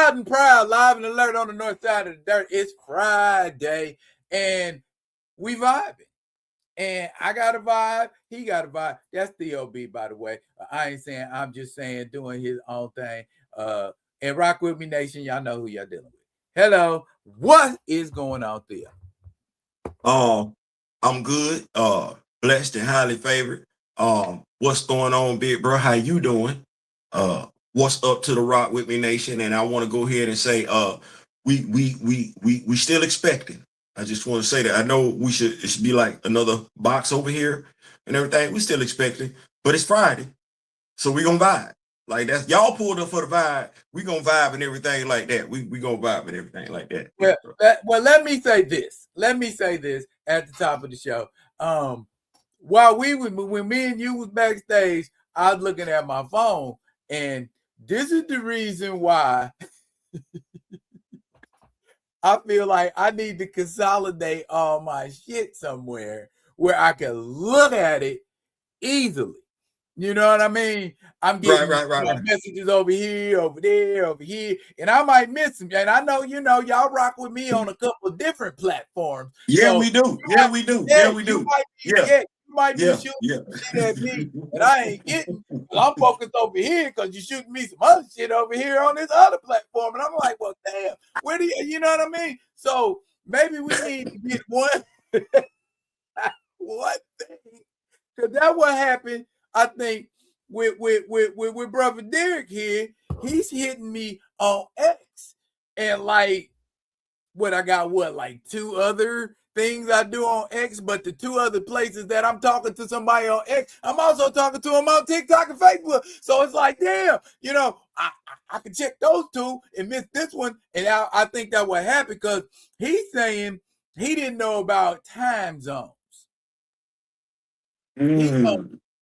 Loud and proud, live and alert on the north side of the dirt. It's Friday, and we vibing. And I got a vibe. He got a vibe. That's Theo B, by the way. I ain't saying. I'm just saying, doing his own thing. And rock with me, nation. Y'all know who y'all dealing with. Hello, what is going on, Theo? I'm good. Blessed and highly favored. What's going on, big bro? How you doing? What's up to the Rock With Me Nation? And I want to go ahead and say, we still expecting. I just want to say that I know it should be like another box over here and everything. We still expecting, but it's Friday, so we gonna vibe. Like that's y'all pulled up for the vibe. We gonna vibe and everything like that. We gonna vibe and everything like that. Well, let me say this. Let me say this at the top of the show. While when me and you was backstage, I was looking at my phone, and this is the reason why I feel like I need to consolidate all my shit somewhere where I can look at it easily. You know what I mean? I'm getting right. messages over here, over there, over here, and I might miss them. And I know, y'all rock with me on a couple of different platforms. Yeah, so we do. Yeah, we do. Yeah, we do. You might be shooting shit at me, and I ain't getting. I'm focused over here because you're shooting me some other shit over here on this other platform, and I'm like, well, damn, where do you know what I mean? So maybe we need to get one thing, because that's what happened. I think with brother Derek here, he's hitting me on X, and like I got like 2 other things I do on X, but the 2 other places that I'm talking to somebody on X, I'm also talking to them on TikTok and Facebook. So it's like, damn, I can check those 2 and miss this one, and I think that what happened because he's saying he didn't know about time zones.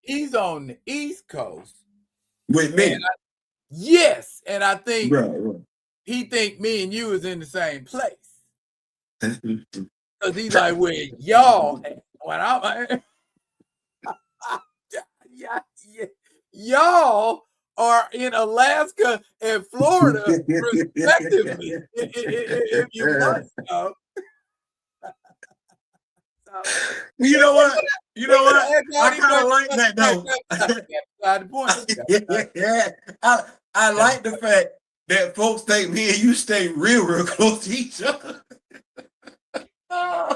He's on the East Coast with me. Yes, and I think he think me and you is in the same place. Because he's like, where y'all when I'm y'all are in Alaska and Florida respectively. If you want to. You know what? I kind of like that though. I like the fact that folks think me and you stay real close to each other. I'm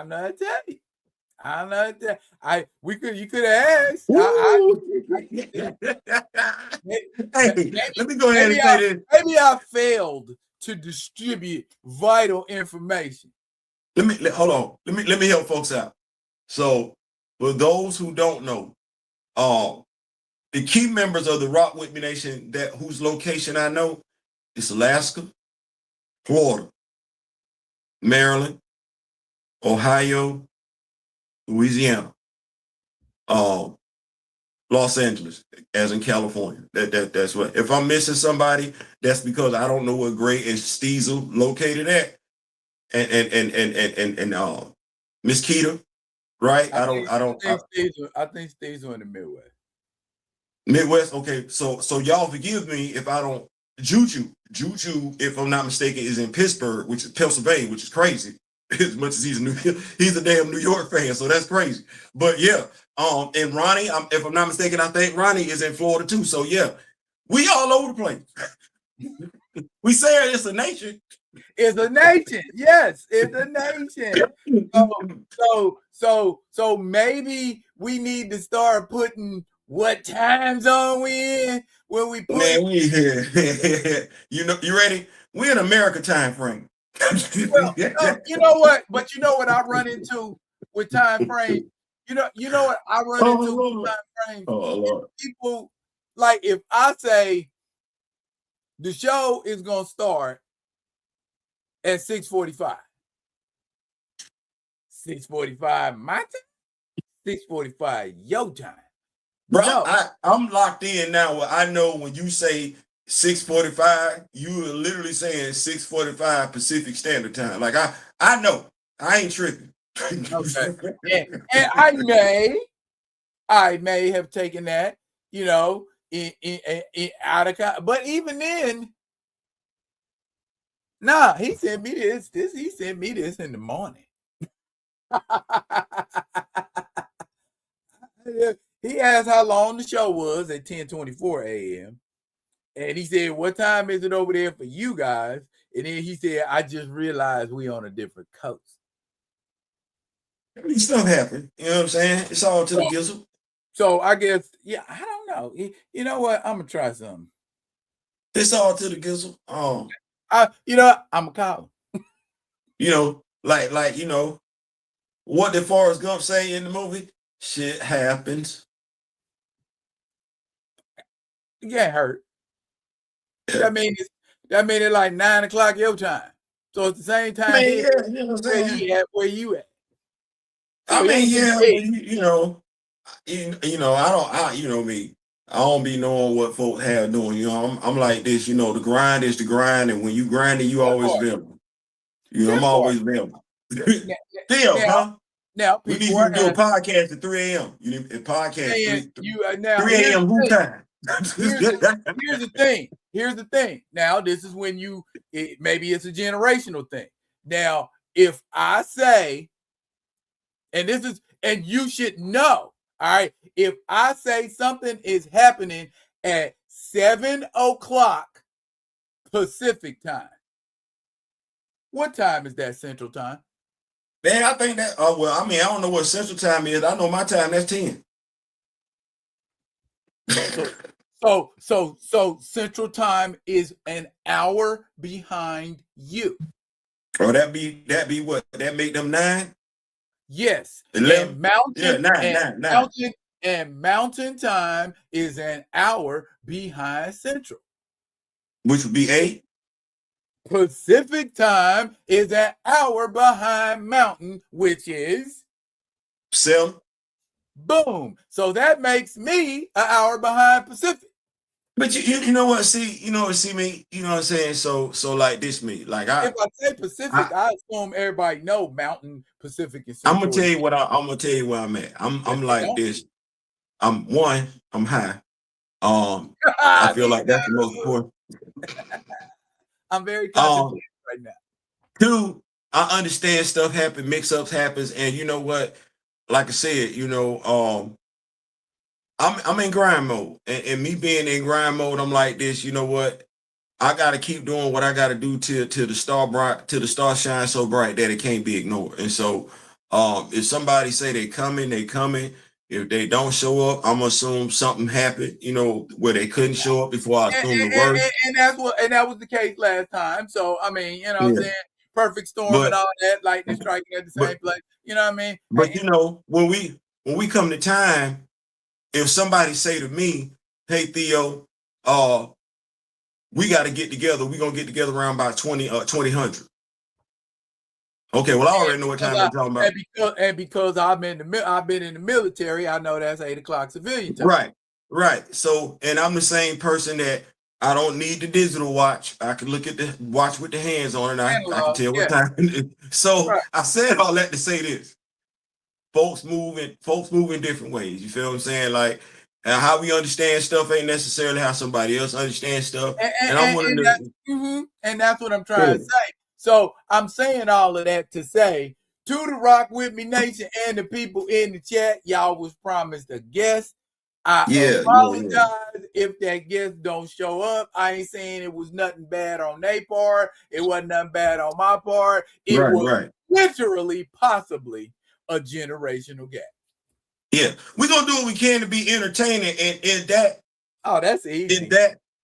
not telling you. I'm not telling you could have asked. Let me go ahead and say this. Maybe I failed to distribute vital information. Hold on. Let me help folks out. So, for those who don't know, the key members of the Rock With Me Nation whose location I know is Alaska, Florida, Maryland, Ohio, Louisiana, Los Angeles, as in California. That's what. If I'm missing somebody, that's because I don't know where Gray and Steezel located at. And Miss Keita, right? I think Steezel in the Midwest. Midwest, okay. So y'all forgive me if I don't. Juju, if I'm not mistaken, is in Pittsburgh, which is Pennsylvania, which is crazy. As much as he's a damn New York fan, so that's crazy. But yeah, and Ronnie, if I'm not mistaken, I think Ronnie is in Florida too. So yeah, we all over the place. We say it's a nation. It's a nation. Yes, it's a nation. So maybe we need to start putting what time zone we in when we put. Man, we here. You ready? We're in America time frame. Well, you know what? But you know what I run into with time frame? You know what I run into with time frame? Oh, Lord. People, like if I say the show is going to start at 6:45. 6:45 my time? 6:45 your time. Bro, no. I'm locked in now. I know when you say 6:45, you are literally saying 6:45 Pacific Standard Time. Like I know. I ain't tripping. Okay. And I may have taken that, out of. But even then, nah, he sent me this. He sent me this in the morning. He asked how long the show was at 10:24 a.m. And he said, "What time is it over there for you guys?" And then he said, "I just realized we on a different coast." Stuff happen. You know what I'm saying? It's all to the gizzle. So I guess, yeah, I don't know. You know what? I'm gonna try something. It's all to the gizzle. You know what? I'm gonna call him. You know, like you know, what did Forrest Gump say in the movie? Shit happens. You can't hurt. That means it's like 9 o'clock your time. So it's the same time I mean, here yeah, you know what I'm where saying? he at, where you at. So I mean, yeah, but you know, you know me. I don't be knowing what folks have doing. You know, I'm like this. You know, the grind is the grind, and when you grind it, you always available. You know, I'm always available. Theo, huh? Now We need people you to do a asking, podcast at 3 a.m. You need a podcast now 3 a.m. who time? Here's the thing. Here's the thing. Now, this is when maybe it's a generational thing. Now, if I say, and you should know, all right, if I say something is happening at 7 o'clock Pacific time, what time is that Central Time? Man, I think that, well, I mean, I don't know what Central Time is. I know my time, that's 10. So Central Time is an hour behind you. Oh, that be what? That make them 9? Yes. 11? Nine. And Mountain Time is an hour behind Central. Which would be 8? Pacific Time is an hour behind Mountain, which is 7. Boom. So that makes me an hour behind Pacific. But you know what? See me. You know what I'm saying? So like this me. Like if I say Pacific, I assume everybody know Mountain, Pacific, and Central. I'm gonna tell you what I'm gonna tell you where I'm at. I'm like this. I'm high. I feel like that's the most important. I'm very concentrated right now. 2, I understand stuff happen, mix-ups happens, and you know what? Like I said, you know, I'm in grind mode, and me being in grind mode, I'm like this. You know what? I gotta keep doing what I gotta do till the star shines so bright that it can't be ignored. And so, if somebody say they coming. If they don't show up, I'm gonna assume something happened. You know, where they couldn't show up before I assume the worst. And that was the case last time. So I mean, you know, what I'm saying, perfect storm and all that, lightning striking at the same place. You know what I mean? But you know, when we come to time, if somebody say to me, "Hey Theo, we got to get together. We're gonna get together around about 2000." Okay, well, I already know what time they're talking about. And because I've been in the military, I know that's 8 o'clock civilian time. Right. So, and I'm the same person that I don't need the digital watch. I can look at the watch with the hands on it. I can tell what time. So I said all that to say this. Folks move in different ways. You feel what I'm saying? Like, how we understand stuff ain't necessarily how somebody else understands stuff. And that's what I'm trying to say. So I'm saying all of that to say, to the Rock With Me Nation and the people in the chat, y'all was promised a guest. I apologize if that guest don't show up. I ain't saying it was nothing bad on their part. It wasn't nothing bad on my part. It was literally possibly a generational gap. Yeah, we're gonna do what we can to be entertaining, and in that, that's easy.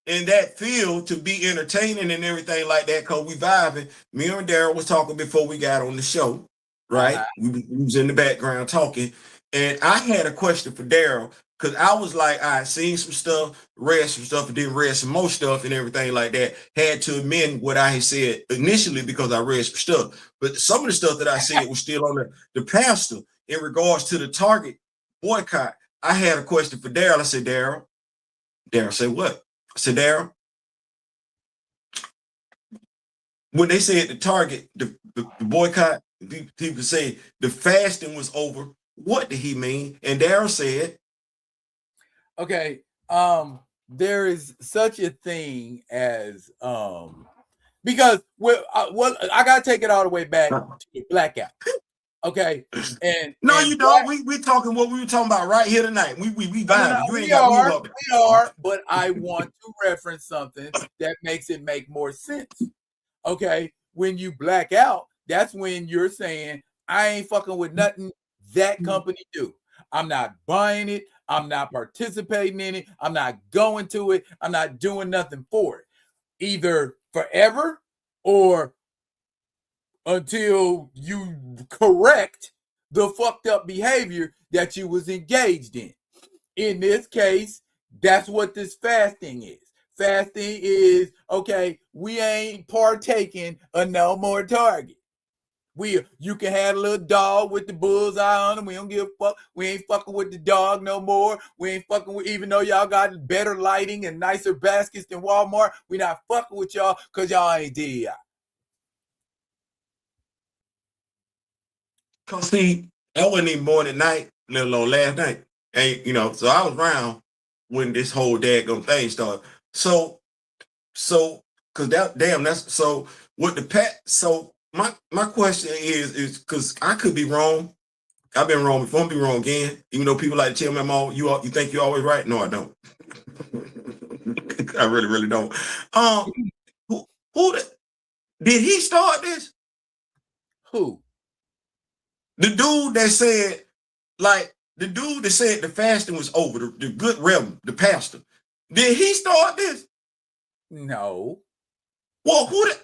In that field to be entertaining and everything like that, cause we vibing. Me and Daryl was talking before we got on the show, right? We was in the background talking, and I had a question for Daryl, cause I was like, I seen some stuff, read some stuff, and then read some more stuff and everything like that. Had to amend what I had said initially because I read some stuff, but some of the stuff that I said was still on the pastor in regards to the Target boycott. I had a question for Daryl. I said, Daryl said, what? I said, Daryl, when they said the Target, the boycott, people say the fasting was over. What did he mean? And Daryl said, okay, there is such a thing as because I gotta take it all the way back to the blackout. Okay, No, and you don't. We talking what we were talking about right here tonight. We vibing. You ain't got me up there. We are, but I want to reference something that makes it make more sense. Okay, when you black out, that's when you're saying I ain't fucking with nothing that company do. I'm not buying it. I'm not participating in it. I'm not going to it. I'm not doing nothing for it. Either forever or until you correct the fucked up behavior that you was engaged in. In this case, that's what this fasting is. Fasting is, okay, we ain't partaking of no more Target. You can have a little dog with the bullseye on him. We don't give a fuck. We ain't fucking with the dog no more. We ain't fucking with, even though y'all got better lighting and nicer baskets than Walmart, we not fucking with y'all because y'all ain't DEI. Cause see, I wasn't even born at night, let alone last night. And so I was around when this whole daggone thing started. So cause that's so what the pet so my question is because I could be wrong. I've been wrong before, I'll be wrong again. Even though people like to tell me you think you're always right. No, I don't. I really, really don't. Who did he start this? Who? The dude that said, the fasting was over, the good reverend, the pastor. Did he start this? No. Well, who did?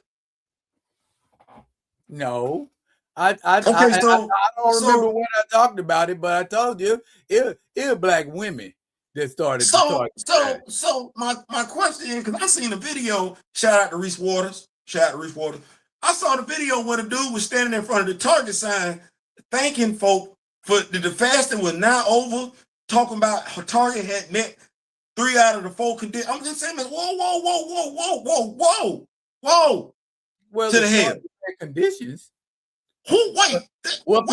No. I don't remember when I talked about it, but I told you it was black women that started. So my question is, because I seen a video, shout out to Reese Waters. I saw the video where the dude was standing in front of the Target sign, thanking folk for the fasting was now over, talking about how Target had met 3 out of the 4 conditions. I'm just saying, whoa. Well, to the hell. Conditions. Wait a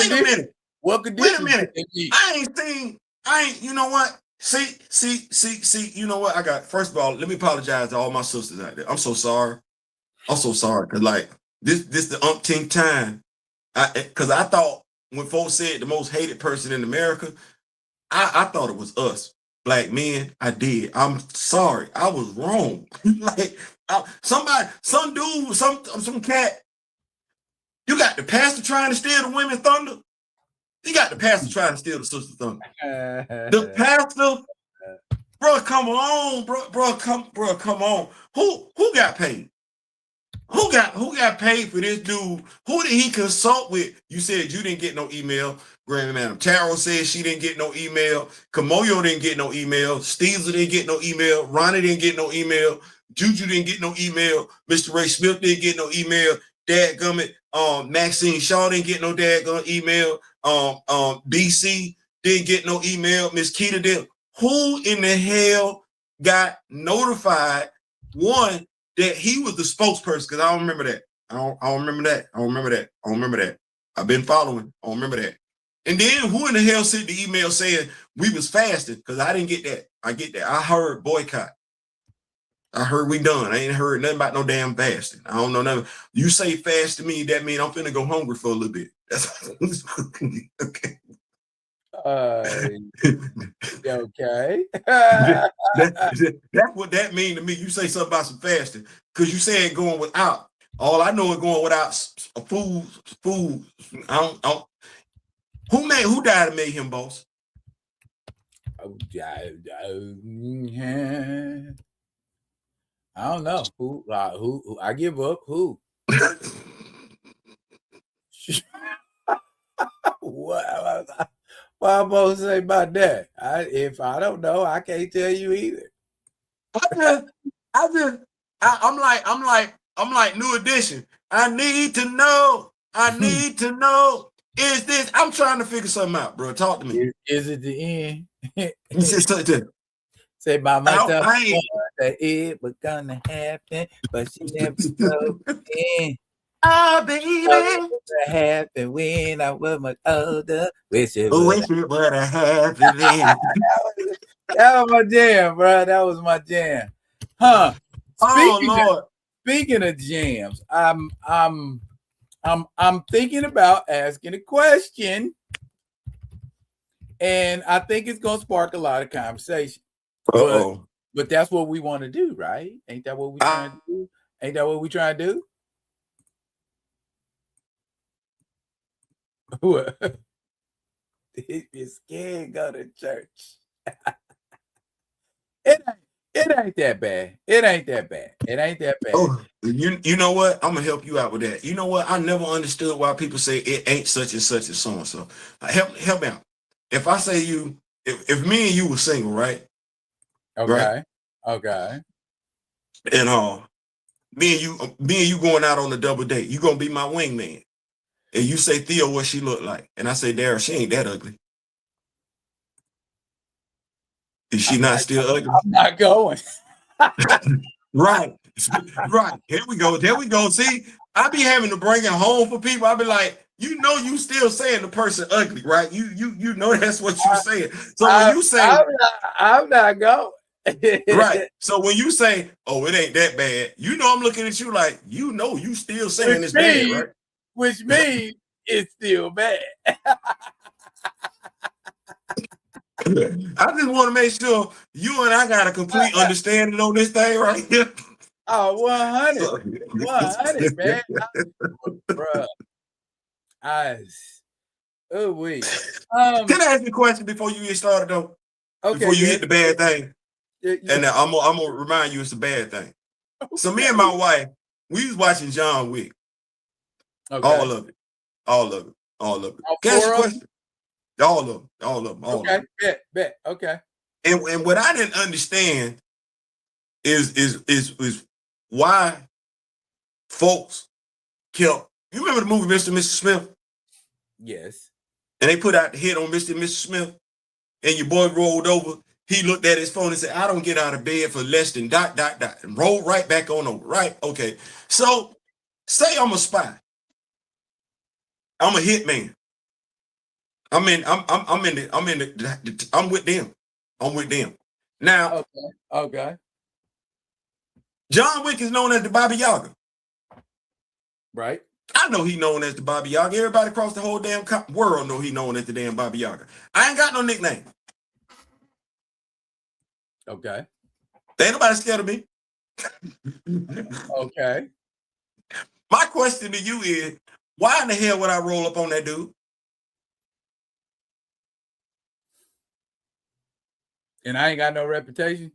minute. What conditions? Wait a minute. You know what? See, you know what? First of all, let me apologize to all my sisters out there. I'm so sorry. Cause like this the umpteenth time. Cause I thought when folks said the most hated person in America, I thought it was us, black men. I did. I'm sorry. I was wrong. Like some dude, some cat. You got the pastor trying to steal the women's thunder. You got the pastor trying to steal the sister's thunder. The pastor, bro, come on, bro, come on. Who got paid? Who got paid for this dude? Who did he consult with? You said you didn't get no email. Granny Madam Taro said she didn't get no email. Kamoyo didn't get no email. Steezer didn't get no email. Ronnie didn't get no email. Juju didn't get no email. Mr. Ray Smith didn't get no email. Dadgummit, Maxine Shaw didn't get no dadgum email. BC didn't get no email. Miss Keita didn't. Who in the hell got notified? One, that he was the spokesperson, because I don't remember that. I don't remember that. I've been following. I don't remember that. And then who in the hell sent the email saying we was fasting? Because I didn't get that. I get that. I heard boycott. I heard we done. I ain't heard nothing about no damn fasting. I don't know nothing. You say fast to me, that means I'm finna go hungry for a little bit. That's okay. Okay. That's what that mean to me. You say something about some fasting because you saying going without. All I know is going without food. I don't. Who died and made him boss? I don't know who. I give up. Who? What I'm supposed to say about that? If I don't know, I can't tell you either. I'm like New Edition. I need to know. Is this? I'm trying to figure something out, bro. Talk to me. Is it the end? Say by myself, that it was gonna happen, but she never told me. Oh, baby, what happened when I was much older? Wish it would have happened then. That was my jam, bro. That was my jam. Huh. Oh Lord. Speaking of jams, I'm thinking about asking a question, and I think it's gonna spark a lot of conversation. Uh-oh. But that's what we want to do, right? Ain't that what we trying to do? Ain't that what we trying to do? What? You're scared, go to church. It ain't that bad. It ain't that bad. It ain't that bad. Oh, you know what? I'm gonna help you out with that. You know what? I never understood why people say it ain't such and such and so and so. Help me out. If I say if me and you were single, right? Okay. Right? Okay. And me and you going out on a double date. You gonna be my wingman. And you say, Theo, what she look like? And I say, Darryl, she ain't that ugly. Is she not still ugly? I'm not going. Right. Right. Here we go. There we go. See, I be having to bring it home for people. I be like, you still saying the person ugly, right? You know that's what you saying. So when you say I'm not going. right. So when you say, oh, it ain't that bad, I'm looking at you like, you still saying it's bad, right? Which means it's still bad. I just want to make sure you and I got a complete understanding on this thing right here. Oh, 100. 100, man. Bruh. Wait. Can I ask you a question before you get started, though? Okay, before you hit the bad thing. Yeah. And I'm gonna remind you it's a bad thing. Okay. So me and my wife, we was watching John Wick. Okay. All of it. Can I ask you a question? All of them. Okay, bet. Okay. And what I didn't understand is why folks kept. You remember the movie Mr. and Mrs. Smith? Yes. And they put out the hit on Mr. and Mrs. Smith, and your boy rolled over. He looked at his phone and said, I don't get out of bed for less than ... and rolled right back on over, right? Okay. So say I'm a spy. I'm a hitman. I'm with them. I'm with them. Now, okay. John Wick is known as the Baba Yaga. Right. I know he known as the Baba Yaga. Everybody across the whole damn world know he known as the damn Baba Yaga. I ain't got no nickname. Okay. Ain't nobody scared of me. Okay. My question to you is, why in the hell would I roll up on that dude? And I ain't got no reputation?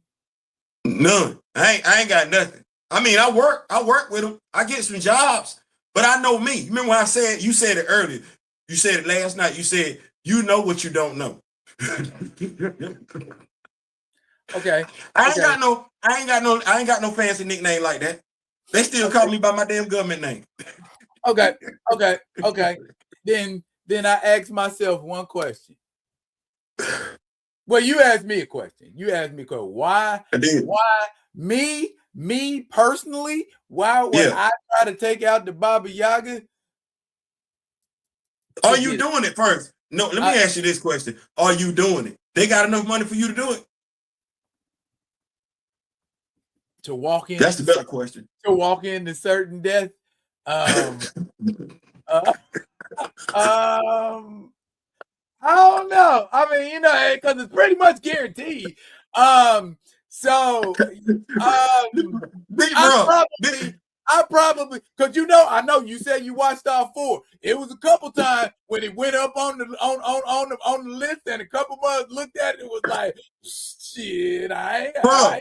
None. I ain't got nothing. I mean, I work with him. I get some jobs, but I know me. Remember when you said it earlier. You said it last night. You said, you know what you don't know. Okay. I ain't got no fancy nickname like that. They still call me by my damn government name. Okay. Then I ask myself one question. Well, you asked me a question. Why me personally, why would I try to take out the Baba Yaga? Are you doing it first? No, let me ask you this question. Are you doing it? They got enough money for you to do it? To walk in. That's the better question. To walk into certain death. I don't know. I mean, because it's pretty much guaranteed. I probably, because I know you said you watched all 4. It was a couple times when it went up on the list, and a couple of us looked at it, it was like, shit, bro.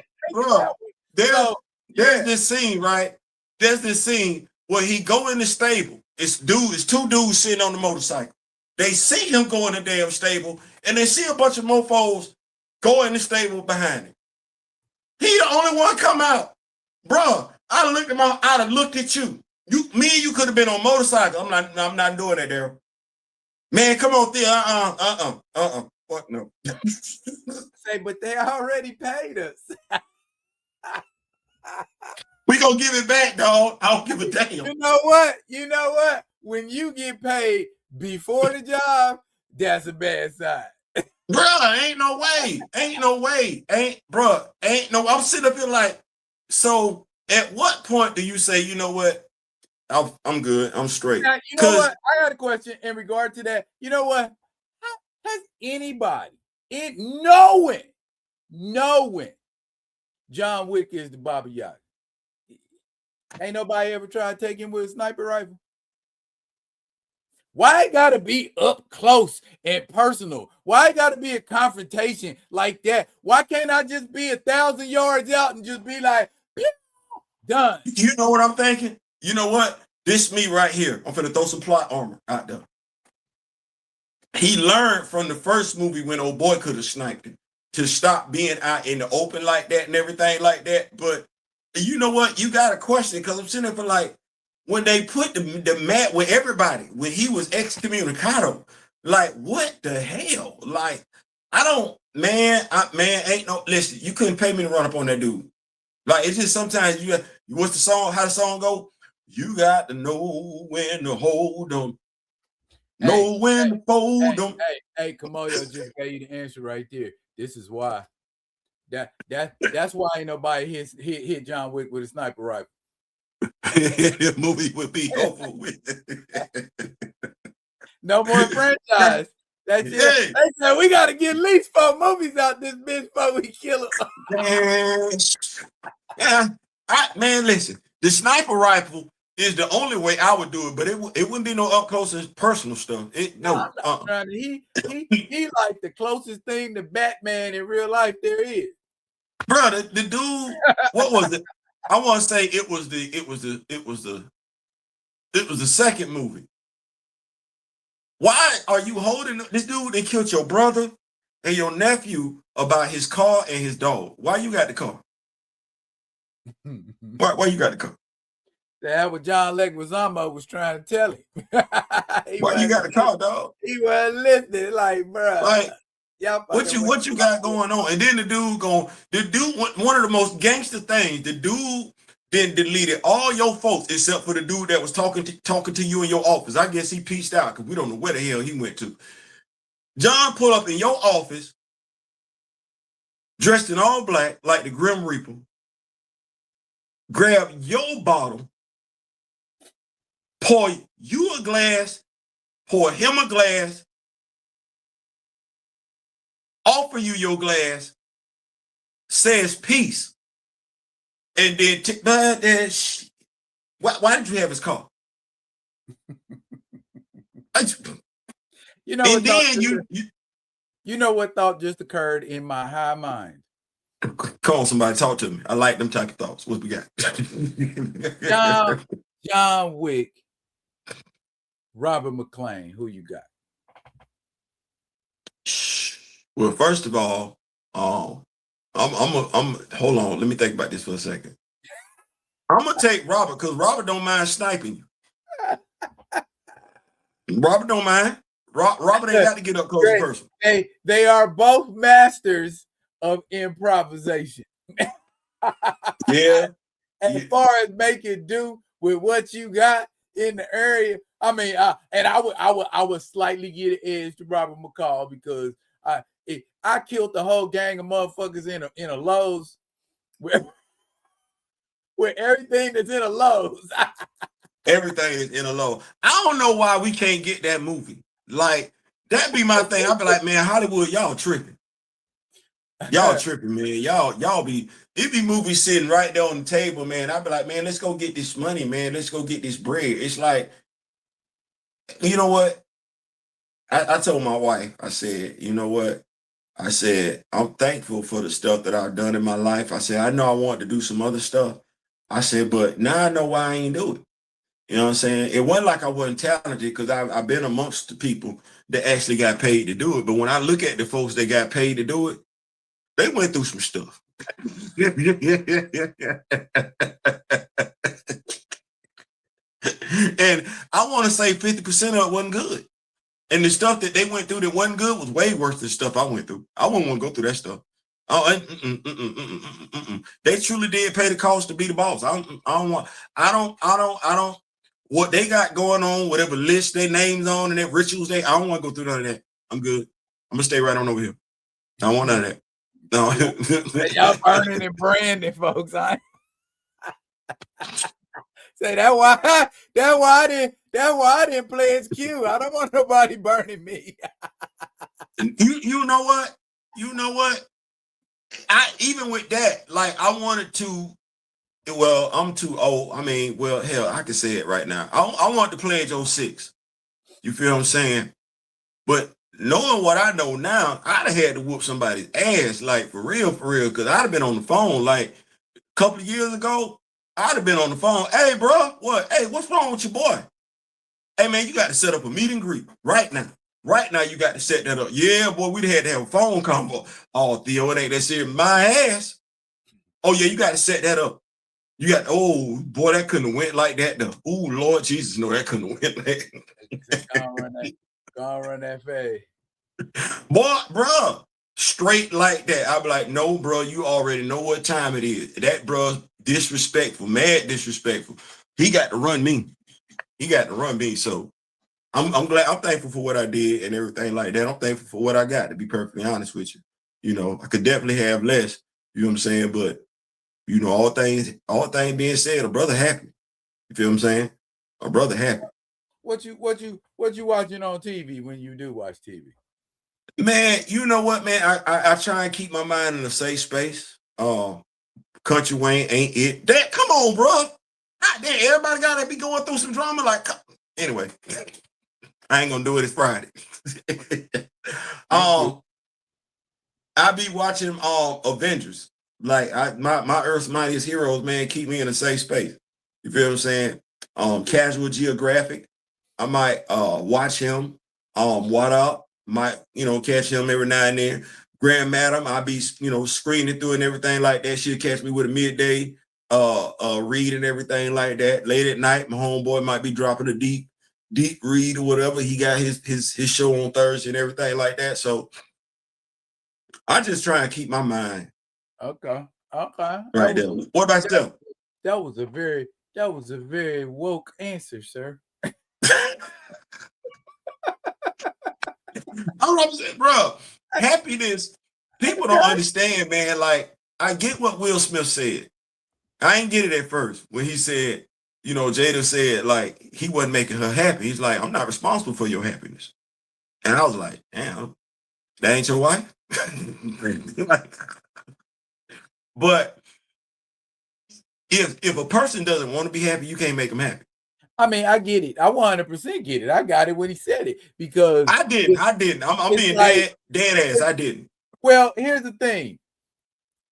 There's this scene, right? There's this scene where he go in the stable. It's 2 dudes sitting on the motorcycle. They see him go in the damn stable, and they see a bunch of mofos go in the stable behind him. He the only one come out. Bro, I'd have looked at you. Me and you could have been on motorcycle. I'm not doing that, Darryl. Man, come on, Theo. What? No. Say, but they already paid us. We gonna give it back, dog. I don't give a damn. You know what? When you get paid before the job, that's a bad sign. Bruh, ain't no way. Ain't no way. Ain't no. I'm sitting up here like, so at what point do you say, you know what? I'm good. I'm straight. Now, you know Because what? I got a question in regard to that. You know what? Has anybody knowing John Wick is the Baba Yaga? Ain't nobody ever tried to take him with a sniper rifle? Why it gotta be up close and personal? Why it gotta be a confrontation like that? Why can't I just be 1,000 yards out and just be like, done? you know what I'm thinking? You know what? This me right here. I'm finna throw some plot armor out there. He learned from the first movie when old boy could have sniped him to stop being out in the open like that and everything like that. But you know what? You got to question because I'm sitting there for like, when they put the mat with everybody, when he was excommunicado, like, what the hell? Like, I don't, man, ain't no, listen, you couldn't pay me to run up on that dude. Like, it's just sometimes what's the song, how the song go? You got to know when to hold them. Know when to fold them. Hey, Kamoyo just gave you the answer right there. This is why. That's why ain't nobody hit John Wick with a sniper rifle. The movie would be over with. No more franchise. That's it. Hey. They said we got to get at least 4 movies out this bitch before we kill him. Yeah, man, listen. The sniper rifle is the only way I would do it, but it wouldn't be no up close and personal stuff. He like the closest thing to Batman in real life there is. Bro, the dude, what was it? I want to say it was the second movie. Why are you holding this dude that killed your brother and your nephew about his car and his dog? Why you got the car? Why you got the car? That's what John Leguizamo was trying to tell him. Why you got the car, dog? He wasn't listening, like, bro. Like, what you got going on? And then the dude, one of the most gangster things, the dude then deleted all your folks except for the dude that was talking to you in your office. I guess he pieced out because we don't know where the hell he went to. John pulled up in your office, dressed in all black like the Grim Reaper, grab your bottle, pour you a glass, pour him a glass, offer you your glass, says peace, and then why did you have his car? You know, and then you know what thought just occurred in my high mind. Come on, somebody talk to me. I like them type of thoughts. What we got? John Wick, Robert McClane. Who you got? Well, first of all, I'm hold on. Let me think about this for a second. I'm gonna take Robert because Robert don't mind sniping you. Robert don't mind. Robert ain't got to get up close and personal. They are both masters of improvisation. Yeah. As far as making do with what you got in the area, I mean, I would slightly get an edge to Robert McCall because I killed the whole gang of motherfuckers in a Lowe's with everything that's in a Lowe's. Everything is in a Lowe's. I don't know why we can't get that movie. Like, that'd be my thing. I'd be like, man, Hollywood, y'all tripping. Y'all tripping, man. Y'all be movies sitting right there on the table, man. I'd be like, man, let's go get this money, man. Let's go get this bread. It's like, you know what? I told my wife, I said, you know what? I said, I'm thankful for the stuff that I've done in my life. I said, I know I want to do some other stuff. I said, but now I know why I ain't do it. You know what I'm saying? It wasn't like I wasn't talented because I've been amongst the people that actually got paid to do it. But when I look at the folks that got paid to do it, they went through some stuff. And I want to say 50% of it wasn't good. And the stuff that they went through that wasn't good was way worse than stuff I went through. I wouldn't want to go through that stuff. They truly did pay the cost to be the boss. I don't. What they got going on, whatever list their names on and their rituals, I don't want to go through none of that. I'm good. I'm gonna stay right on over here. I don't want none of that. No. Y'all burning and branding, folks. Say that's why I didn't play as Q. I don't want nobody burning me. You know what? I even with that, like I wanted to. Well, I'm too old. I mean, well, hell, I can say it right now. I want to play in 06. You feel what I'm saying? But knowing what I know now, I'd have had to whoop somebody's ass, like for real, because I'd have been on the phone like a couple of years ago. I'd have been on the phone. Hey, bro, what? Hey, what's wrong with your boy? Hey, man, you got to set up a meet and greet right now. Right now, you got to set that up. Yeah, boy, we'd had to have a phone combo. Oh, Theo, it ain't that serious. My ass. Oh, yeah, you got to set that up. You got, oh, boy, that couldn't have went like that, though. Oh, Lord Jesus, no, that couldn't have went like that. Go run that fade. Boy, bro, straight like that. I'd be like, no, bro, you already know what time it is. That, bro, disrespectful, mad disrespectful. He got to run me. So I'm glad, I'm thankful for what I did and everything like that. I'm thankful for what I got, to be perfectly honest with you. You know, I could definitely have less, you know what I'm saying? But, you know, all things being said, a brother happy. You feel what I'm saying? A brother happy. What you watching on TV when you do watch TV? Man, you know what, man? I try and keep my mind in a safe space. Country Wayne ain't it. That, come on, bro. God damn, everybody gotta be going through some drama. Like, anyway, I ain't gonna do it. It's Friday. I be watching Avengers. Like my Earth's Mightiest Heroes, man, keep me in a safe space. You feel what I'm saying? Casual Geographic. I might watch him. What up? Might, you know, catch him every now and then. Grand Madam, I'll be, you know, screening through and everything like that. She'll catch me with a midday read and everything like that. Late at night, my homeboy might be dropping a deep read or whatever. He got his show on Thursday and everything like that. So I just try and keep my mind. Okay. Right there. What about yourself? That was a very woke answer, sir. I'm saying, bro, happiness, people don't understand, man. Like, I get what Will Smith said. I ain't get it at first when he said, you know, Jada said, like, he wasn't making her happy. He's like, I'm not responsible for your happiness. And I was like, damn, that ain't your wife? But if a person doesn't want to be happy, you can't make them happy. I mean, I get it. I 100% get it. I got it when he said it because I didn't. I'm being like, dead ass. I didn't. Well, here's the thing.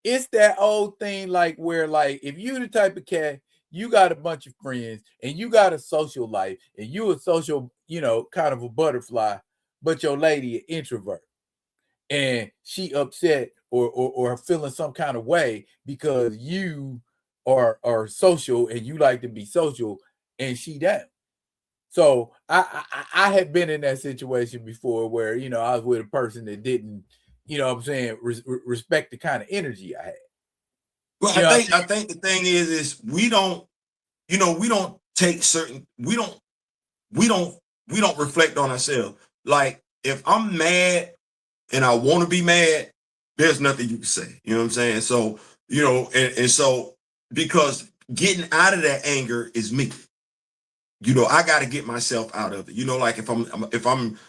It's that old thing, like where, like, if you the type of cat, you got a bunch of friends and you got a social life and you a social, you know, kind of a butterfly, but your lady an introvert, and she upset or feeling some kind of way because you are social and you like to be social and she doesn't. So I had been in that situation before where, you know, I was with a person that didn't, you know what I'm saying, respect the kind of energy I had. Well, I think the thing is we don't, you know, we don't reflect on ourselves. Like, if I'm mad and I want to be mad, there's nothing you can say. You know what I'm saying? So, you know, and so, because getting out of that anger is me. You know, I got to get myself out of it. You know, like if I'm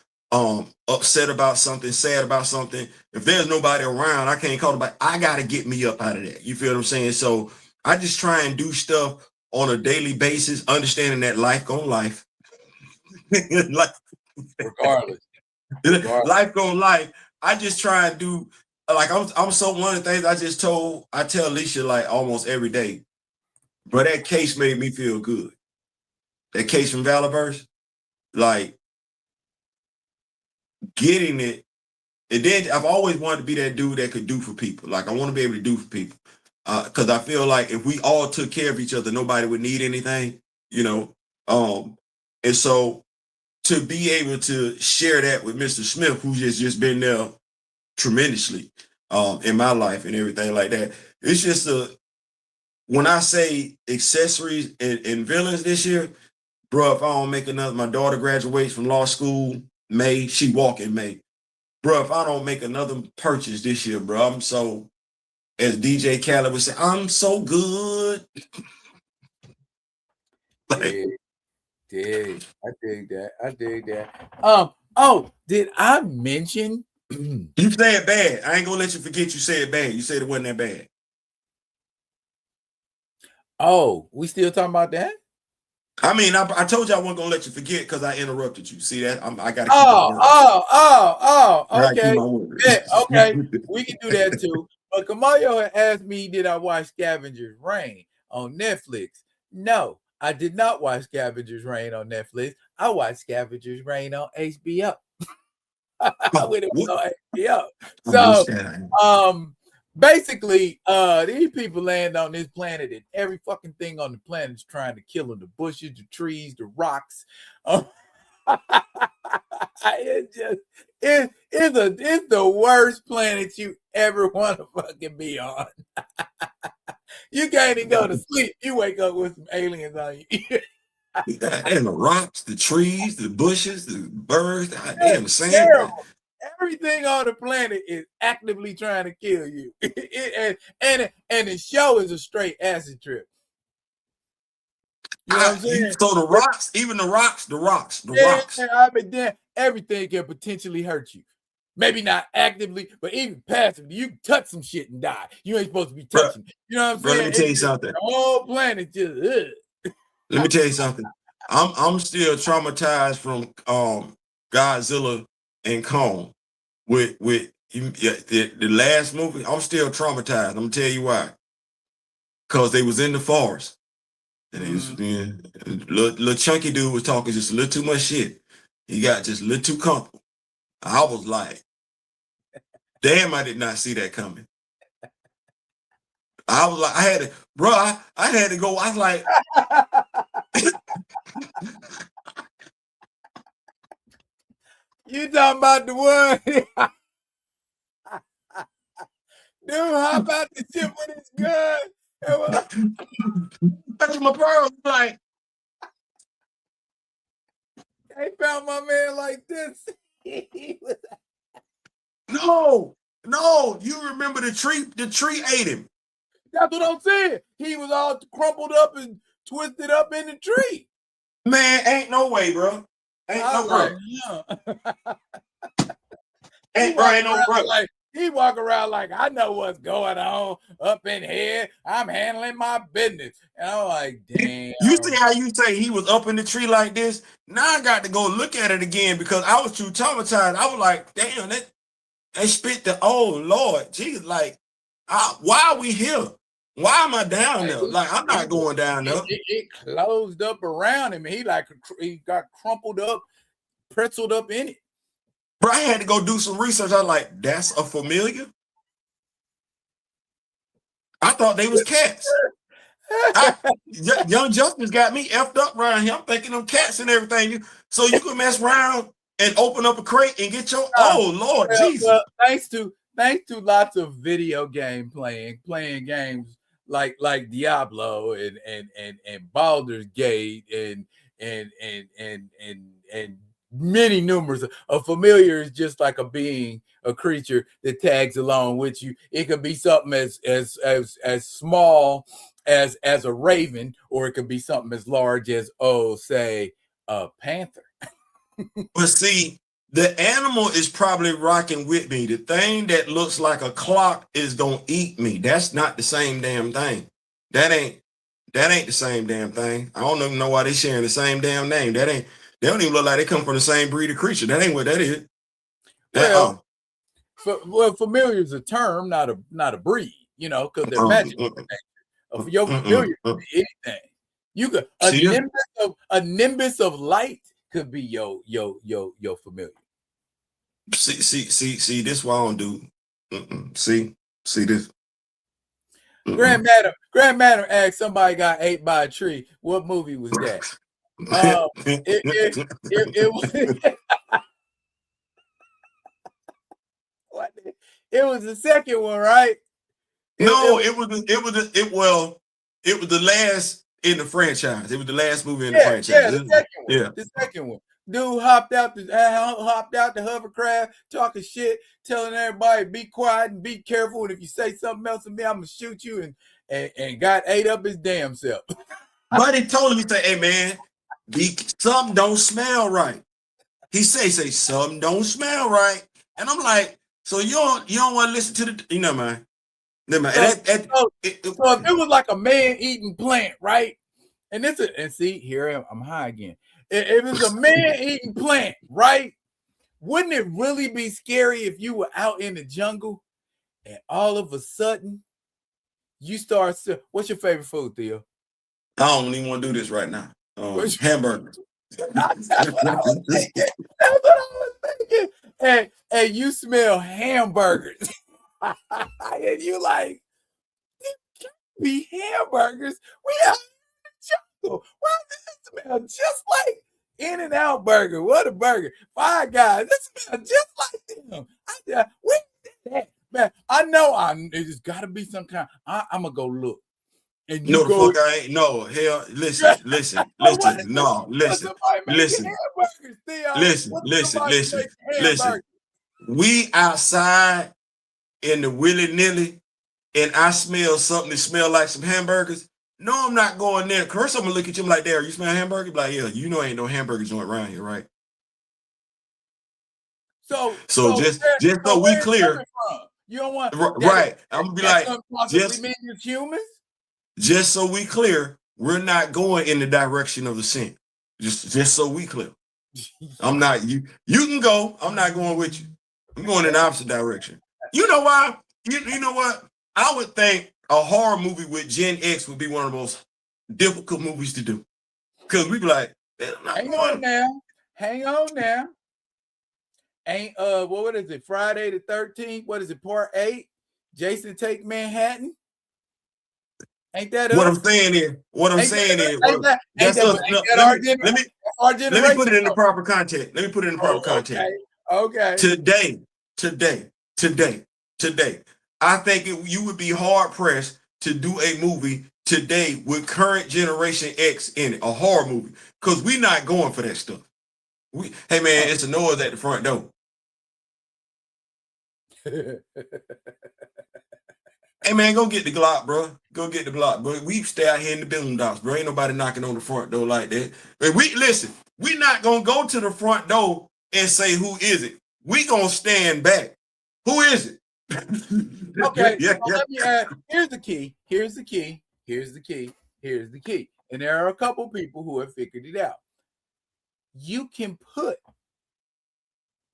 upset about something, sad about something, if there's nobody around, I can't call nobody. I got to get me up out of that. You feel what I'm saying? So I just try and do stuff on a daily basis, understanding that life gon' life. Regardless. Life gon' life. I just try and do, like, I'm so, one of the things I tell Alicia like almost every day, but that case made me feel good. That case from Valiverse, like, getting it. And then I've always wanted to be that dude that could do for people. Like, I want to be able to do for people. Because I feel like if we all took care of each other, nobody would need anything, you know. And so to be able to share that with Mr. Smith, who's just been there tremendously in my life and everything like that. It's just when I say accessories and villains this year, bro, if I don't make another, my daughter graduates from law school May, she walk in May. bro, if I don't make another purchase this year, bro, I'm so, as DJ Khaled would say, I'm so good. Dig. I dig that. Oh, did I mention? You said bad. I ain't gonna let you forget you said bad. You said it wasn't that bad. Oh, we still talking about that? I mean, I told you I wasn't gonna let you forget because I interrupted you. See that? I gotta keep Oh, okay. Yeah, okay. my word. We can do that too. But Kamayo had asked me, did I watch Scavenger's Reign on Netflix? No, I did not watch Scavenger's Reign on Netflix. I watched Scavenger's Reign on HBO. When it was on HBO. So basically, these people land on this planet and every fucking thing on the planet is trying to kill them. The bushes, the trees, the rocks. It's the worst planet you ever want to fucking be on. You can't even go to sleep. You wake up with some aliens on you. And the rocks, the trees, the bushes, the birds, the sand. Terrible. Everything on the planet is actively trying to kill you. And the show is a straight acid trip. You know what I'm saying? So the rocks, even the rocks. I mean, then everything can potentially hurt you. Maybe not actively, but even passively. You can touch some shit and die. You ain't supposed to be touching. You know what I'm saying? Let me tell you something. The whole planet just. Let me tell you something. I'm still traumatized from Godzilla and Kong with the last movie. I'm still traumatized. I'm gonna tell you why. Because they was in the forest. And he was little chunky dude was talking just a little too much shit. He got just a little too comfortable. I was like, damn, I did not see that coming. I was like, I had to go. I was like, you talking about the one? Dude, how about the shit with his gun? That's my pearl. Like, they found my man like this. No, you remember the tree? The tree ate him. That's what I'm saying. He was all crumpled up and twisted up in the tree. Man, ain't no way, bro. Ain't no way. Ain't no bro. Like, he walk around like, I know what's going on up in here. I'm handling my business. And I'm like, damn. You see how you say he was up in the tree like this? Now I got to go look at it again because I was too traumatized. I was like, damn, they spit the, oh Lord, Jesus, like, why are we here? Why am I down there? Like, I'm not going down there. It closed up around him. He got crumpled up, pretzeled up in it. Bro, I had to go do some research. I was like, that's a familiar? I thought they was cats. Young Justin's got me effed up around here. I'm thinking them cats and everything. So you can mess around and open up a crate and get your, oh Lord, Jesus. Well, thanks to lots of video game playing games like Diablo and Baldur's Gate and many numbers of familiar is just like a being, a creature that tags along with you. It could be something as small as a raven, or it could be something as large as, say, a panther. But see, the animal is probably rocking with me. The thing that looks like a clock is gonna eat me. That's not the same damn thing. That ain't the same damn thing. I don't even know why they sharing the same damn name. They don't even look like they come from the same breed of creature. That ain't what that is. Familiar is a term, not a breed. You know, because they're magical. Your familiar could be anything. You could a nimbus of light could be your familiar. See, this why I don't do. See this. Grand Madam asked, somebody got ate by a tree. What movie was that? It was the second one, right? It was the last in the franchise. It was the last movie in the franchise. The second one. Dude hopped out the hovercraft, talking shit, telling everybody be quiet and be careful. And if you say something else to me, I'm gonna shoot you. And got ate up his damn self. But he told him, he said, "Hey man, something don't smell right." He say something don't smell right, and I'm like, so you don't want to listen to the, man. Never mind. So if it was like a man eating plant, right? And see, here I'm high again. If it's a man eating plant, right? Wouldn't it really be scary if you were out in the jungle and all of a sudden you start? What's your favorite food, Theo? I don't even want to do this right now. Hamburger. That's what I was thinking. And you smell hamburgers, and you like, be hamburgers. We have jungle. Why does it smell just like In-N-Out Burger? What a burger. Five Guys. It smells just like them. Where did that? Man, I know there's got to be some kind. I'm going to go look. And you no, go, the fuck I ain't. No, hell, listen. No, listen. We outside in the willy-nilly and I smell something that smell like some hamburgers. No, I'm not going there. First, I'm gonna look at you like, "There, you smell hamburger?" Be like, "Yeah, you know ain't no hamburger joint around here, right?" So just so we clear. You don't want right. I'm gonna be like, just so we clear, we're not going in the direction of the scent. Just so we clear. I'm not you. You can go. I'm not going with you. I'm going in the opposite direction. You know why? You know what? I would think a horror movie with Gen X would be one of the most difficult movies to do. Because we'd be like, hang on now. Ain't what is it? Friday the 13th? What is it? Part 8? Jason Take Manhattan? Ain't that what I'm saying is? Let me put it in the proper context. Okay. Today. I think you would be hard pressed to do a movie today with current generation X in it, a horror movie, because we're not going for that stuff. Hey man, it's a noise at the front door. Hey man, go get the Glock, bro. Go get the Glock, bro. We stay out here in the boondocks, bro. Ain't nobody knocking on the front door like that. And we're not gonna go to the front door and say who is it. We gonna stand back. Who is it? Okay. Let me add. Here's the key. And there are a couple people who have figured it out. You can put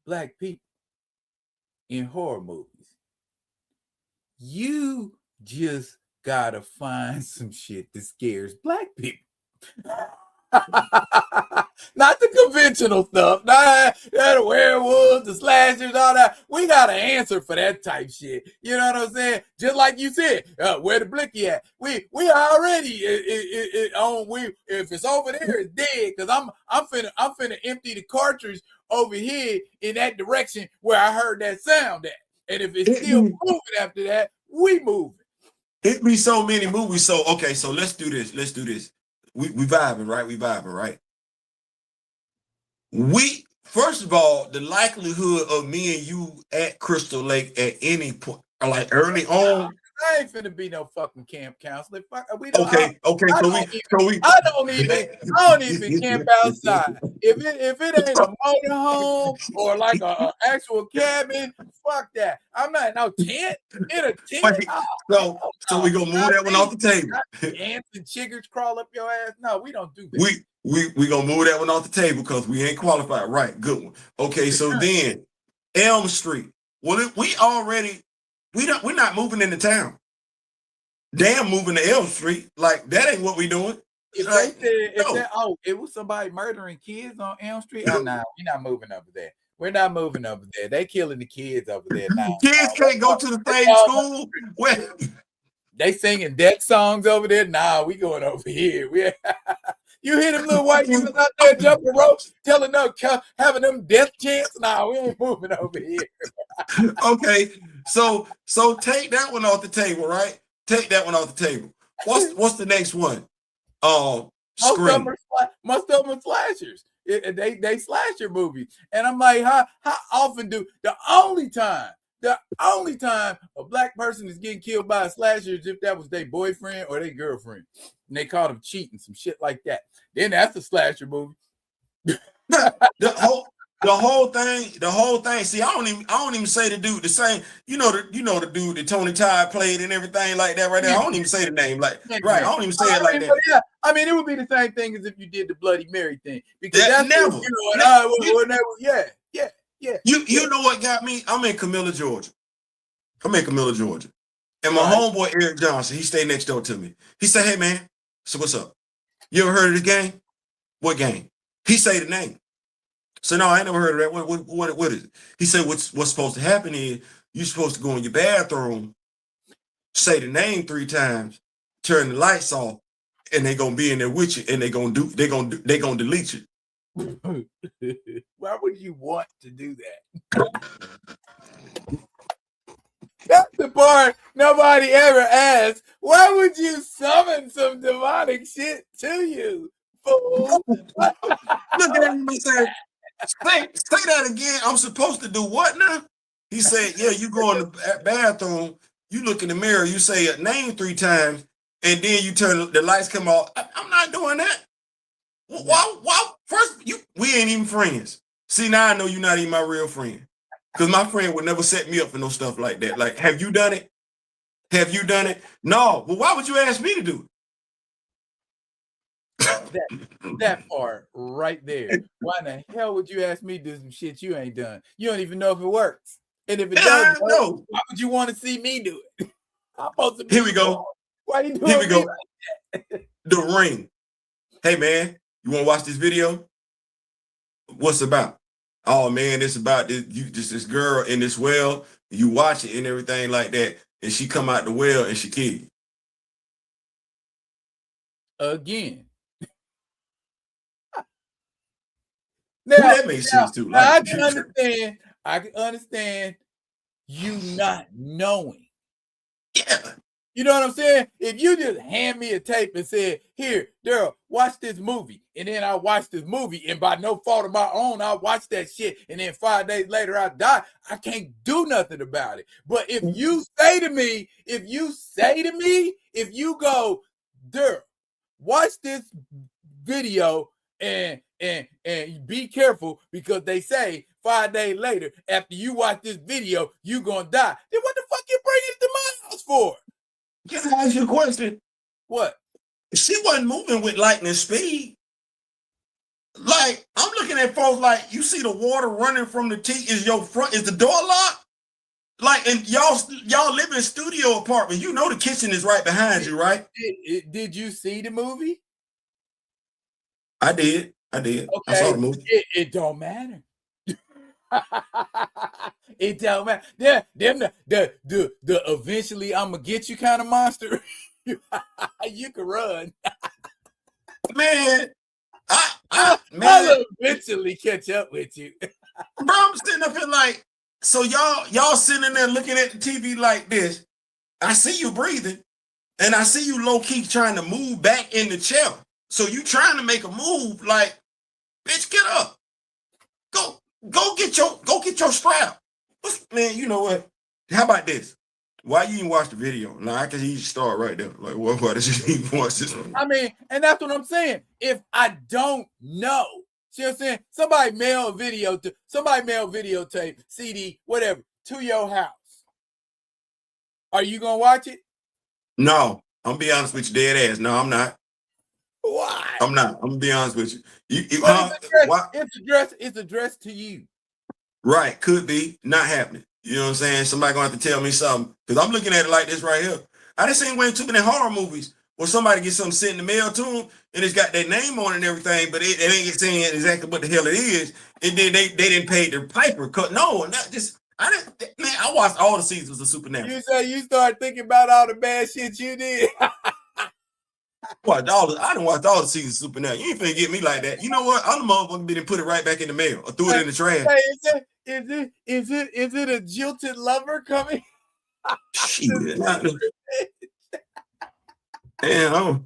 black people in horror movies. You just gotta find some shit that scares black people. Not the conventional stuff, not the werewolves, the slashers, all that. We got an answer for that type shit. You know what I'm saying? Just like you said, where the blicky at? We already if it's over there, it's dead. Cause I'm finna empty the cartridge over here in that direction where I heard that sound at. And if it's still moving after that, we moving. It be so many movies. So okay, so let's do this. We vibing, right? We first of all, the likelihood of me and you at Crystal Lake at any point, like early on. I ain't finna be no fucking camp counselor. I don't even camp outside. If it ain't a motorhome or like a actual cabin, fuck that. I'm not no tent in a tent. So we gonna move that one off the table. Ants and chiggers crawl up your ass. No, we don't do that. We gonna move that one off the table because we ain't qualified. Right, good one. Okay, so then Elm Street. Well, we're not moving into town. Damn, moving to Elm Street. Like, that ain't what we doing. It was somebody murdering kids on Elm Street. Oh, no, we're not moving over there. We're not moving over there. They killing the kids over there now. Kids can't go to the same school. They singing death songs over there. Nah, we going over here. You hear them little white people out there jumping ropes, having them death chants? Nah, we ain't moving over here. Okay, so take that one off the table, right? Take that one off the table. What's the next one? Most of them are slashers. They slasher movies. And I'm like, how often do the only time a black person is getting killed by a slasher is if that was their boyfriend or their girlfriend. And they caught them cheating, some shit like that. Then that's a slasher movie. the whole thing. See, I don't even say the dude the same. You know the dude that Tony Todd played and everything like that right there. I don't even say the name right. I don't even say it like that. Yeah, I mean, it would be the same thing as if you did the Bloody Mary thing because that's never. Yeah. You know what got me? I'm in Camilla, Georgia. And my homeboy Eric Johnson, he stayed next door to me. He said, "Hey man, so what's up? You ever heard of this game? What game?" He say the name. So no, I ain't never heard of that. What is it? He said, what's supposed to happen is you're supposed to go in your bathroom, say the name 3 times, turn the lights off, and they gonna be in there with you, and they gonna delete you. Why would you want to do that? That's the part nobody ever asked. Why would you summon some demonic shit to you? Fool? Look at him and say that again. I'm supposed to do what now? He said, yeah, you go in the bathroom, you look in the mirror, you say a name 3 times, and then you turn the lights come off. I'm not doing that. Why? First, we ain't even friends. See, now I know you're not even my real friend. Because my friend would never set me up for no stuff like that. Like, have you done it? Have you done it? No. Well, why would you ask me to do it? That part right there. Why in the hell would you ask me to do some shit you ain't done? You don't even know if it works. And if it doesn't work, why would you want to see me do it? I'm supposed to be Here we go. Why you doing Here we go. Like The Ring. Hey, man, you want to watch this video? What's it about? Oh, man, it's about this girl in this well. You watch it and everything like that, and she come out the well and she kill you. Again. Now, that makes sense too. Like, I can understand you not knowing. Yeah. You know what I'm saying? If you just hand me a tape and said, here, Daryl, watch this movie. And then I watch this movie, and by no fault of my own, I watch that shit. And then 5 days later, I die. I can't do nothing about it. But if you say to me, if you go, Daryl, watch this video and be careful because they say 5 days later, after you watch this video, you gonna die. Then what the fuck you bringing it to my house for? Can I ask you a question? What? She wasn't moving with lightning speed. Like, I'm looking at folks like, you see the water running from the teeth. Is the door locked? Like, and y'all live in a studio apartment. You know the kitchen is right behind you, right? Did you see the movie? I did. Okay. I saw the movie. It don't matter. It don't matter. The eventually I'm gonna get you kind of monster. You can run. Man, I'll eventually catch up with you. Bro, I'm sitting up here like, so y'all sitting there looking at the TV like this. I see you breathing, and I see you low key trying to move back in the chair. So you trying to make a move, like, bitch, get up. Go get your strap. Man, you know what? How about this? Why you didn't watch the video? Now I can easily start right there. Like, why did you even watch this one? I mean, and that's what I'm saying. If I don't know, see what I'm saying? Somebody mail videotape, CD, whatever, to your house. Are you gonna watch it? No, I'm gonna be honest with you, dead ass. No, I'm not. Why? I'm not. I'm gonna be honest with you. It's addressed to you. Right, could be not happening. You know what I'm saying? Somebody gonna have to tell me something because I'm looking at it like this right here. I done seen way too many horror movies where somebody gets something sent in the mail to them and it's got their name on it and everything, but it ain't saying exactly what the hell it is. And then they didn't pay their piper cut. No, not just. I watched all the seasons of Supernatural. You say you started thinking about all the bad shit you did. I done watched all the seasons of Supernatural. You ain't finna get me like that. You know what? I'm the motherfucker didn't put it right back in the mail or threw it in the trash. Hey, is it a jilted lover coming? Shit, damn.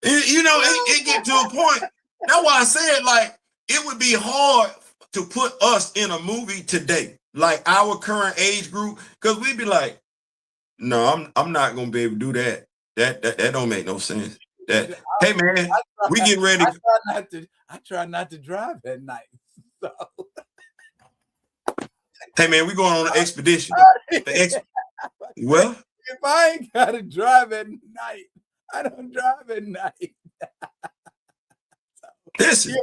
You know, it get to a point. That's why I said, like, it would be hard to put us in a movie today, like our current age group, because we'd be like, no, I'm not gonna be able to do that. That don't make no sense. That hey man, we get ready. I try not to drive at night. So. Hey man, we going on an expedition. Well, if I ain't gotta drive at night, I don't drive at night. Listen,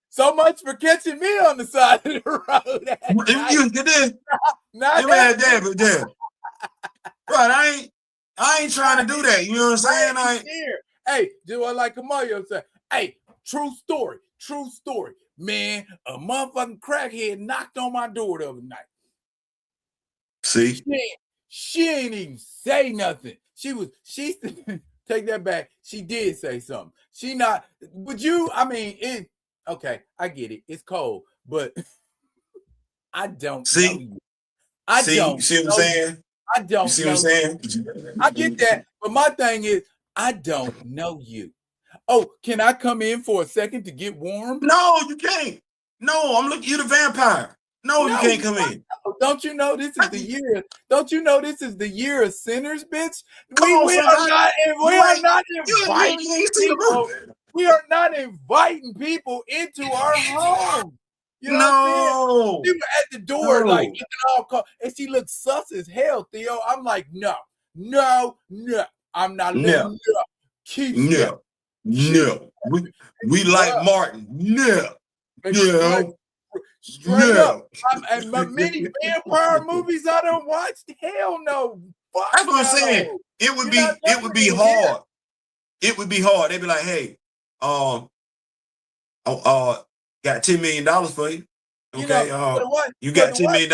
so much for catching me on the side of the road. Right, I ain't trying to do that. You know what I'm saying? Hey, just like Kamayo said. Hey, true story. Man, a motherfucking crackhead knocked on my door the other night. See? She ain't even say nothing. She take that back. She did say something. Okay, I get it. It's cold, but I don't know you. See what I'm saying? I don't see what I'm saying? I get that, but my thing is, I don't know you. Oh, can I come in for a second to get warm? No, you can't. No, I'm looking. You're the vampire. No, you can't come in. Don't you know this is the year? Don't you know this is the year of sinners, bitch? We are not inviting people. We are not inviting people into our home. You know what I'm saying? We were at the door, like looking all cold, and she looked sus as hell, Theo. I'm like, no, I'm not letting you up. Keep no. We like Martin. Straight up. And my many vampire movies I don't watch. Hell no. Fuck that's what I'm saying. It would be hard. It would be hard. They'd be like, hey, got $10 million for you. Okay, you got $10 million.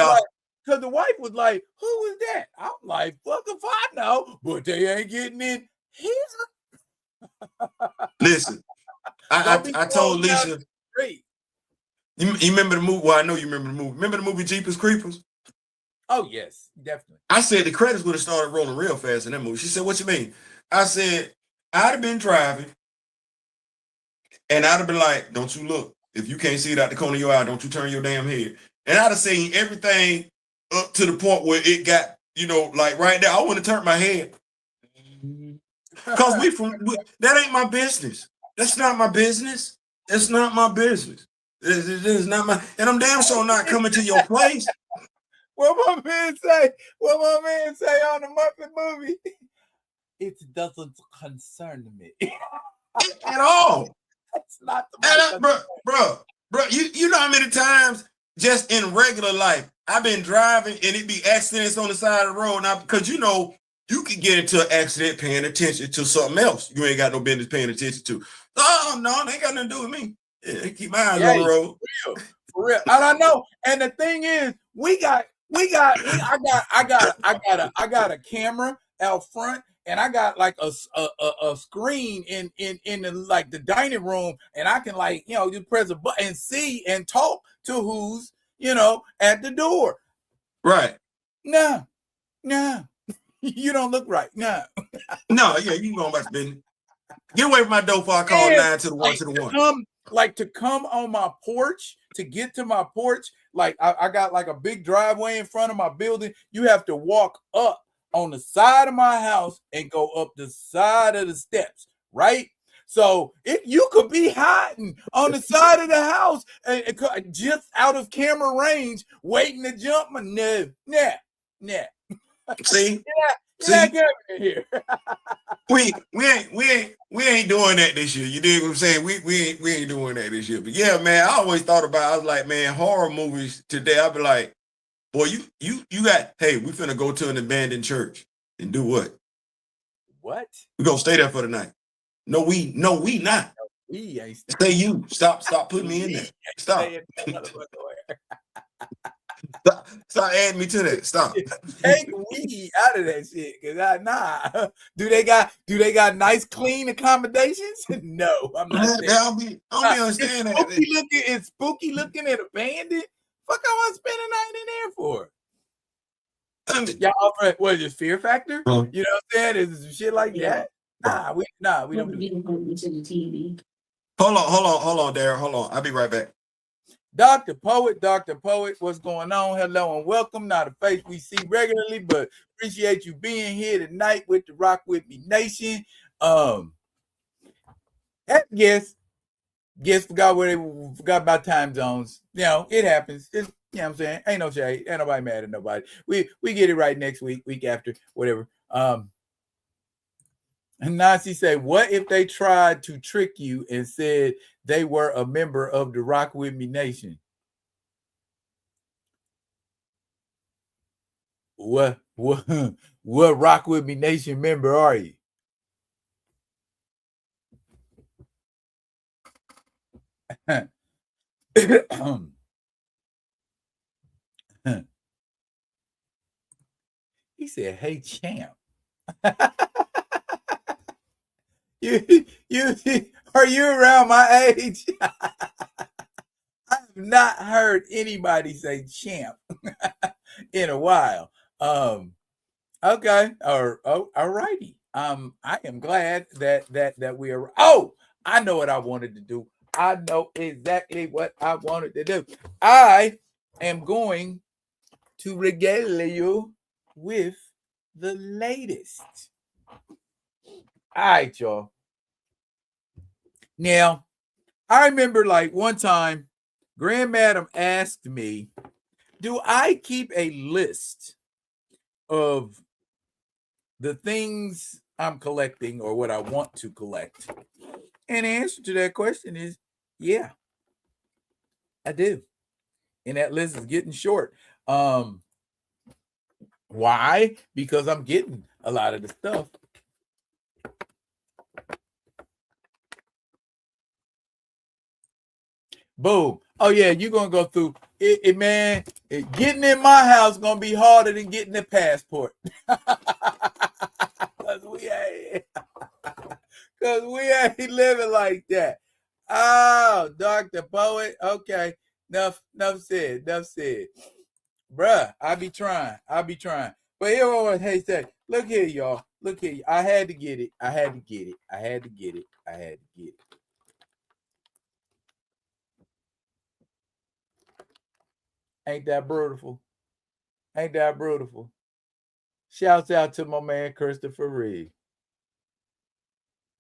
Because the wife was like, who is that? I'm like, fuck if I know, but they ain't getting in here. Listen, I told Lisa. You remember the movie? Well, I know you remember the movie. Remember the movie Jeepers Creepers? Oh, yes, definitely. I said the credits would have started rolling real fast in that movie. She said, what you mean? I said, I'd have been driving, and I'd have been like, don't you look. If you can't see it out the corner of your eye, don't you turn your damn head. And I'd have seen everything up to the point where it got, like right there. I wouldn't have turned my head. Because that ain't my business. That's not my business. It's not my business. This is not my, and I'm damn sure not coming to your place. What my man say on the Muppet movie? It doesn't concern me at all. It's not bro. You know how many times just in regular life I've been driving and it be accidents on the side of the road now, because you can get into an accident paying attention to something else you ain't got no business paying attention to. Oh no, they ain't got nothing to do with me. Yeah, keep my eyes on the road. For real. I don't know. And the thing is, I got a camera out front, and I got like a screen in the, like the dining room, and I can just press a button and see and talk to who's at the door. Right. No. You don't look right. No. No, yeah, you can go about business. Get away from my door before I call 9 to the 1 to the 1. To come on my porch, to get to my porch, like I got like a big driveway in front of my building. You have to walk up on the side of my house and go up the side of the steps, right? So if you could be hiding on the side of the house and just out of camera range, waiting to jump, no. See? Yeah, here. we ain't doing that this year. You dig what I'm saying? We ain't doing that this year. But yeah, man, I always thought about. I was like, man, horror movies today. I'd be like, boy, you got. Hey, we finna go to an abandoned church and do what? What? We gonna stay there for the night? No, we not. We ain't. Say you. Stop putting me in there. Stop. Stop adding me to that. Stop. Take weed out of that shit, cause Do they got nice, clean accommodations? No, I'm not. I'll be understanding that. It's spooky looking and abandoned. Fuck, I want to spend a night in there for. Y'all offer what is it, Fear Factor? You know what I'm saying? Is shit like that? Nah, we don't do that. Hold on, Darren. Hold on. I'll be right back. Dr. Poet, what's going on? Hello and welcome. Not a face we see regularly, but appreciate you being here tonight with the Rock With Me Nation. Guess forgot about time zones. You know, it happens. It's, you know what I'm saying? Ain't no shade. Ain't nobody mad at nobody. We get it right next week after, whatever. And Nancy say, what if they tried to trick you and said they were a member of the Rock With Me Nation? What Rock With Me Nation member are you? He said, hey, champ. you are you around my age? I have not heard anybody say champ in a while. Okay, all righty. I am glad that we are. Oh, I know what I wanted to do. I know exactly what I wanted to do. I am going to regale you with the latest. All right, y'all. Now, I remember like one time, Grand Madam asked me, do I keep a list of the things I'm collecting or what I want to collect? And the answer to that question is, yeah, I do. And that list is getting short. Why? Because I'm getting a lot of the stuff. Boom. Oh yeah, you're gonna go through it, man. Getting in my house gonna be harder than getting a passport. Cause we ain't living like that. Oh, Dr. Poet. Okay. Enough said. Bruh, I be trying. But here what I say. Look here, y'all. Look here. I had to get it. Ain't that beautiful? Shouts out to my man Christopher Reed.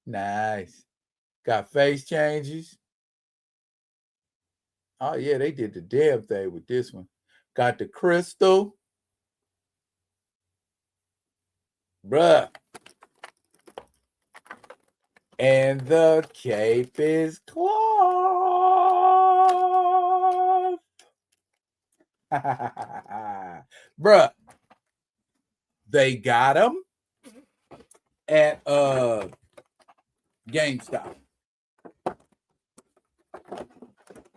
Nice. Got face changes. Oh yeah, they did the damn thing with this one. Got the crystal. Bruh. And the cape is cloth. Bruh. They got them at GameStop.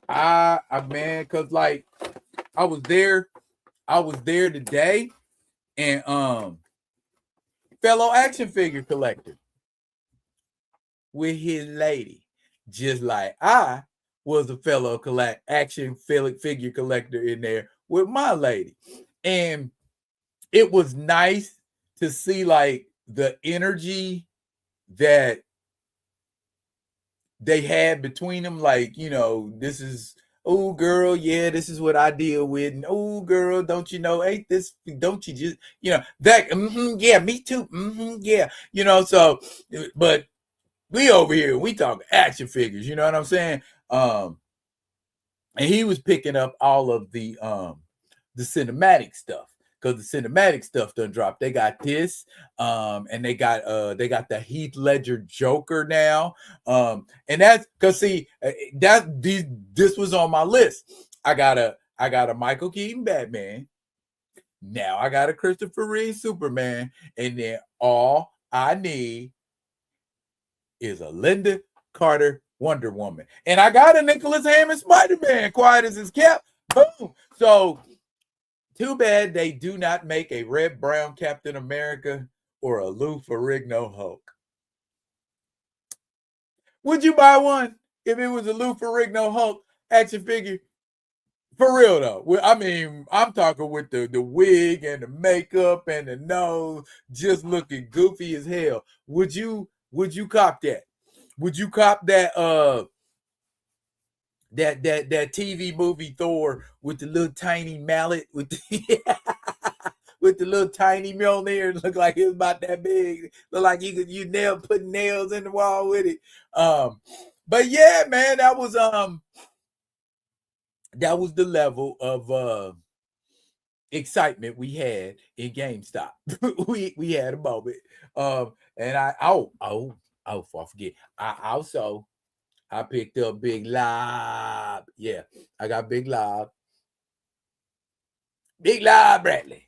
I man, cause like I was there today, and fellow action figure collector with his lady, just like I was a fellow action figure collector in there with my lady, and it was nice to see like the energy that they had between them. Like, you know, this is, oh girl, yeah, this is what I deal with, and oh girl, don't you know, ain't this, don't you just, you know, that, yeah, me too, yeah, you know. So, but we over here, we talk action figures, you know what I'm saying? And he was picking up all of the cinematic stuff, because the cinematic stuff done dropped. They got this, and they got the Heath Ledger Joker now, and that's because see this was on my list. I got a Michael Keaton Batman. Now I got a Christopher Reeve Superman, and then all I need is a Linda Carter Wonder Woman, and I got a Nicholas Hammond Spider-Man. Quiet as it's kept. Boom. So too bad they do not make a red brown Captain America or a Lou Ferrigno Hulk. Would you buy one if it was a Lou Ferrigno Hulk action figure? For real though. I mean, I'm talking with the wig and the makeup and the nose, just looking goofy as hell. Would you cop that? Would you cop that that TV movie Thor with the little tiny mallet with the with the little tiny Mjolnir. Look like it was about that big. Look like you put nails in the wall with it. But yeah, man, that was the level of excitement we had in GameStop. we had a moment. And I forget. I picked up Big Lob. Yeah, I got Big Lob. Big Lob Bradley.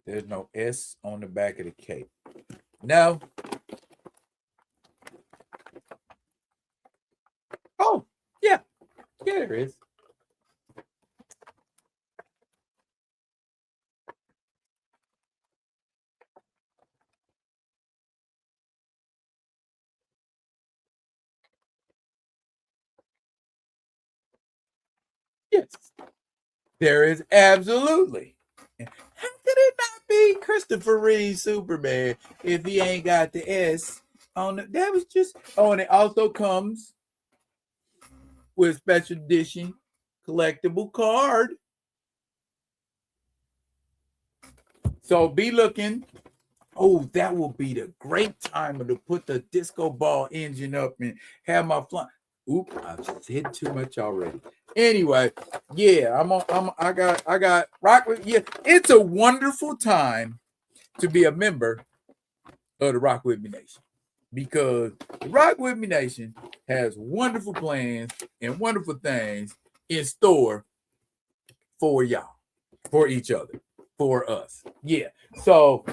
There's no S on the back of the cape. No. Oh, yeah. Yeah, there is. Yes. There is absolutely. How could it not be Christopher Reeve Superman if he ain't got the S on it? That was just. Oh, and it also comes with special edition collectible card. So be looking. Oh, that will be the great time to put the disco ball engine up and have my fly. Oop, I've said too much already. Anyway, yeah, I got rock with. Yeah, it's a wonderful time to be a member of the Rock With Me Nation, because the Rock With Me Nation has wonderful plans and wonderful things in store for y'all, for each other, for us. Yeah. So,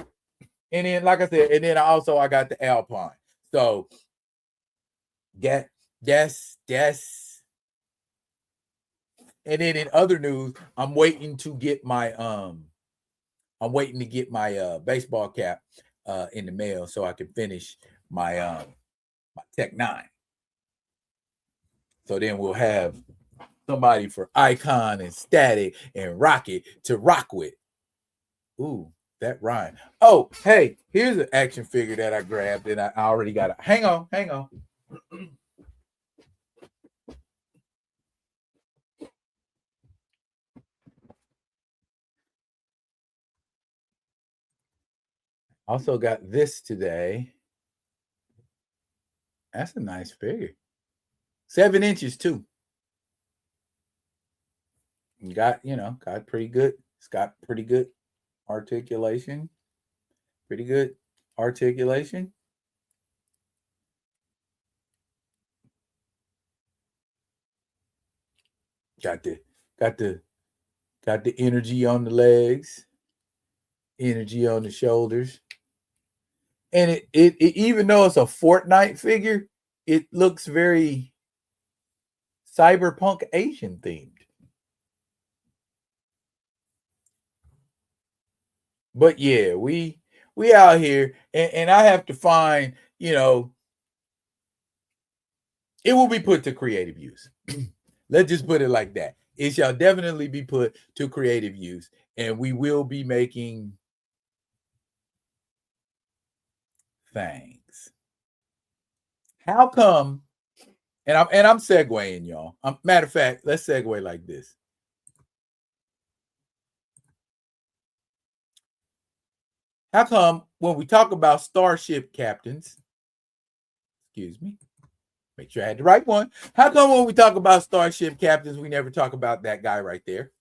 and then like I said, and then I got the Alpine. So that's and then in other news, I'm waiting to get my baseball cap in the mail so I can finish my Tech 9. So then we'll have somebody for Icon and Static and Rocket to rock with. Ooh, that rhyme. Oh, hey, here's an action figure that I grabbed and I already got it. Hang on. Also got this today. That's a nice figure. 7 inches too. Got pretty good. It's got pretty good articulation. Pretty good articulation. Got the energy on the legs, energy on the shoulders. And it even though it's a Fortnite figure, it looks very cyberpunk Asian themed. But yeah, we out here, and I have to find, it will be put to creative use. Let's just put it like that. It shall definitely be put to creative use, and we will be making things. How come? And I'm segueing, y'all. Matter of fact, let's segue like this. How come when we talk about starship captains, excuse me, make sure I had the right one. How come when we talk about starship captains, we never talk about that guy right there?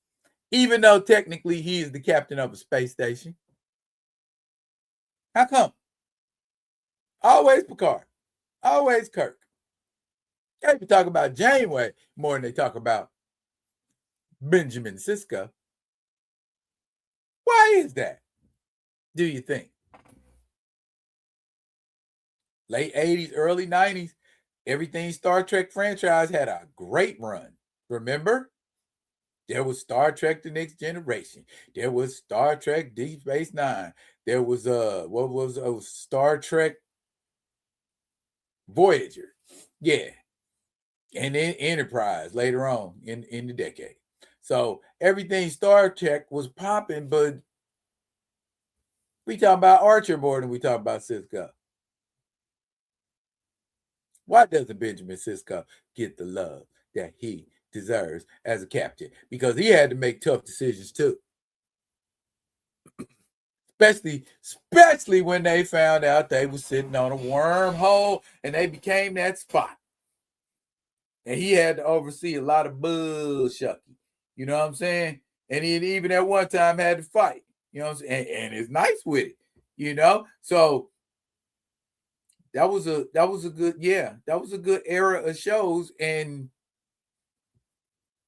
Even though technically he is the captain of a space station. How come? Always Picard. Always Kirk. They even talk about Janeway more than they talk about Benjamin Sisko. Why is that? Do you think? Late 80s, early 90s, everything Star Trek franchise had a great run. Remember? There was Star Trek The Next Generation. There was Star Trek Deep Space Nine. There was Star Trek Voyager. Yeah. And then Enterprise later on in the decade. So everything Star Trek was popping, but We talk about Archer more than we talk about Cisco. Why doesn't Benjamin Sisko get the love that he deserves as a captain? Because he had to make tough decisions too. Especially when they found out they were sitting on a wormhole and they became that spot. And he had to oversee a lot of bullshit. You know what I'm saying? And he even at one time had to fight. You know what I'm saying? And it's nice with it. You know? So that was a good that was a good era of shows. And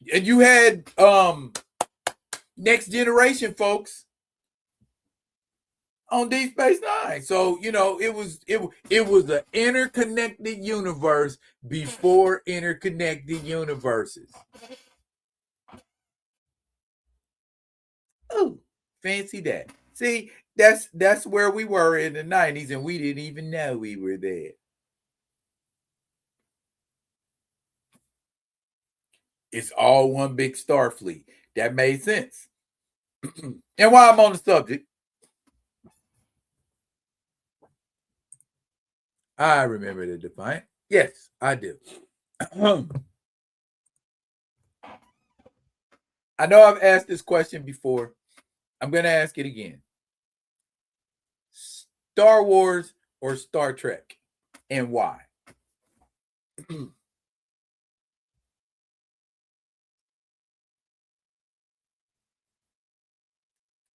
you had Next Generation folks on Deep Space Nine. So, you know, it was an interconnected universe before interconnected universes. Oh, fancy that. See, that's where we were in the 90s, and we didn't even know we were there. It's all one big Starfleet. That made sense. And while I'm on the subject, I remember the Defiant. Yes, I do. I know I've asked this question before. I'm going to ask it again. Star Wars or Star Trek, and why?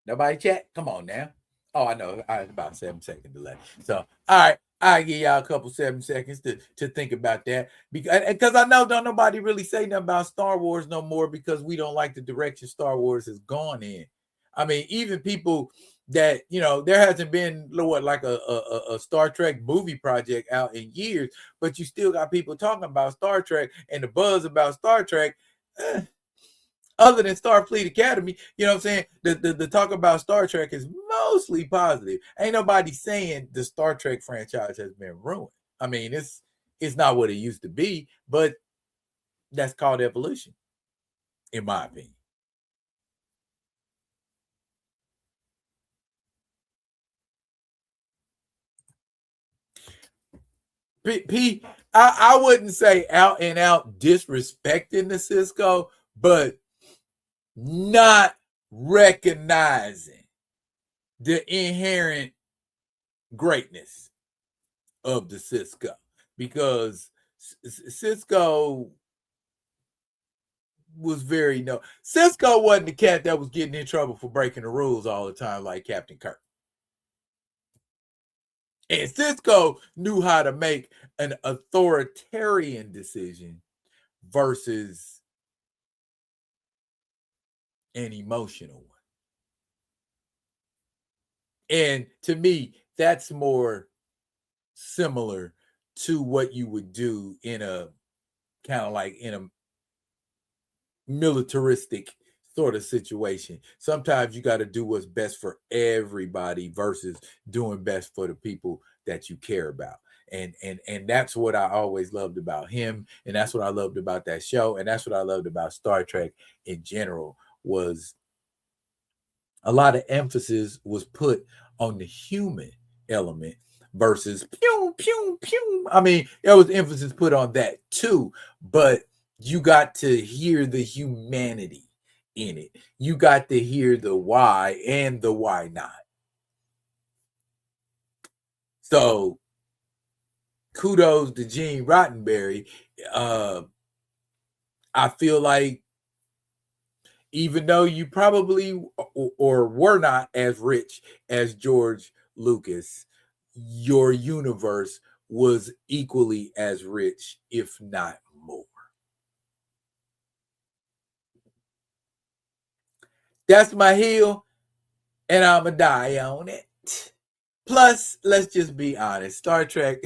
Nobody chat? Come on now. Oh, I know. I about 7-second delay. So, all right. I'll give y'all a couple 7 seconds to think about that. Because I know don't nobody really say nothing about Star Wars no more because we don't like the direction Star Wars has gone in. I mean, even people that, you know, there hasn't been like a Star Trek movie project out in years, but you still got people talking about Star Trek and the buzz about Star Trek. Other than Starfleet Academy, you know what I'm saying? The talk about Star Trek is mostly positive. Ain't nobody saying the Star Trek franchise has been ruined. I mean, it's not what it used to be, but that's called evolution, in my opinion. I wouldn't say out and out disrespecting the Cisco, but not recognizing the inherent greatness of the Cisco, because Cisco was very Cisco wasn't the cat that was getting in trouble for breaking the rules all the time like Captain Kirk. And Cisco knew how to make an authoritarian decision versus an emotional one. And to me, that's more similar to what you would do in a kind of like in a militaristic sort of situation. Sometimes you got to do what's best for everybody versus doing best for the people that you care about. And that's what I always loved about him, and that's what I loved about that show, and that's what I loved about Star Trek in general, was a lot of emphasis was put on the human element versus pew pew pew. I mean, there was emphasis put on that too, but you got to hear the humanity in it. You got to hear the why and the why not. So kudos to Gene Roddenberry. I feel like even though you probably or were not as rich as George Lucas, your universe was equally as rich, if not more. That's my hill, and I'ma die on it. Plus, let's just be honest. Star Trek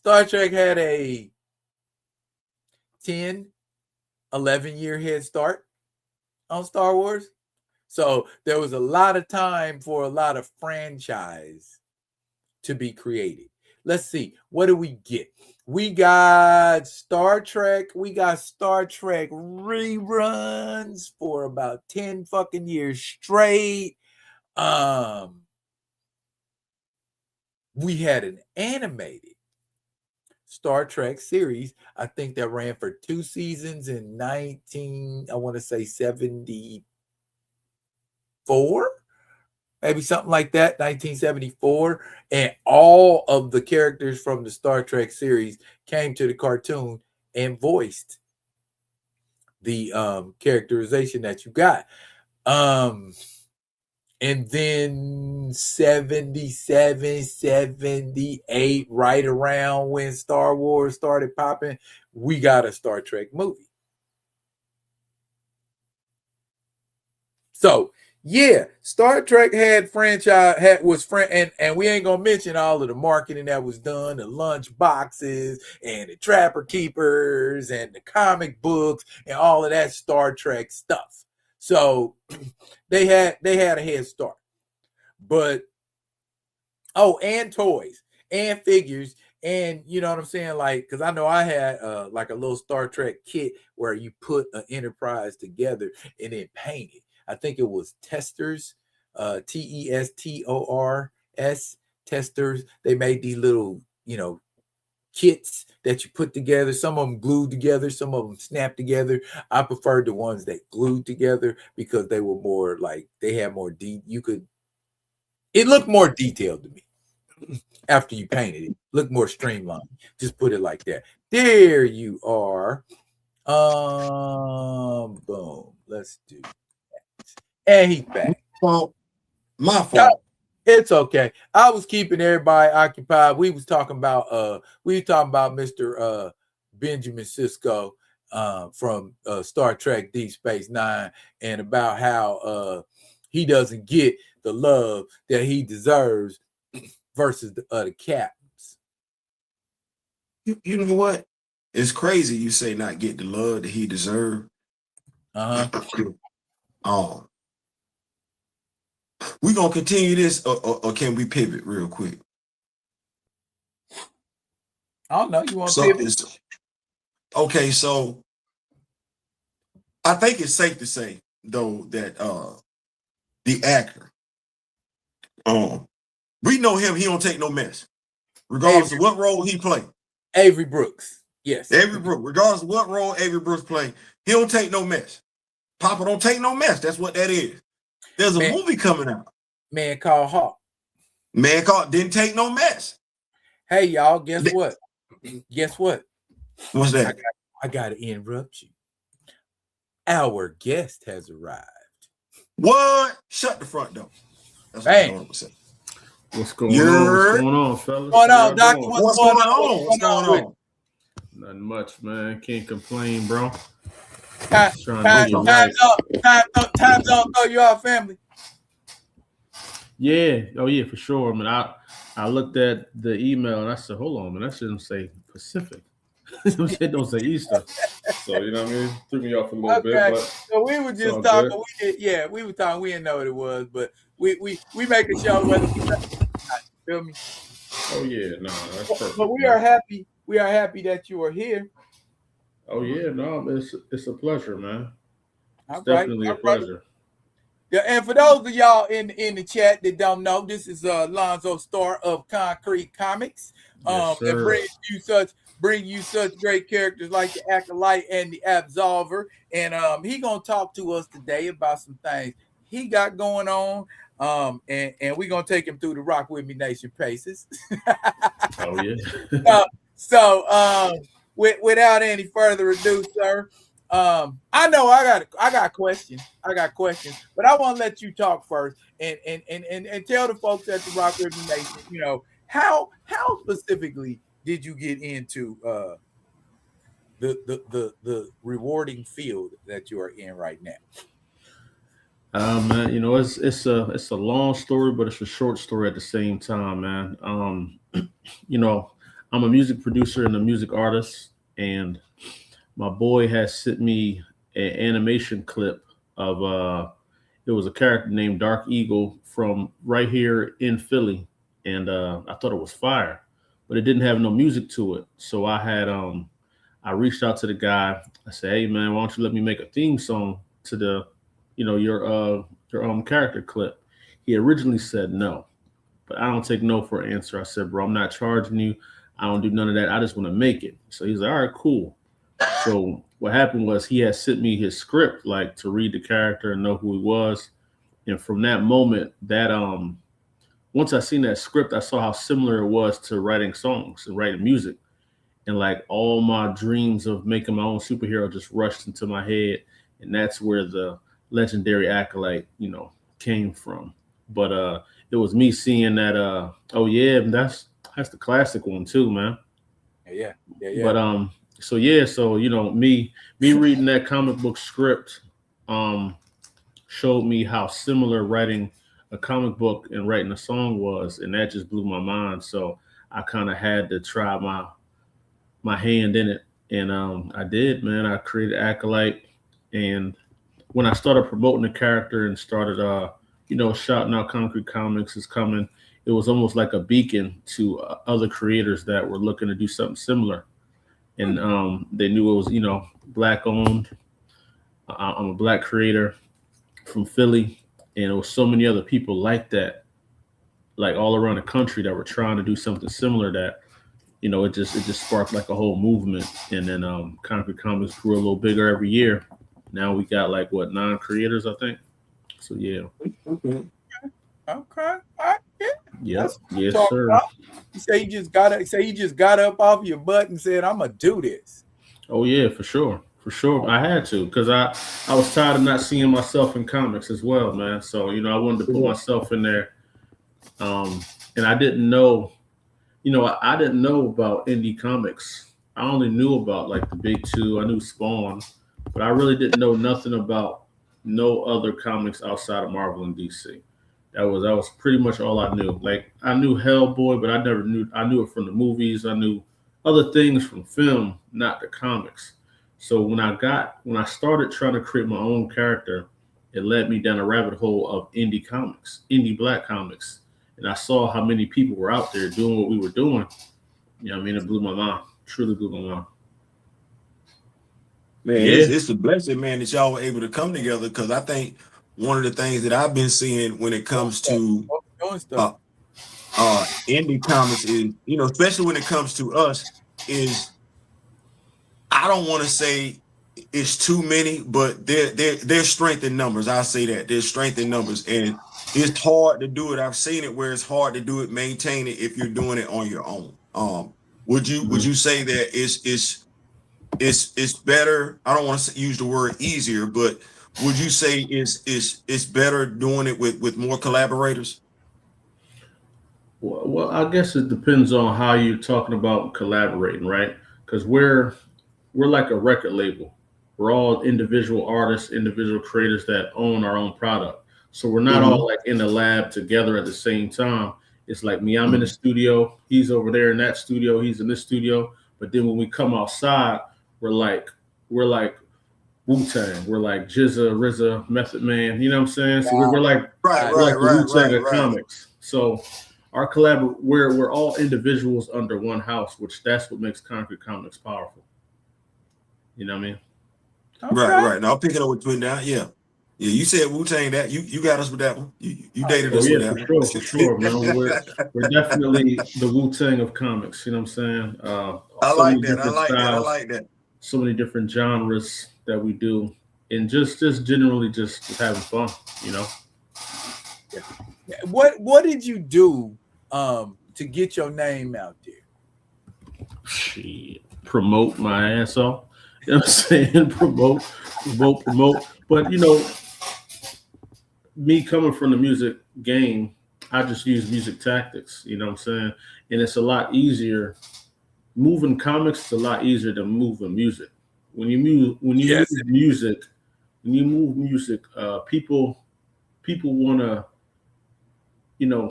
had a 10, 11-year head start on Star Wars. So there was a lot of time for a lot of franchise to be created. Let's see. What do we get? We got Star Trek. We got Star Trek reruns for about 10 fucking years straight. We had an animated Star Trek series. I think that ran for 2 seasons in I want to say 74, maybe something like that, 1974. And all of the characters from the Star Trek series came to the cartoon and voiced the characterization that you got. And then 77, 78, right around when Star Wars started popping, we got a Star Trek movie. So yeah, Star Trek had franchise and we ain't gonna mention all of the marketing that was done, the lunch boxes and the Trapper Keepers and the comic books and all of that Star Trek stuff. So they had a head start. But and toys and figures, and you know what I'm saying, like, because I know I had like a little Star Trek kit where you put an Enterprise together and then paint it. I think it was Testors, Testors, Testors. They made these little, kits that you put together. Some of them glued together, some of them snapped together. I preferred the ones that glued together because they were more like, they had more it looked more detailed to me after you painted it. It looked more streamlined. Just put it like that. There you are. Boom. Let's do that. And he's back. Well, my fault. It's okay. I was keeping everybody occupied. We was talking about Mr. Benjamin Sisko from Star Trek Deep Space Nine, and about how he doesn't get the love that he deserves versus the other captains. You know what? It's crazy you say not get the love that he deserved. We gonna continue this, or can we pivot real quick? I don't know. You want to pivot? Okay, so I think it's safe to say though that the actor, we know him. He don't take no mess, regardless of what role he play. Avery Brooks, yes. Avery Brooks, regardless of what role Avery Brooks play, he don't take no mess. Papa don't take no mess. That's what that is. There's a movie coming out. Man Called Hawk. Man Called didn't take no mess. Hey y'all, guess what? Guess what? What's that? I gotta interrupt you. Our guest has arrived. What? Shut the front door. That's what I want to say. What's going on? What's going on, fellas? What's going on, Doctor? What's going on? What's going on? Nothing much, man. Can't complain, bro. Time's up. Throw you out, family. Yeah. Oh, yeah, for sure. I mean, I looked at the email and I said, hold on, man, that shouldn't say Pacific. It don't say Easter. So, you know what I mean? Threw me off a little bit. But so we were just talking. We were talking. We didn't know what it was, but we make a show whether we feel me. Oh yeah, no, that's perfect. But we are happy. We are happy that you are here. Oh yeah, no, it's a pleasure, man. It's definitely a pleasure. Yeah, and for those of y'all in the chat that don't know, this is Lonzo Starr of Konkret Comics. Yes, and bring you such great characters like the Acolyte and the Absolver. And he gonna talk to us today about some things he got going on. And we're gonna take him through the Rock With Me Nation paces. Oh yeah. So without any further ado, sir, I know I got questions. But I want to let you talk first and tell the folks at the Rock With Me Nation, how specifically did you get into the rewarding field that you are in right now? Man, it's a long story, but it's a short story at the same time, man. I'm a music producer and a music artist, and my boy has sent me an animation clip of it was a character named Dark Eagle from right here in Philly, and I thought it was fire, but it didn't have no music to it. So I reached out to the guy. I said, "Hey man, why don't you let me make a theme song to the your character clip?" He originally said no, but I don't take no for an answer. I said, bro, I'm not charging you. I don't do none of that. I just want to make it. So he's like, all right, cool. So what happened was he had sent me his script, like to read the character and know who he was. And from that moment, that once I seen that script, I saw how similar it was to writing songs and writing music. And like all my dreams of making my own superhero just rushed into my head. And that's where the legendary acolyte, came from. But it was me seeing that oh yeah, that's the classic one too, man. Yeah. But so yeah, so me reading that comic book script showed me how similar writing a comic book and writing a song was, and that just blew my mind. So I kind of had to try my hand in it, and I did, man. I created Acolyte, and when I started promoting the character and started shouting out Concrete Comics is coming, it was almost like a beacon to other creators that were looking to do something similar. And they knew it was, black owned. I'm a black creator from Philly, and there was so many other people like that, like all around the country that were trying to do something similar. That it just sparked like a whole movement, and then Concrete Comics grew a little bigger every year. Now we got like 9 creators, I think. So yeah. Okay. All right. Yeah. Yes, sir. About. You say you just got up off your butt and said, "I'm gonna do this." Oh yeah, for sure. For sure. I had to, because I was tired of not seeing myself in comics as well, man. So, I wanted to put myself in there. And I didn't know, I didn't know about indie comics. I only knew about like the big two. I knew Spawn, but I really didn't know nothing about no other comics outside of Marvel and DC. That was pretty much all I knew. Like I knew Hellboy, but I knew it from the movies. I knew other things from film, not the comics. So when I started trying to create my own character, it led me down a rabbit hole of indie comics, indie black comics. And I saw how many people were out there doing what we were doing. It blew my mind. Truly blew my mind. Man, it's a blessing, man, that y'all were able to come together, because I think one of the things that I've been seeing when it comes to indie comics is, especially when it comes to us, is I don't want to say it's too many, but there's strength in numbers. I'll say that there's strength in numbers, and it's hard to do it. I've seen it where it's hard to do it, maintain it if you're doing it on your own. Would you say that it's better? I don't want to use the word easier, but would you say it's better doing it with more collaborators? Well, I guess it depends on how you're talking about collaborating, right? Because we're like a record label. We're all individual artists, individual creators that own our own product. So we're not all like in the lab together at the same time. It's like me, I'm in the studio, he's over there in that studio, he's in this studio. But then when we come outside, we're like Wu-Tang. We're like Jizza, RZA, Method Man. You know what I'm saying? So we're like the Wu-Tang of comics. So our we're all individuals under one house, which that's what makes Concrete Comics powerful. You know what I mean? Okay. Right. Now I'm picking up with Twin down. Yeah. You said Wu-Tang, that you got us with that one. You dated us with that one. For sure, man. We're definitely the Wu-Tang of comics. You know what I'm saying? I like that. So many different genres that we do, and just generally just having fun. What did you do to get your name out there? Shit, promote my ass off. You know what I'm saying? Promote. But me coming from the music game, I just use music tactics. You know what I'm saying? And it's a lot easier. Moving comics is a lot easier than moving music. When you move music, people want to,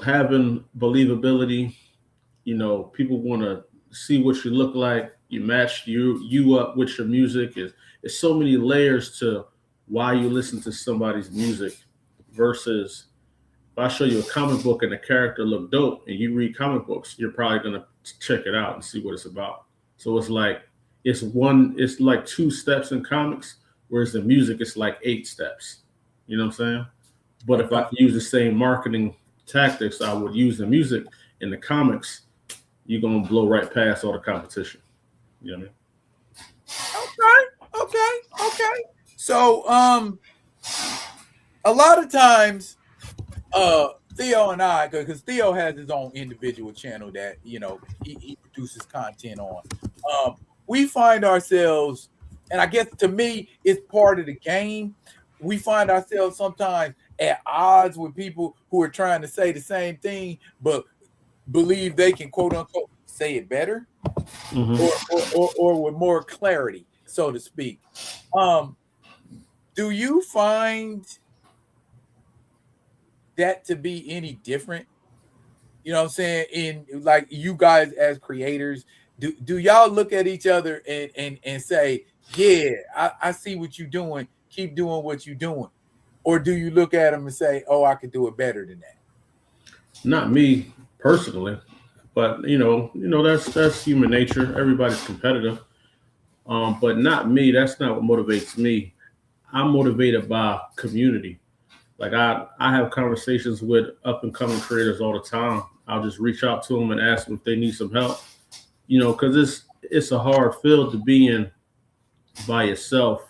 having believability. People want to see what you look like. You match you up with your music. It's so many layers to why you listen to somebody's music versus if I show you a comic book and the character look dope and you read comic books, you're probably gonna check it out and see what it's about. So it's like 2 steps in comics, whereas the music it's like 8 steps. You know what I'm saying? But if I can use the same marketing tactics I would use in music in the comics, you're gonna blow right past all the competition. You know what I mean? Okay. So a lot of times Theo and I, because Theo has his own individual channel that he produces content on. We find ourselves, and I guess to me, it's part of the game. We find ourselves sometimes at odds with people who are trying to say the same thing, but believe they can quote unquote say it better, or with more clarity, so to speak. Do you find that to be any different? You know what I'm saying? In like you guys as creators, do y'all look at each other and say, yeah, I see what you're doing, keep doing what you're doing? Or do you look at them and say, oh, I could do it better than that? Not me personally, but that's human nature. Everybody's competitive. But not me. That's not what motivates me. I'm motivated by community. Like I have conversations with up and coming creators all the time. I'll just reach out to them and ask them if they need some help. Because it's a hard field to be in by yourself.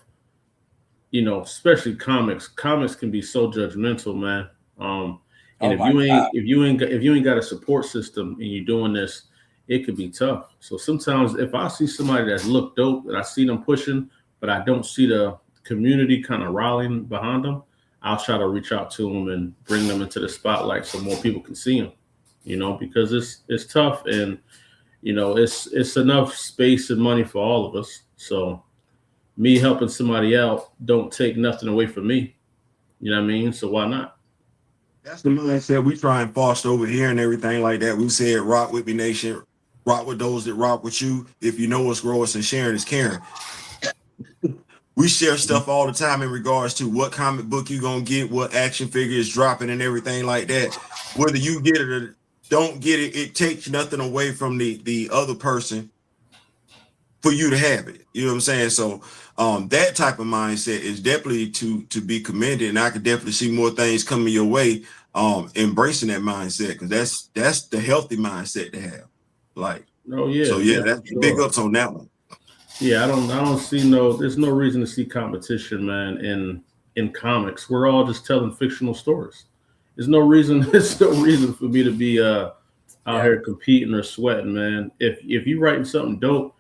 Especially comics. Comics can be so judgmental, man. And if you ain't got a support system and you're doing this, it could be tough. So sometimes if I see somebody that's look dope and I see them pushing, but I don't see the community kind of rallying behind them, I'll try to reach out to them and bring them into the spotlight so more people can see them. Because it's tough, and it's enough space and money for all of us. So me helping somebody out don't take nothing away from me. You know what I mean? So why not? That's the mindset we try and foster over here and everything like that. We said rock with me nation, rock with those that rock with you. If you know us, grow us, and sharing is caring. We share stuff all the time in regards to what comic book you're gonna get, what action figure is dropping, and everything like that. Whether you get it or don't get it, it takes nothing away from the other person for you to have it. You know what I'm saying? So that type of mindset is definitely to be commended, and I could definitely see more things coming your way. Embracing that mindset, because that's the healthy mindset to have. Like, oh yeah, so yeah, that's sure. Big ups on that one. Yeah, I don't see there's no reason to see competition, man, in comics. We're all just telling fictional stories. There's no reason for me to be out here competing or sweating, man. If you writing something dope,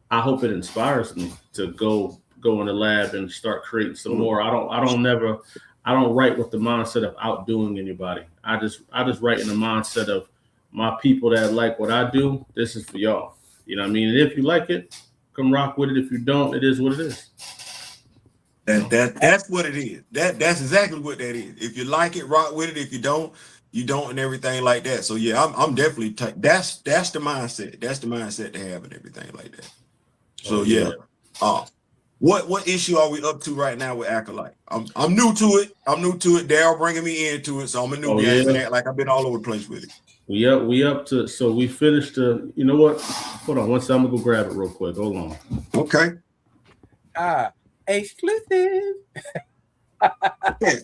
I hope it inspires me to go in the lab and start creating some more. I don't write with the mindset of outdoing anybody. I just write in the mindset of my people that like what I do. This is for y'all. You know what I mean? And if you like it, come rock with it. If you don't, it is what it is. That's what it is. That's exactly what that is. If you like it, rock with it. If you don't, you don't, and everything like that. So yeah, I'm definitely that's the mindset. That's the mindset to have and everything like that. So yeah. What issue are we up to right now with Acolyte? I'm new to it. Daryl bringing me into it, so I'm a newbie. I ain't act like I've been all over the place with it. We up to, so we finished you know what? Hold on one second. I'm gonna go grab it real quick. Hold on. Okay. Exclusive. Yeah.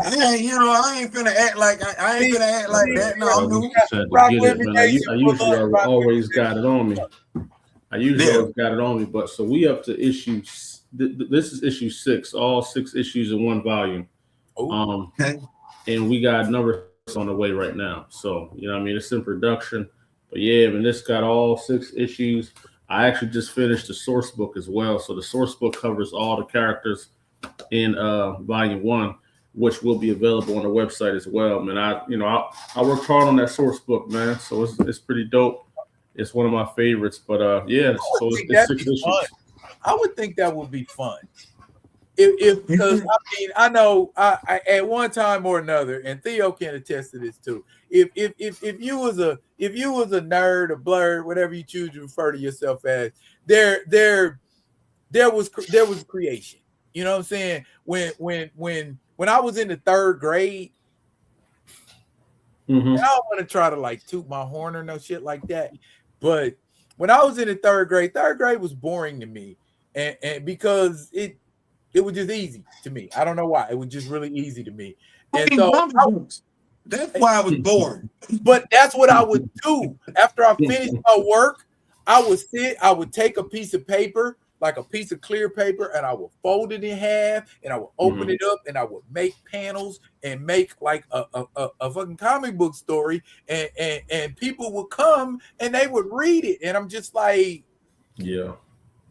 I ain't finna act like that. No, I'm new. I usually always got it on me. Always got it on me. But so we up to issue. This is issue 6. All 6 issues in one volume. Okay. And we got numbers on the way right now. So it's in production. But yeah, I mean, this got all 6 issues. I actually just finished the source book as well. So the source book covers all the characters in volume 1, which will be available on the website as well. Man, I worked hard on that source book, man. So it's pretty dope. It's one of my favorites. But yeah, so it's 6 issues. I would think that would be fun. If because I know I at one time or another, and Theo can attest to this too. If you was a nerd, a blurred, whatever you choose to refer to yourself as, there was creation. You know what I'm saying? When I was in the 3rd grade, I don't want to try to like toot my horn or no shit like that, but when I was in the 3rd grade was boring to me, and because it was just easy to me. I don't know why. It was just really easy to me. And so that's why I was born. But that's what I would do after I finished my work. I would take a piece of paper, like a piece of clear paper, and I would fold it in half, and I would open it up, and I would make panels and make like a fucking comic book story, and people would come and they would read it, and I'm just like, yeah,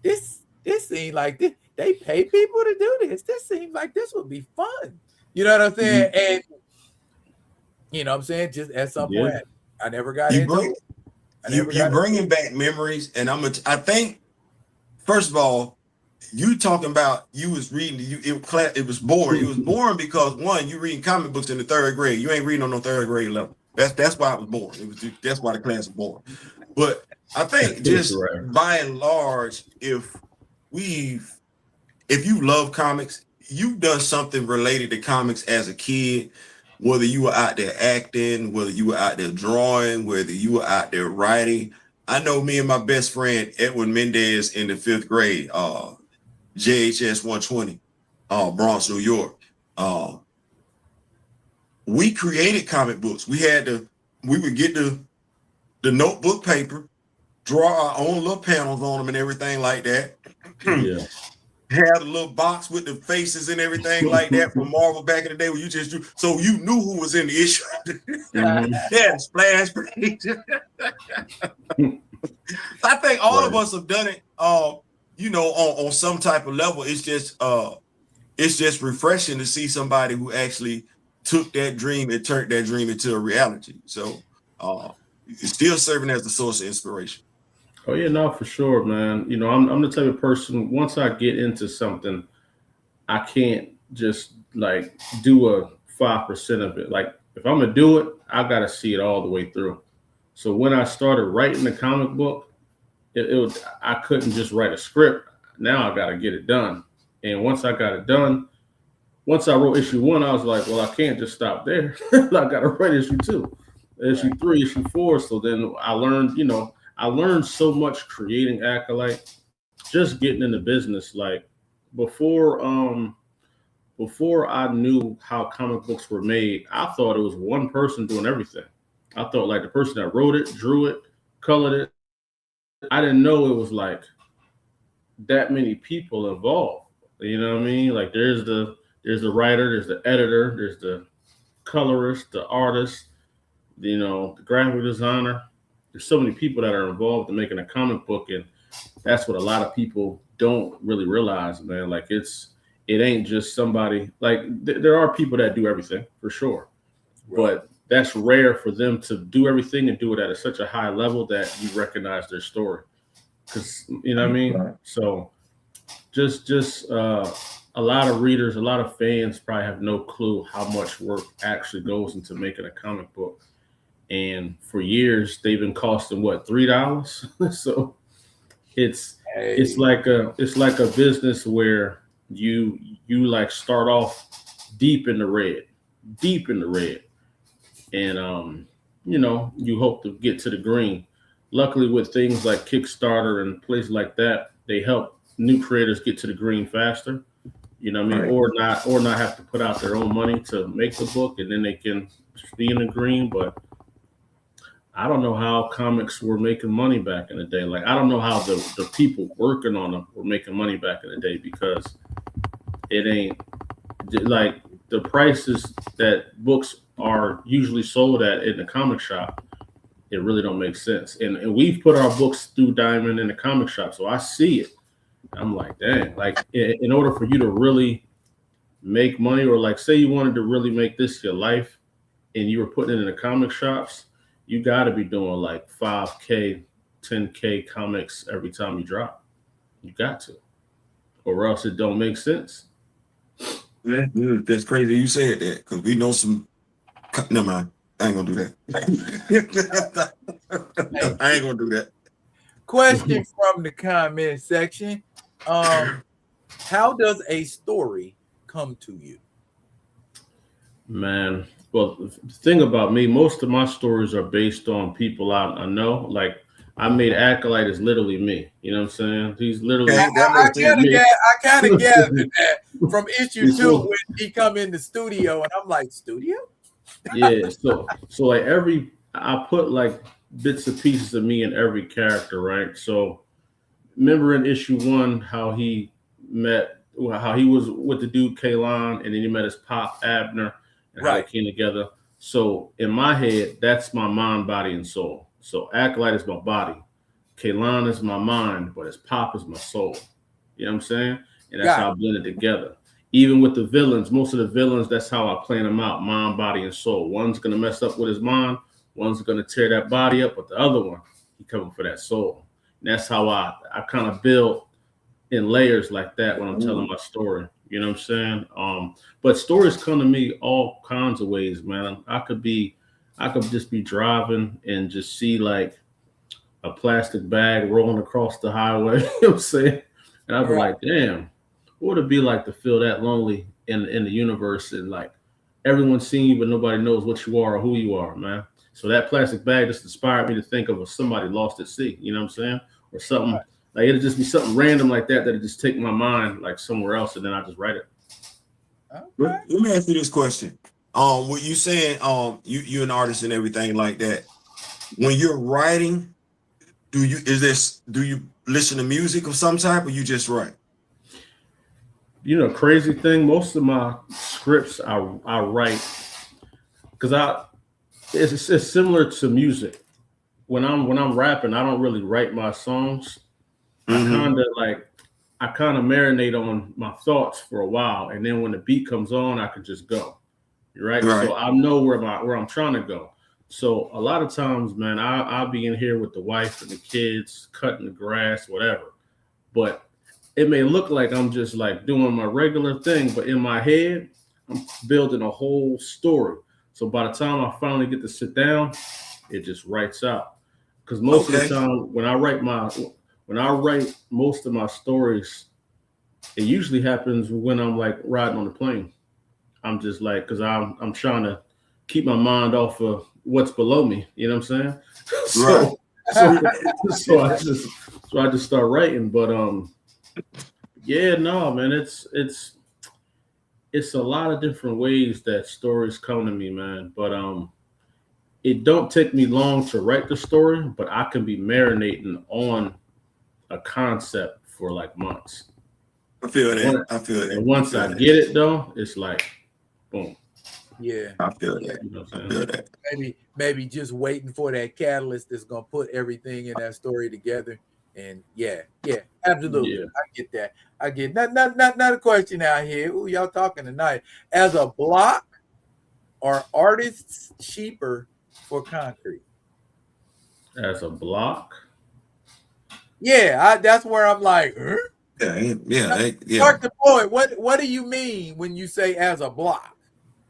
this seems like this. They pay people to do this. This seems like this would be fun. You know what I'm saying? And you know what I'm saying? Just at some point, I never got into it. You're bringing back memories, and I think, first of all, you talking about you was reading, it was boring. It was boring because, one, you reading comic books in the 3rd grade. You ain't reading on no 3rd grade level. That's why it was boring. That's why the class was boring. But I think just by and large, if you love comics, you've done something related to comics as a kid. Whether you were out there acting, whether you were out there drawing, whether you were out there writing. I know me and my best friend, Edwin Mendez, in the 5th grade, JHS 120, Bronx, New York. We created comic books. We would get the notebook paper, draw our own little panels on them and everything like that. Yeah. Had a little box with the faces and everything like that from Marvel back in the day where you just drew, so you knew who was in the issue. Yeah, splash page. I think all of us have done it, on some type of level. It's just refreshing to see somebody who actually took that dream and turned that dream into a reality. So it's still serving as the source of inspiration. Oh yeah, no, for sure, man. You know, I'm the type of person, once I get into something, I can't just like do a 5% of it. Like if I'm gonna do it, I gotta see it all the way through. So when I started writing the comic book, I couldn't just write a script. Now I gotta get it done. And once I got it done, once I wrote issue 1, I was like, well, I can't just stop there. I gotta write issue 2, issue 3, issue 4. So then I learned so much creating Acolyte, just getting in the business. Like before I knew how comic books were made, I thought it was one person doing everything. I thought like the person that wrote it, drew it, colored it. I didn't know it was like that many people involved. You know what I mean? Like there's the writer, there's the editor, there's the colorist, the artist, the graphic designer. There's so many people that are involved in making a comic book, and that's what a lot of people don't really realize, man. Like it ain't just somebody. Like there are people that do everything for sure, but that's rare for them to do everything and do it at such a high level that you recognize their story. Because you know what I mean. Right. So just a lot of readers, a lot of fans probably have no clue how much work actually goes into making a comic book. And for years they've been costing what, $3? So it's like a business where you like start off deep in the red, and you hope to get to the green. Luckily, with things like Kickstarter and places like that, they help new creators get to the green faster. You know what I mean? Right. Or not have to put out their own money to make the book, and then they can be in the green. But I don't know how comics were making money back in the day. Like, I don't know how the people working on them were making money back in the day, because it ain't like the prices that books are usually sold at in the comic shop. It really don't make sense. And we've put our books through Diamond in the comic shop, so I see it. I'm like, dang, like in order for you to really make money, or like say you wanted to really make this your life and you were putting it in the comic shops, you got to be doing like 5K, 10K comics every time you drop. You got to, or else it don't make sense. That's crazy you said that, because we know some. Never mind. I ain't gonna do that. I ain't gonna do that. Question from the comment section. How does a story come to you? Man, well, the thing about me, most of my stories are based on people I know. Like I made Acolyte is literally me. You know what I'm saying? He's literally Okay, that I makes sense. me. kind of gathered that from issue He's 2 full. when he come in the studio, and I'm like, studio? Yeah. So like I put like bits and pieces of me in every character, right? So remember in issue 1 how he how he was with the dude Kalon, and then he met his pop Abner, and how they Right. came together. So in my head, that's my mind, body, and soul. So Acolyte is my body, Kalon is my mind, but his pop is my soul. You know what I'm saying? And that's Got how I blend it together. Even with the villains, most of the villains, that's how I plan them out: mind, body, and soul. One's gonna mess up with his mind, one's gonna tear that body up, but the other one, he coming for that soul. And that's how I kind of build in layers like that when I'm telling my story. You know what I'm saying? But stories come to me all kinds of ways, man. I could just be driving and just see like a plastic bag rolling across the highway. You know what I'm saying? And I'd be Right. like, damn, what would it be like to feel that lonely in the universe, and like everyone's seeing you but nobody knows what you are or who you are, man. So that plastic bag just inspired me to think of somebody lost at sea, you know what I'm saying? Or something like it'd just be something random like that that'd just take my mind like somewhere else, and then I just write it. Okay. Let me ask you this question. What you saying, you're an artist and everything like that. When you're writing, do you listen to music of some type, or you just write? You know, crazy thing, most of my scripts I write because it's similar to music. When I'm rapping, I don't really write my songs. I Mm-hmm. kind of marinate on my thoughts for a while, and then when the beat comes on, I can just go. Right. Right. So I know where I'm trying to go. So a lot of times, man, I'll be in here with the wife and the kids, cutting the grass, whatever. But it may look like I'm just like doing my regular thing, but in my head, I'm building a whole story. So by the time I finally get to sit down, it just writes out. Because most of the Okay. time when I write most of my stories, it usually happens when I'm like riding on the plane. I'm just like, because I'm trying to keep my mind off of what's below me. You know what I'm saying? Right. So so I just start writing. But yeah, no, man, it's a lot of different ways that stories come to me, man. But it don't take me long to write the story, but I can be marinating on a concept for like months. I feel And that. I feel that. and I once feel I that. get it though, it's like boom. Yeah. I feel that. You know what I I'm feel saying? that. Maybe just waiting for that catalyst that's gonna put everything in that story together. And yeah, absolutely. Yeah. I get that. I get not a question out here. Who y'all talking tonight? As a block, are artists cheaper for concrete? As a block. Yeah, that's where I'm like, huh? Yeah. Dr. Boyd, what do you mean when you say as a block?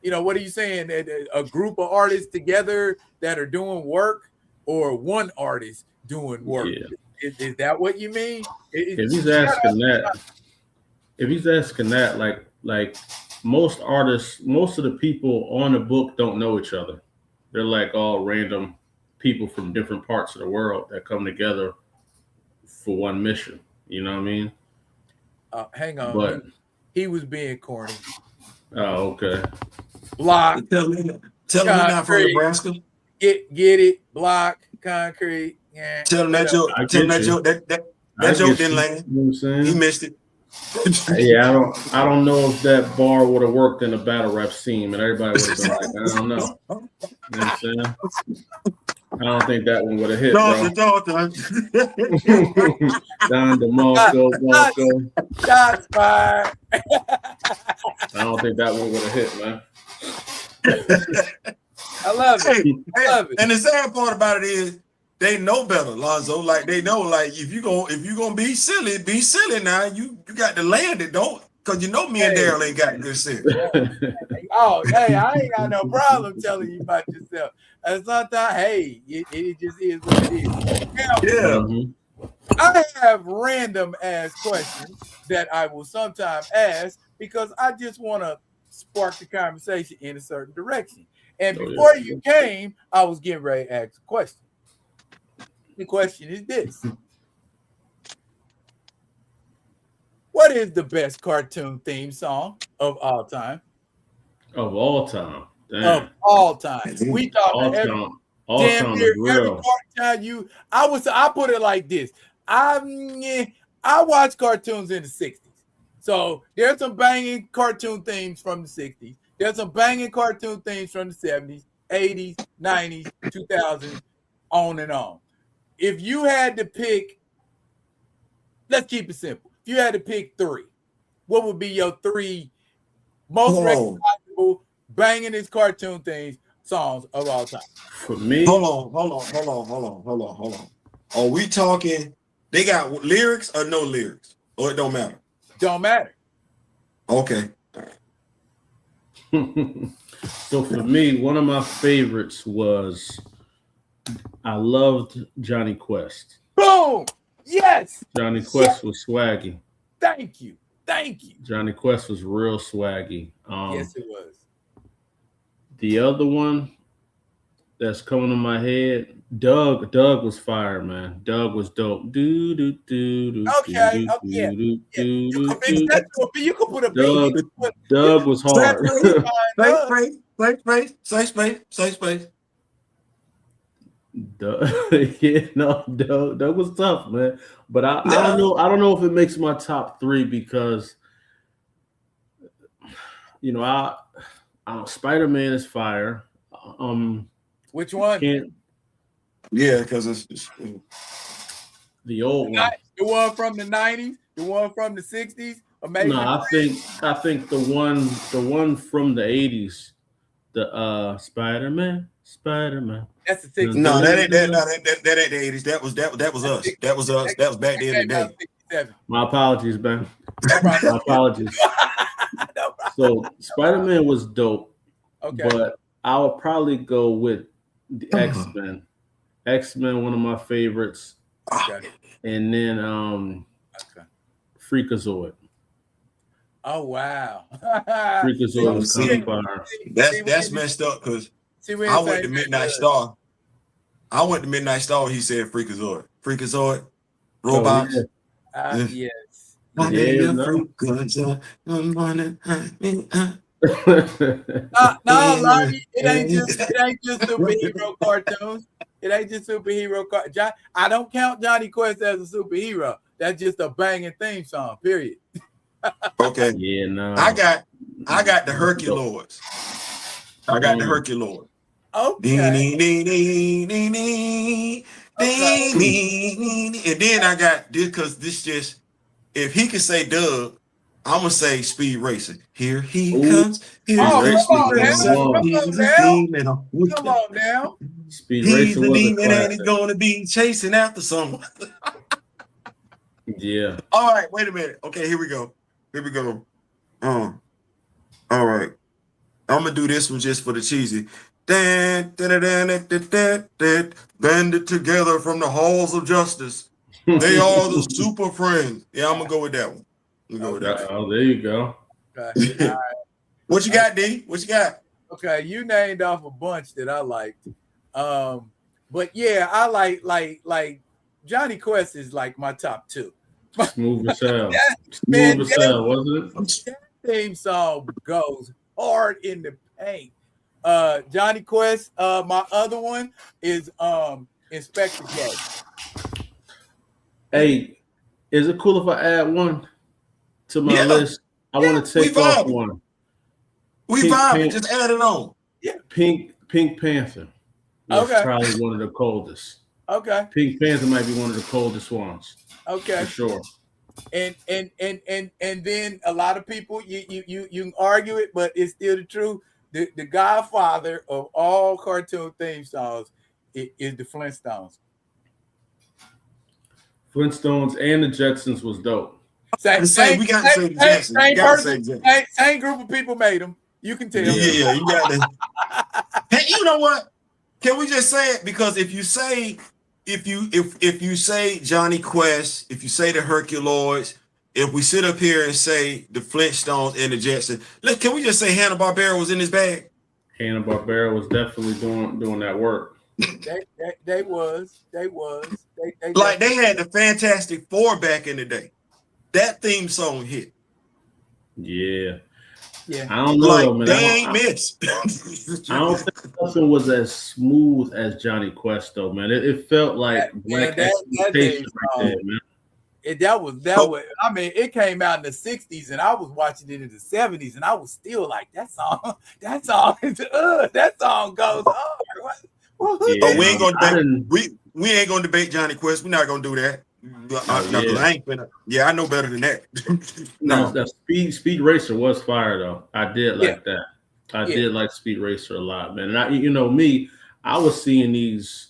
You know, what are you saying? A group of artists together that are doing work, or one artist doing work? Yeah. Is that what you mean? If he's asking that, like most artists, most of the people on the book don't know each other. They're like all random people from different parts of the world that come together for one mission. You know what I mean? Hang on, But he was being corny. okay. Block, Tell him he not from concrete, Nebraska. get it, block, concrete. Yeah, Tell him that whatever. joke. I Tell him get that you. joke. That I joke get didn't you. land. You know what I'm He saying? missed it. Yeah, I don't know if that bar would have worked in a battle rap scene, and everybody would have been like, I don't know. You know what I'm saying? I don't think that one would have hit, bro. Don Shots, DeMarco. shots fired. I don't think that one would have hit, man. I love it. Love it. And the sad part about it is they know better, Lonzo. Like they know, like if you gonna be silly now. You got to land it, don't, because you know me and Daryl ain't got good sense. Oh, hey, I ain't got no problem telling you about yourself. And sometimes, hey, it just is what it is. Now, Yeah. Mhm. I have random ass questions that I will sometimes ask because I just want to spark the conversation in a certain direction. And Oh, before yeah. you came, I was getting ready to ask a question. The question is this. What is the best cartoon theme song of all time? Of all time. Damn. Of all time. We talk All every time. All damn time near is every real. cartoon I put it like this. I watch cartoons in the 60s. So there's some banging cartoon themes from the 60s. There's some banging cartoon themes from the 70s, 80s, 90s, 2000s, on and on. If you had to pick, let's keep it simple. If you had to pick 3, what would be your 3 most recognizable banging his cartoon themes songs of all time? For me, hold on. Are we talking? They got lyrics or no lyrics, or it don't matter? Don't matter. Okay. So for me, one of my favorites was I loved Johnny Quest. Boom! Yes. Johnny Quest was swaggy. Thank you. Johnny Quest was real swaggy. Yes, it was. The other one that's coming to my head, Doug was fire, man. Doug was dope. Okay. You can put a beat. Doug was hard. Safe space. Doug was tough, man. But I don't know if it makes my top 3 because Spider-Man is fire. Which one? Yeah, because it's the old one. The one from the 90s, the one from the 60s. Amazing. No, I think the one from the 80s, the Spider-Man. That's the 60s. No, that ain't the 80s. That was us. That was us. That was back then today. My apologies, man. My apologies. So Spider-Man was dope. Okay. But I would probably go with the X-Men. X-Men, one of my favorites. Okay. And then Freakazoid. Oh wow. Freakazoid was kind of fire. That's messed up because I went to Midnight Star. He said Freakazoid. Robots. Yes. Lonnie, it ain't just superhero cartoons. It ain't just superhero cartoons. I don't count Johnny Quest as a superhero. That's just a banging theme song. Period. Okay. Yeah, no. I got the Herculoids. Okay. And then I got this because this just, if he can say Doug, I'm gonna say Speed Racer. Here he comes. Come on now. Speed He's Racer the was demon and he's gonna be chasing after someone. Yeah. All right, wait a minute. Okay, here we go. All right. I'm gonna do this one just for the cheesy. Banded together from the halls of justice. They are the super friends. Yeah, I'm gonna go with that one. Oh, there you go. Okay. All right. What you got, D? What you got? Okay, you named off a bunch that I liked. But yeah, I like Johnny Quest is like my top 2. Smooth as hell. Man, Smooth as hell, wasn't it? That theme song goes hard in the paint. Johnny Quest. My other one is Inspector Gadget. Hey, is it cool if I add one to my list? I want to take off one. We vibing. Just add it on. Yeah. Pink Panther. Okay. Probably one of the coldest. Okay. Pink Panther might be one of the coldest ones. Okay. For sure. And then a lot of people you can argue it, but it's still the truth. The godfather of all cartoon theme songs is the Flintstones. Flintstones and the Jetsons was dope. Same group of people made them. You can tell. Yeah, you got that. Hey, you know what? Can we just say it? Because if you say Johnny Quest, if you say the Herculoids, if we sit up here and say the Flintstones and the Jetsons, can we just say Hanna-Barbera was in his bag? Hanna-Barbera was definitely doing that work. They was. They Like they had the Fantastic Four back in the day. That theme song hit. Yeah. Yeah. I don't know Like though, man. they ain't missed. I don't think nothing was as smooth as Johnny Quest though, man. It felt like black exploitation right there, man. That was. I mean, it came out in the '60s, and I was watching it in the '70s, and I was still like, that song goes hard. Oh, we ain't gonna debate. We ain't gonna debate Johnny Quest. We're not gonna do that. I ain't finna. Yeah, I know better than that. No, that Speed Racer was fire though. I did like that. I did like Speed Racer a lot, man. And I was seeing these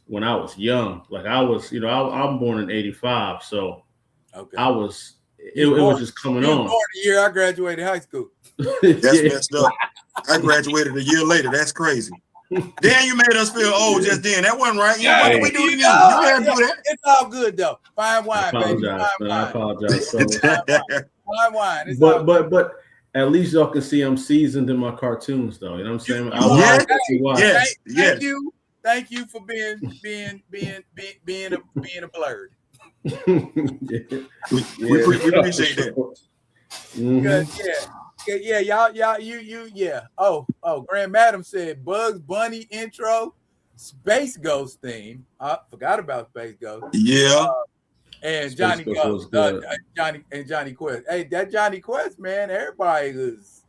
when I was young. Like I was, I'm born in '85, so I was. It was just coming on. Born the year I graduated high school. That's messed up. I graduated a year later. That's crazy. Then you made us feel old just then. That wasn't right. What did we do to you? You didn't do that. It's all good though. Fine wine, baby. I apologize. So, fine wine. It's but at least y'all can see I'm seasoned in my cartoons, though. You know what I'm saying? Thank you for being a blurred. We appreciate that. Yeah. Oh, Grand Madam said Bugs Bunny intro, Space Ghost theme. I forgot about Space Ghost. Yeah. And Johnny Ghost, Johnny Quest. Hey, that Johnny Quest, man, everybody's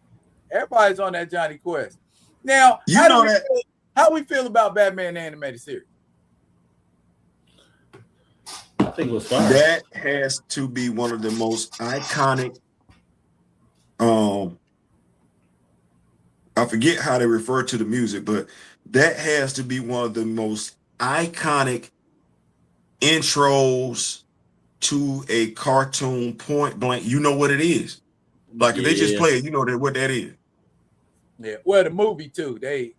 on that Johnny Quest. Now, how we feel about Batman the animated series? I think it was fire. That has to be one of the most iconic. I forget how they refer to the music, but that has to be one of the most iconic intros to a cartoon. Point blank, you know what it is. Like if they just play it, you know what that is. Yeah, well, the movie too. They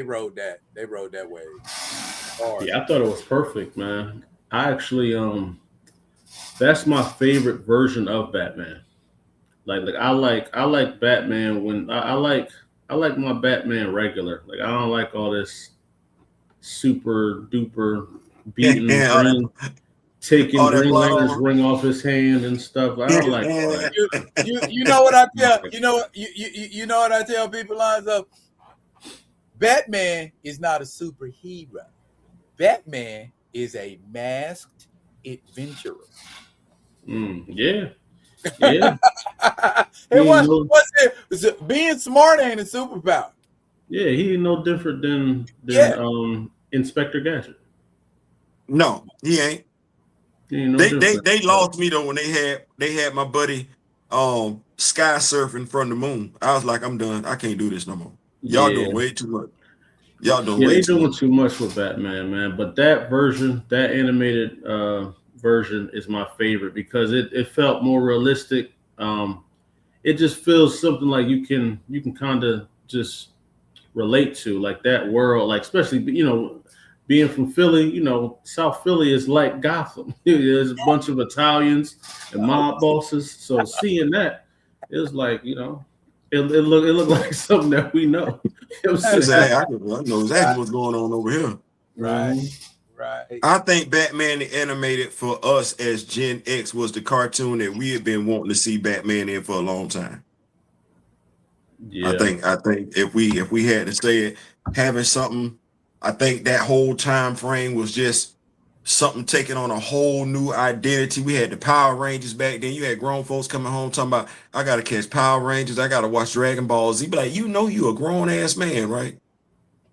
rode that. They rode that wave. Hard. Yeah, I thought it was perfect, man. I actually, that's my favorite version of Batman. Like I like Batman when I like my Batman regular. Like I don't like all this super duper beating taking Green Lantern's ring off his hand and stuff. I don't like all that. You know what I tell you know what I tell people, Lonzo? Batman is not a superhero. Batman is a masked adventurer. Yeah. Was it being smart ain't a superpower. Yeah, he ain't no different than Inspector Gadget. No, he ain't. They lost me though when they had my buddy sky surfing from the moon. I was like, I'm done. I can't do this no more. Y'all doing way too much. They doing too much with Batman, man. But that version, that animated version, is my favorite because it felt more realistic. It just feels something like you can kind of just relate to, like that world, like especially being from Philly. South Philly is like Gotham. There's a bunch of Italians and mob bosses. So seeing that, it was like it looked like something that we know. I know exactly what's going on over here. Right. I think Batman the Animated for us as Gen X was the cartoon that we had been wanting to see Batman in for a long time. Yeah. I think if we had to say it, having something, I think that whole time frame was just something taking on a whole new identity. We had the Power Rangers back then. You had grown folks coming home talking about, I gotta catch Power Rangers, I gotta watch Dragon Ball Z. Be like, you a grown ass man, right?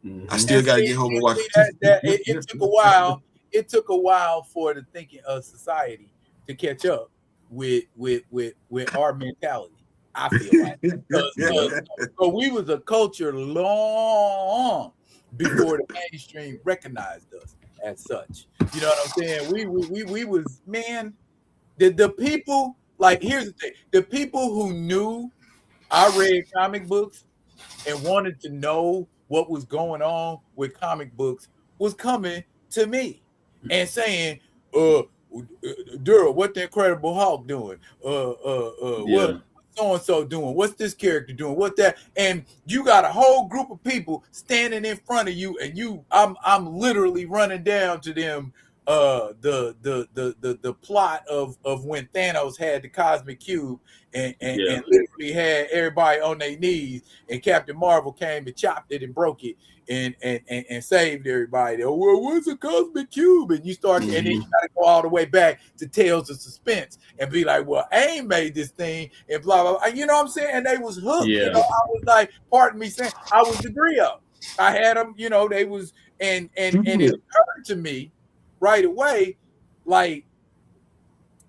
Mm-hmm. I still gotta get home and watch. It took a while. It took a while for the thinking of society to catch up with our mentality. I feel like but we was a culture long before the mainstream recognized us as such. You know what I'm saying? We was, man, the people, like, here's the thing. The people who knew I read comic books and wanted to know what was going on with comic books was coming to me and saying, Daryl, what the Incredible Hulk doing? What's so-and-so doing? What's this character doing? What that? And you got a whole group of people standing in front of you, and I'm literally running down to them the plot of when Thanos had the cosmic cube and literally had everybody on their knees, and Captain Marvel came and chopped it and broke it and saved everybody. Oh, well, what's a cosmic cube? And you start, and then you got to go all the way back to Tales of Suspense and be like, well, AIM made this thing and blah blah blah. You know what I'm saying? And they was hooked. Yeah. You know, I was like, pardon me saying, I was the Grio. I had them. You know, they was and it occurred to me right away, like,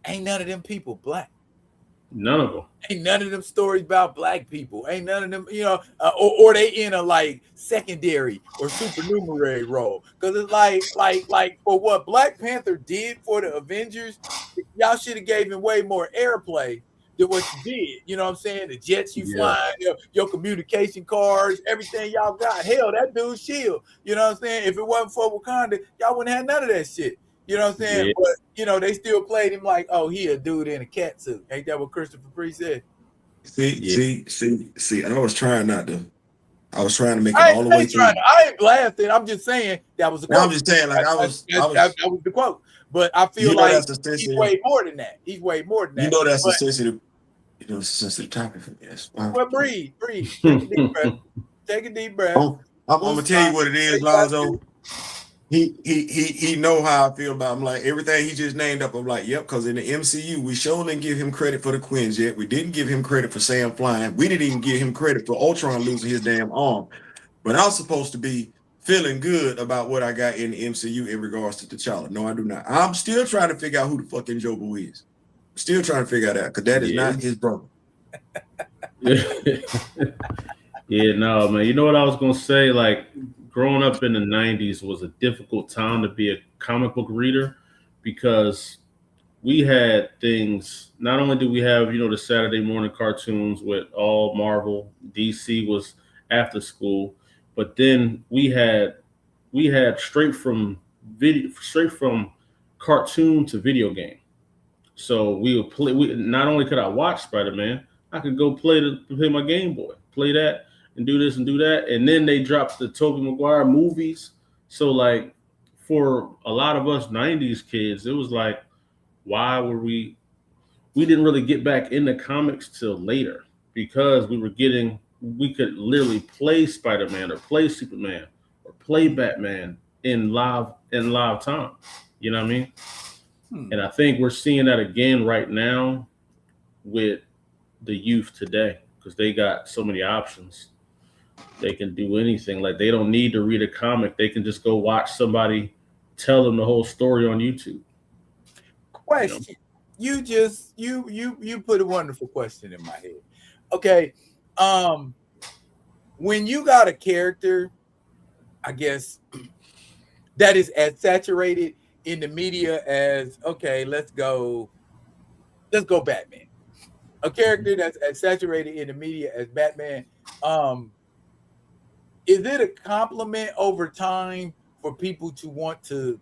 ain't none of them people black. None of them. Ain't none of them stories about black people. Ain't none of them, you know, or they in a like secondary or supernumerary role. Because it's like for what Black Panther did for the Avengers, y'all should have gave him way more airplay than what you did. You know what I'm saying? The jets you flying, your communication cards, everything y'all got. Hell, that dude's shield. You know what I'm saying? If it wasn't for Wakanda, y'all wouldn't have none of that shit. You know what I'm saying? Yeah. But, you know, they still played him like, oh, he a dude in a cat suit. Ain't that what Christopher Priest said? See, I was trying not to. I was trying to make it all the way through. I ain't laughing. I'm just saying that was a quote. I'm just saying, like, that was the quote. But I feel like he's way more than that. He's way more than that. You know that's a sensitive, it's a sensitive topic for me. Well, breathe. Take a deep breath. Take a deep breath. I'm gonna tell you what it is, Lonzo. He know how I feel about him. Like everything he just named up, I'm like, yep, because in the MCU, we sure didn't give him credit for the Quinjet yet. We didn't give him credit for Sam flying. We didn't even give him credit for Ultron losing his damn arm. But I'm supposed to be feeling good about what I got in the MCU in regards to T'Challa. No, I do not. I'm still trying to figure out who the fucking Joker is. Still trying to figure that out because that is not his brother. Yeah, no, man. You know what I was gonna say? Like, growing up in the 90s was a difficult time to be a comic book reader because we had things. Not only did we have, you know, the Saturday morning cartoons with all Marvel, DC was after school, but then we had straight from cartoon to video game. So we would play. Not only could I watch Spider-Man, I could go play my Game Boy, play that, and do this and do that. And then they dropped the Tobey Maguire movies. So like for a lot of us 90s kids, it was like, why were we didn't really get back into comics till later because we could literally play Spider-Man or play Superman or play Batman in live time. You know what I mean? And I think we're seeing that again right now with the youth today because they got so many options. They can do anything. Like they don't need to read a comic. They can just go watch somebody tell them the whole story on YouTube. Question. You know? You put a wonderful question in my head. Okay. When you got a character, I guess that is as saturated in the media as let's go Batman. A character that's as saturated in the media as Batman. Is it a compliment over time for people to want to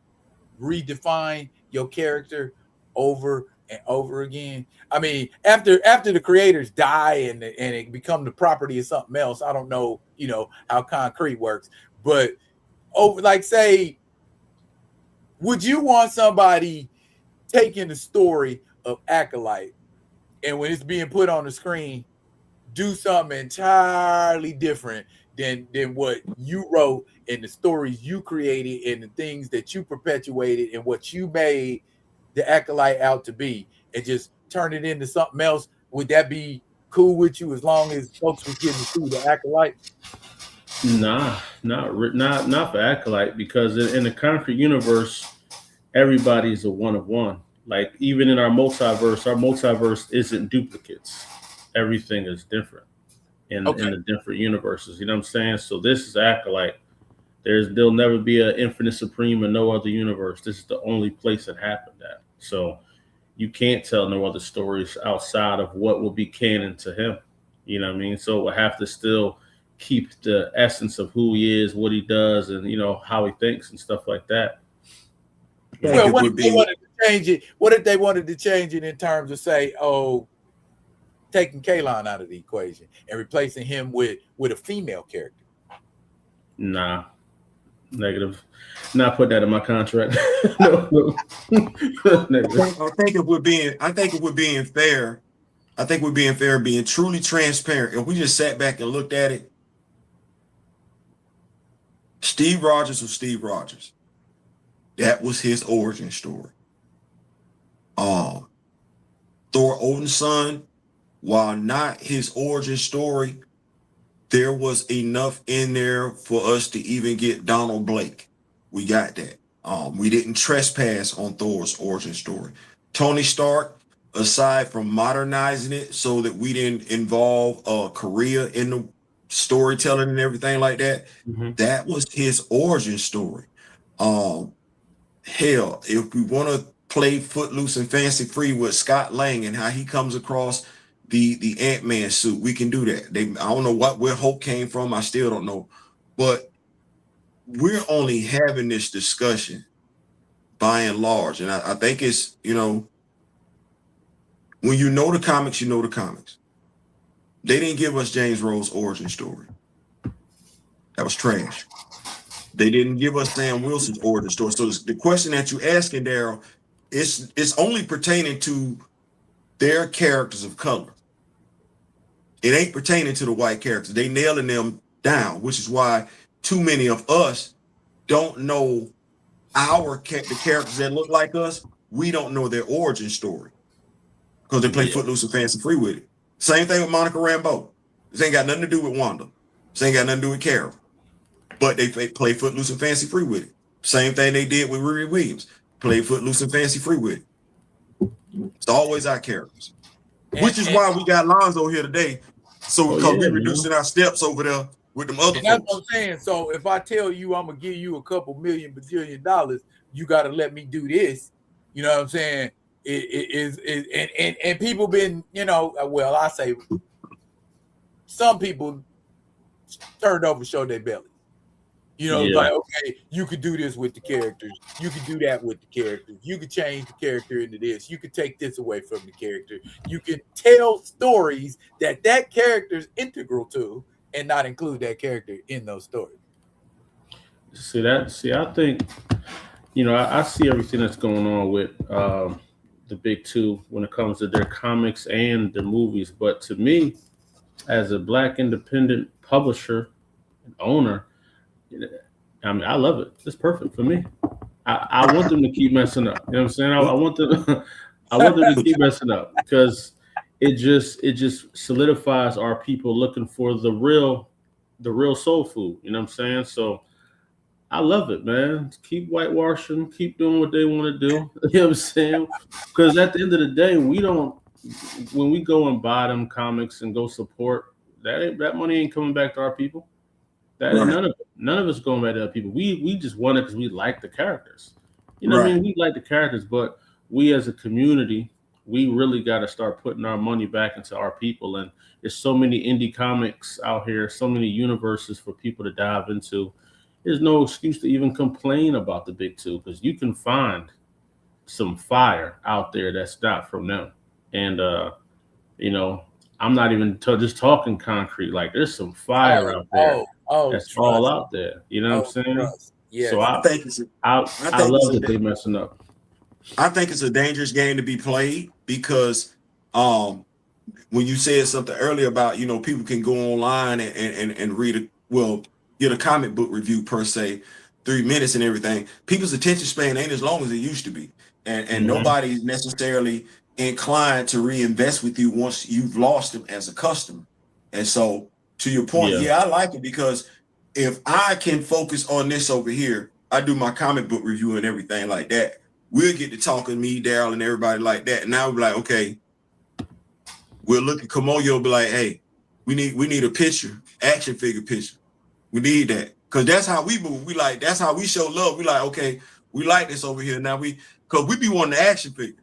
redefine your character over and over again? I mean, after the creators die and it become the property of something else, I don't know, you know, how Konkret works, but like say, would you want somebody taking the story of Acolyte and when it's being put on the screen, do something entirely different than what you wrote and the stories you created and the things that you perpetuated and what you made the Acolyte out to be, and just turn it into something else? Would that be cool with you as long as folks was getting to see the Acolyte? Nah, not for Acolyte, because in the Konkret universe, everybody's a one of one. Like even in our multiverse isn't duplicates. Everything is different in the different universes. You know what I'm saying? So this is Acolyte. There'll never be an Infinite Supreme in no other universe. This is the only place it happened at. So you can't tell no other stories outside of what will be canon to him. You know what I mean? So we'll have to still keep the essence of who he is, what he does, and you know how he thinks and stuff like that. Well, what if they wanted to change it? What if they wanted to change it in terms of say, oh, taking Kalon out of the equation and replacing him with a female character? Nah, negative. Not put that in my contract. No. Negative. I think if we're being fair, being truly transparent, if we just sat back and looked at it, Steve Rogers was Steve Rogers. That was his origin story. Thor Odin's son, while not his origin story, there was enough in there for us to even get Donald Blake. We got that. We didn't trespass on Thor's origin story. Tony Stark, aside from modernizing it so that we didn't involve Korea in the storytelling and everything like that, that was his origin story. Hell, if we want to play Footloose and Fancy Free with Scott Lang and how he comes across the Ant-Man suit, we can do that. I don't know where Hope came from. I still don't know. But we're only having this discussion by and large. And I think it's, when you know the comics, you know the comics. They didn't give us James Rose's origin story. That was trash. They didn't give us Sam Wilson's origin story. So the question that you're asking, Daryl, it's only pertaining to their characters of color. It ain't pertaining to the white characters. They nailing them down, which is why too many of us don't know the characters that look like us. We don't know their origin story because they play Footloose and Fancy Free with it. Same thing with Monica Rambeau. This ain't got nothing to do with Wanda. This ain't got nothing to do with Carol. But they play Footloose and Fancy Free with it. Same thing they did with Riri Williams. Play Footloose and Fancy Free with it. It's always our characters. Which is why we got Lonzo here today. So because we're reducing our steps over there with them other folks. That's what I'm saying. So if I tell you I'm gonna give you a couple million bajillion dollars, you got to let me do this. You know what I'm saying? And people been, well, I say some people turned over, show their belly. Like, okay, you could do this with the characters. You could do that with the characters. You could change the character into this. You could take this away from the character. You can tell stories that character's integral to and not include that character in those stories. I think, I see everything that's going on with the big two when it comes to their comics and their movies. But to me, as a Black independent publisher and owner, I mean, I love it. It's perfect for me. I want them to keep messing up. You know what I'm saying? I want them to keep messing up because it just solidifies our people looking for the real soul food. You know what I'm saying? So I love it, man. Keep whitewashing, keep doing what they want to do. You know what I'm saying? Because at the end of the day, when we go and buy them comics and go support, that money ain't coming back to our people. That right. None of us going back to other people. We just want it because we like the characters. You know what I mean? We like the characters, but we as a community, we really got to start putting our money back into our people. And there's so many indie comics out here, so many universes for people to dive into. There's no excuse to even complain about the big two because you can find some fire out there that's not from them. And, I'm not even just talking concrete. Like there's some fire out there. That's all out there. You know what I'm saying? Yes. So I love that they messing up. I think it's a dangerous game to be played because when you said something earlier about, people can go online and read get a comic book review per se, 3 minutes and everything. People's attention span ain't as long as it used to be. And nobody's necessarily inclined to reinvest with you once you've lost them as a customer. And so to your point, I like it because if I can focus on this over here, I do my comic book review and everything like that. We'll get to talking me, Daryl, and everybody like that. And now we'll be like, okay, we'll look at Kamoyo and be like, hey, we need a picture, action figure picture. We need that. Because that's how we move. That's how we show love. We like, okay, we like this over here. Now because we be wanting the action figure.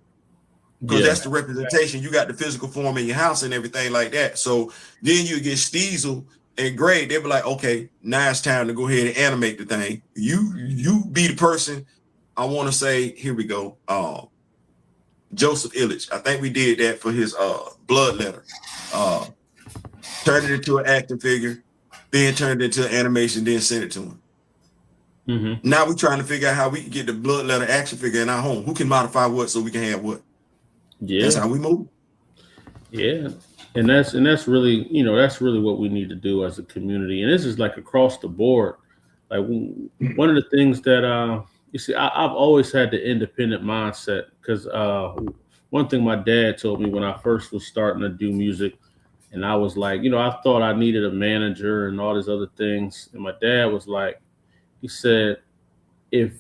Because that's the representation. You got the physical form in your house and everything like that. So then you get Steezel and Greg. They'll be like, okay, now it's time to go ahead and animate the thing. You be the person. I want to say, here we go. Joseph Illich. I think we did that for his blood letter. Turned it into an action figure, then turned it into an animation, then sent it to him. Mm-hmm. Now we're trying to figure out how we can get the blood letter action figure in our home. Who can modify what so we can have what? Yeah. That's how we move. Yeah. And that's really, that's really what we need to do as a community. And this is like across the board. Like one of the things that you see, I've always had the independent mindset because one thing my dad told me when I first was starting to do music, and I was like, I thought I needed a manager and all these other things. And my dad was like, he said, if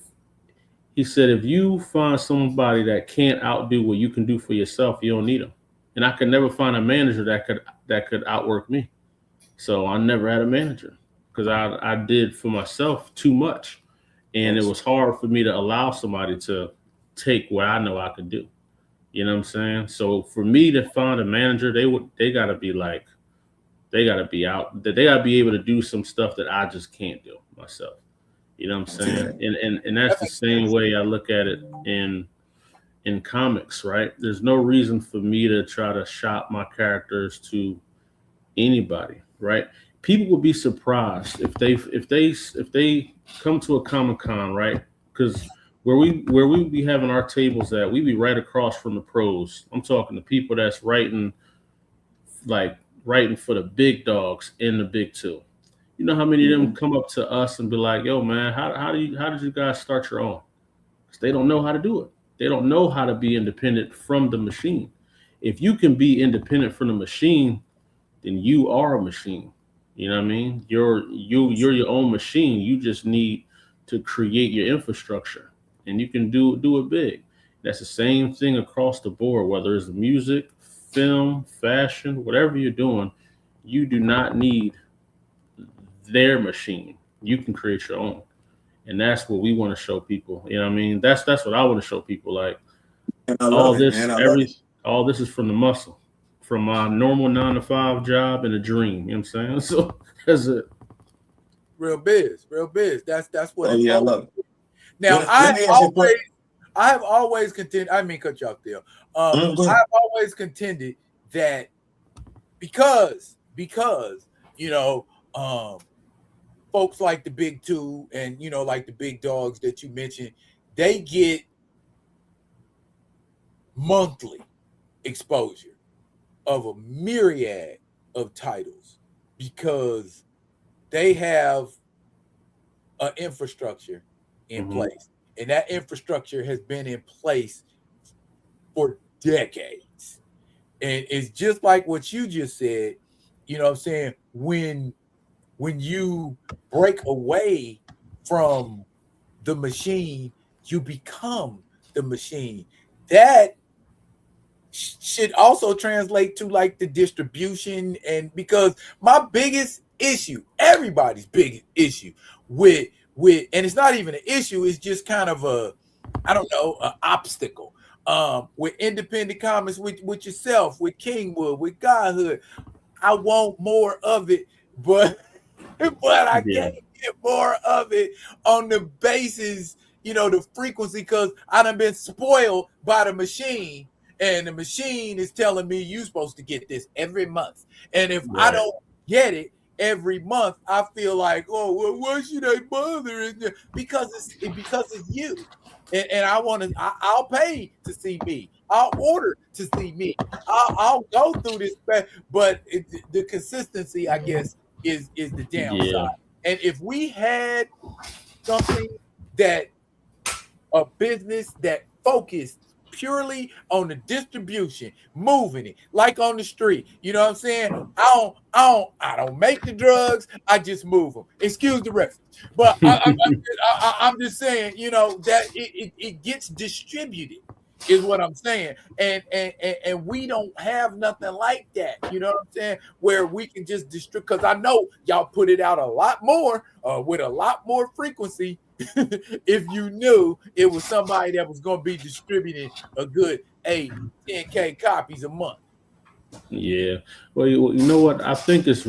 you find somebody that can't outdo what you can do for yourself, you don't need them. And I could never find a manager that could outwork me. So I never had a manager because I did for myself too much. And it was hard for me to allow somebody to take what I know I could do. You know what I'm saying? So for me to find a manager, they gotta be out. They gotta be able to do some stuff that I just can't do myself. You know what I'm saying? And that's the same way I look at it in comics, right? There's no reason for me to try to shop my characters to anybody, right? People will be surprised if they come to a Comic-Con, right? Because where we be having our tables at, we be right across from the pros. I'm talking to people that's writing for the big dogs in the big two. You know how many of them come up to us and be like, "Yo, man, how did you guys start your own?" Because they don't know how to do it. They don't know how to be independent from the machine. If you can be independent from the machine, then you are a machine. You know what I mean? You're your own machine. You just need to create your infrastructure, and you can do it big. That's the same thing across the board, whether it's music, film, fashion, whatever you're doing. You do not need their machine. You can create your own. And that's what we want to show people. You know what I mean? That's what I want to show people. Like all this is from the muscle, from my normal 9 to 5 job and a dream. You know what I'm saying? So that's it. Real biz. That's what it's I love it. Now I have always contended. I mean, cut you off, Theo. I have always contended that because folks like the big two and like the big dogs that you mentioned, they get monthly exposure of a myriad of titles because they have an infrastructure in place, and that infrastructure has been in place for decades. And it's just like what you just said, you know what I'm saying? When you break away from the machine, you become the machine. That should also translate to like the distribution, and because my biggest issue, everybody's biggest issue with and it's not even an issue, it's just kind of an obstacle with independent comics, with yourself, with Kingwood, with Godhood. I want more of it, but I can't get more of it on the basis, the frequency, because I done been spoiled by the machine, and the machine is telling me you're supposed to get this every month. And if I don't get it every month, I feel like, oh, well, why should I bother? Because it's you. And I'll pay to see me. I'll order to see me. I'll go through this, but the consistency, I guess, is the downside. Yeah. And if we had something a business that focused purely on the distribution, moving it like on the street, you know what I'm saying? I don't make the drugs, I just move them. Excuse the reference, but I'm just saying, that it gets distributed. Is what I'm saying, and we don't have nothing like that. You know what I'm saying? Where we can just distribute, because I know y'all put it out a lot more, with a lot more frequency. If you knew it was somebody that was going to be distributing a good 10K copies a month. Yeah. Well, you know what? I think it's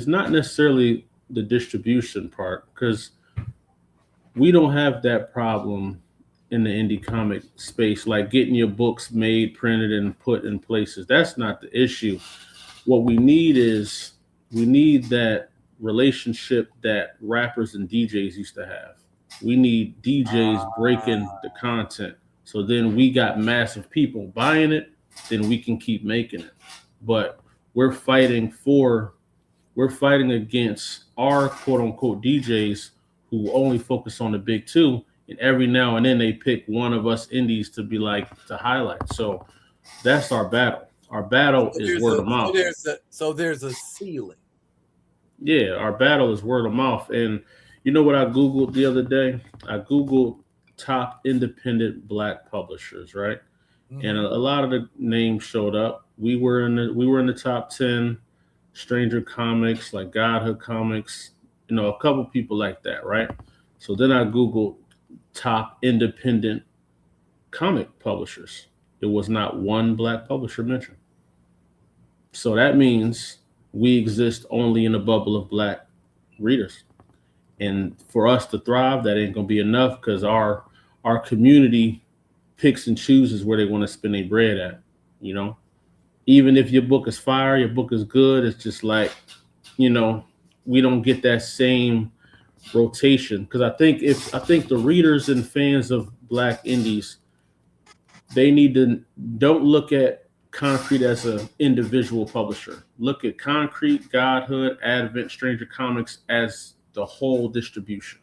not necessarily the distribution part, because we don't have that problem in the indie comic space, like getting your books made, printed, and put in places. That's not the issue. What we need that relationship that rappers and DJs used to have. We need DJs breaking the content. So then we got massive people buying it, then we can keep making it. But we're fighting for we're fighting against our quote unquote DJs who only focus on the big two, and every now and then they pick one of us indies to be like to highlight. So that's our battle. Our battle So is there's word a of mouth. there's a ceiling. Yeah, our battle is word of mouth. And you know what I Googled the other day? I Googled top independent black publishers, right? And a lot of the names showed up. We were in the top 10. Stranger Comics, like Godhood Comics, a couple people like that, right? So then I Googled top independent comic publishers. There was not one black publisher mentioned. So that means we exist only in a bubble of black readers. And for us to thrive, that ain't gonna be enough because our community picks and chooses where they want to spend their bread at, you know? Even if your book is fire, your book is good, it's just like, you know, we don't get that same rotation. Because I think the readers and fans of black indies, they need to don't look at Concrete as an individual publisher. Look at Concrete, Godhood, Advent, Stranger Comics as the whole distribution.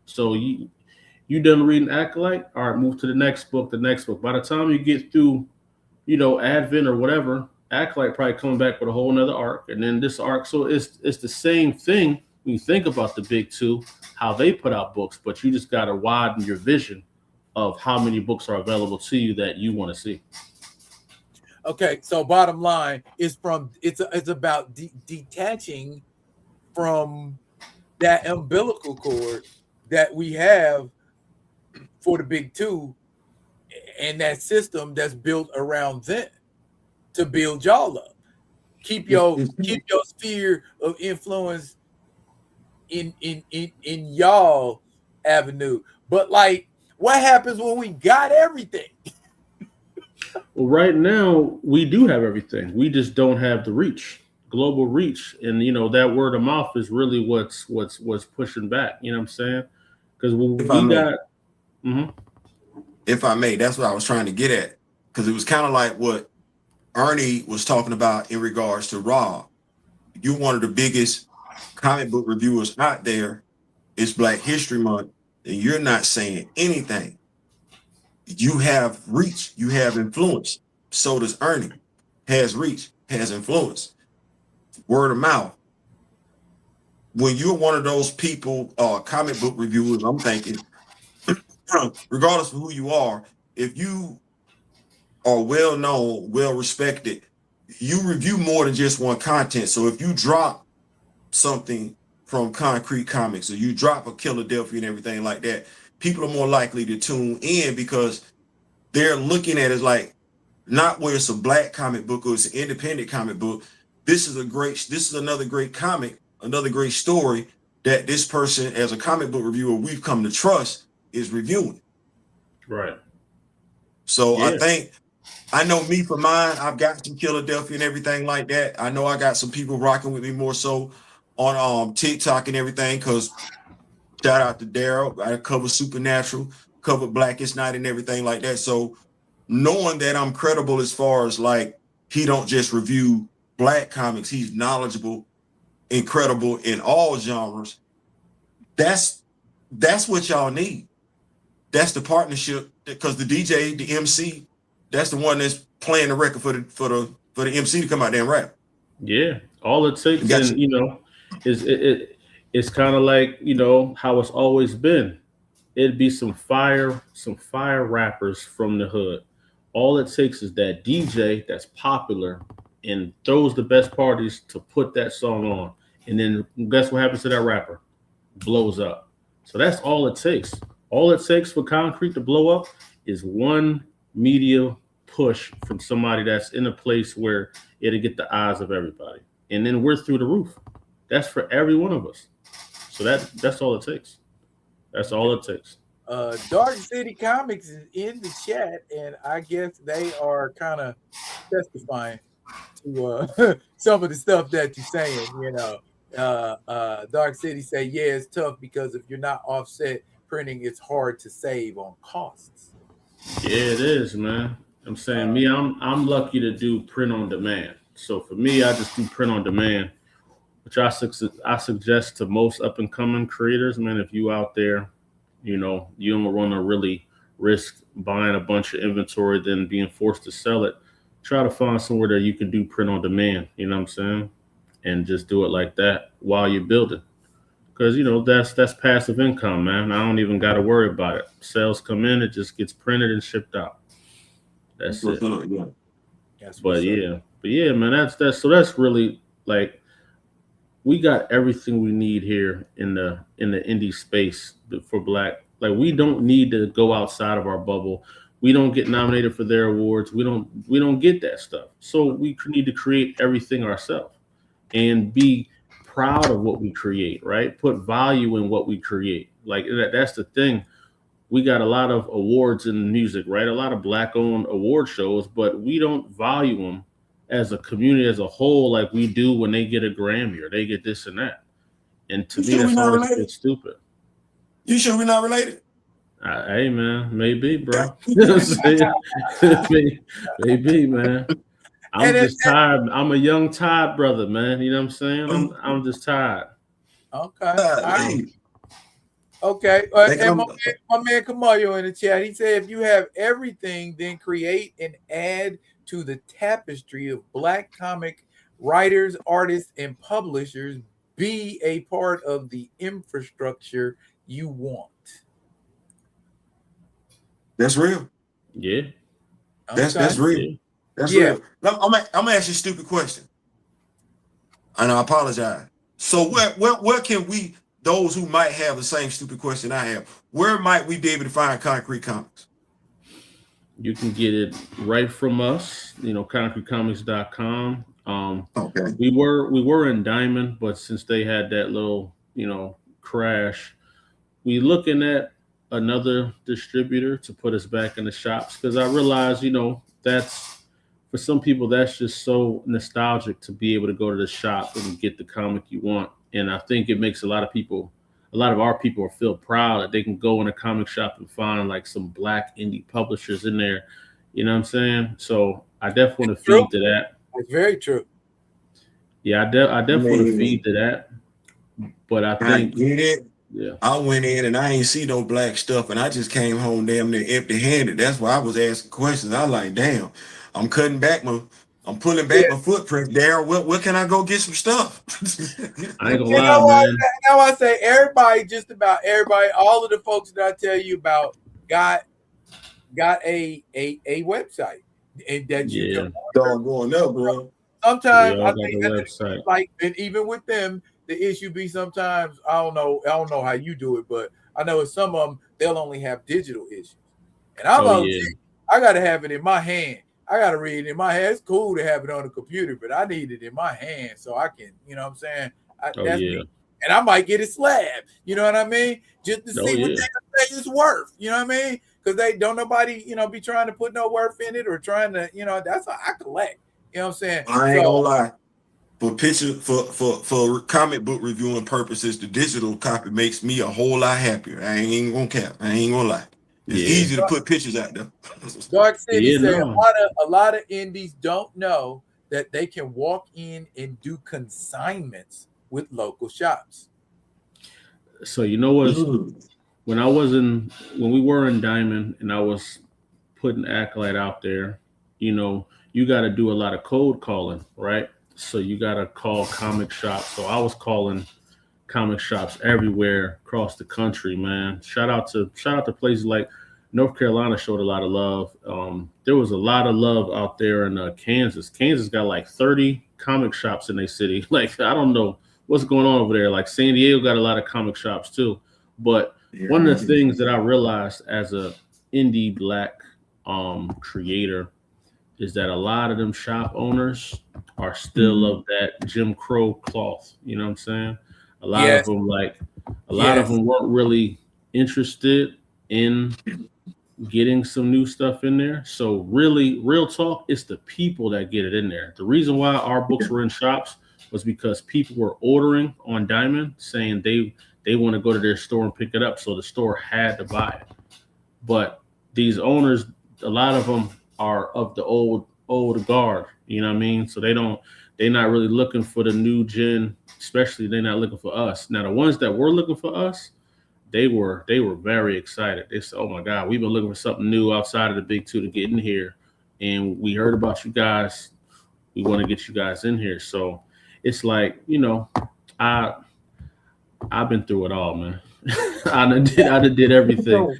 So you done reading Acolyte? All right, move to the next book, the next book. By the time you get through, Advent or whatever, Acolyte probably coming back with a whole nother arc, and then this arc. So it's the same thing when you think about the big two, how they put out books, but you just gotta widen your vision of how many books are available to you that you want to see. Okay, so bottom line is it's about detaching from that umbilical cord that we have for the big two and that system that's built around them to build y'all up. Keep your sphere of influence in y'all avenue. But like, what happens when we got everything? Well, right now we do have everything. We just don't have the reach, global reach, and that word of mouth is really what's pushing back. You know what I'm saying? Because If I we may, got. Mhm. if I may, that's what I was trying to get at. Because it was kind of like what Ernie was talking about in regards to Raw. You're one of the biggest comic book reviewers out there. It's Black History Month, and you're not saying anything. You have reach, you have influence. So does Ernie. Has reach, has influence. Word of mouth. When you're one of those people, comic book reviewers, I'm thinking, regardless of who you are, if you are well known, well respected, you review more than just one content. So if you drop something from Concrete Comics or you drop a Philadelphia and everything like that, people are more likely to tune in because they're looking at it like not where it's a black comic book or it's an independent comic book. This is another great comic, another great story that this person, as a comic book reviewer, we've come to trust is reviewing. Right. So Yeah. I know me for mine, I've got some Philadelphia and everything like that. I know I got some people rocking with me more so on TikTok and everything, because shout out to Daryl. I cover Supernatural, cover Blackest Night and everything like that. So knowing that I'm credible as far as like he don't just review black comics, he's knowledgeable, incredible in all genres. That's what y'all need. That's the partnership, because the DJ, the MC, that's the one that's playing the record for the MC to come out there and rap. Yeah. All it takes, Got and is it's kind of like how it's always been. It'd be some fire rappers from the hood. All it takes is that DJ that's popular and throws the best parties to put that song on, and then guess what happens to that rapper? Blows up. So that's all it takes. All it takes for Concrete to blow up is one media push from somebody that's in a place where it'll get the eyes of everybody, and then we're through the roof. That's for every one of us. So that's all it takes. That's all it takes. Dark City Comics is in the chat, and I guess they are kind of testifying to some of the stuff that you're saying. Dark City say, yeah, it's tough because if you're not offset printing, it's hard to save on costs. Yeah, it is, man. I'm saying I'm lucky to do print on demand. So for me, I just do print on demand, which I suggest to most up and coming creators, man. If you out there, you don't want to really risk buying a bunch of inventory, then being forced to sell it. Try to find somewhere that you can do print on demand. You know what I'm saying? And just do it like that while you're building. Because that's passive income, man. I don't even got to worry about it. Sales come in, it just gets printed and shipped out. That's it. Yeah. But yeah, man. That's really like we got everything we need here in the indie space for Black. Like we don't need to go outside of our bubble. We don't get nominated for their awards. We don't get that stuff. So we need to create everything ourselves and be proud of what we create, right? Put value in what we create. Like that's the thing. We got a lot of awards in music, right? A lot of Black-owned award shows, but we don't value them as a community as a whole like we do when they get a Grammy or they get this and that. And to me, that's always been stupid. You sure we're not related? Hey, man, maybe, bro. You know what I'm saying? maybe, man. I'm just tired. I'm a young tired brother, man. You know what I'm saying? I'm just tired. Okay. Okay. And my man Kamayo in the chat, he said, if you have everything, then create and add to the tapestry of Black comic writers, artists, and publishers. Be a part of the infrastructure you want. That's real. Yeah. That's real. Yeah. That's real. I'm gonna ask you a stupid question, and I apologize. So where can we, those who might have the same stupid question I have, where might we be able to find Konkret Comics? You can get it right from us, concretcomics.com. Okay. We were in Diamond, but since they had that little, crash, we looking at another distributor to put us back in the shops because I realize, that's for some people that's just so nostalgic to be able to go to the shop and get the comic you want. And I think it makes a lot of our people feel proud that they can go in a comic shop and find like some Black indie publishers in there. You know what I'm saying? So I definitely want to feed to that. It's very true. Yeah, I definitely want to feed to that. But I think get it. Yeah. I went in and I ain't see no Black stuff, and I just came home damn near empty-handed. That's why I was asking questions. I was like, damn, I'm pulling back my footprint. Darryl, where can I go get some stuff? I ain't gonna lie, man. Now I say just about everybody, all of the folks that I tell you about got a website and that you can going up, bro. Sometimes I think that's like, and even with them, the issue be sometimes I don't know how you do it, but I know with some of them they'll only have digital issues, and I got to have it in my hand. I got to read it in my hand. It's cool to have it on the computer, but I need it in my hand so I can, you know what I'm saying? That's me. And I might get it slabbed, you know what I mean? Just to see what they say it's worth, you know what I mean? Because they don't nobody, be trying to put no worth in it or trying to, that's what I collect. You know what I'm saying? I ain't gonna lie. For comic book reviewing purposes, the digital copy makes me a whole lot happier. I ain't gonna cap. I ain't gonna lie. It's easy to put pictures out there. Dark City said a lot of indies don't know that they can walk in and do consignments with local shops. So when we were in Diamond and I was putting Acolyte out there, you got to do a lot of cold calling, right? So you got to call comic shops. So I was calling comic shops everywhere across the country, man. Shout out to places like North Carolina showed a lot of love. There was a lot of love out there in Kansas. Kansas got like 30 comic shops in their city. Like, I don't know what's going on over there. Like San Diego got a lot of comic shops too. But one of the things that I realized as a indie Black creator is that a lot of them shop owners are still of that Jim Crow cloth. You know what I'm saying? A lot of them weren't really interested in getting some new stuff in there. So really, real talk, it's the people that get it in there. The reason why our books were in shops was because people were ordering on Diamond saying they want to go to their store and pick it up. So the store had to buy it. But these owners, a lot of them are of the old guard. You know what I mean? So they're not really looking for the new gen, especially they're not looking for us. Now the ones that were looking for us, they were very excited. They said, "Oh my God, we've been looking for something new outside of the big two to get in here, and we heard about you guys. We want to get you guys in here." So it's like, I've been through it all, man. I done did everything.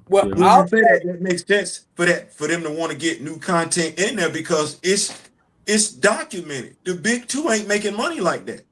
Well, Yeah. When you say that, that makes sense for them to want to get new content in there because it's documented. The big two ain't making money like that.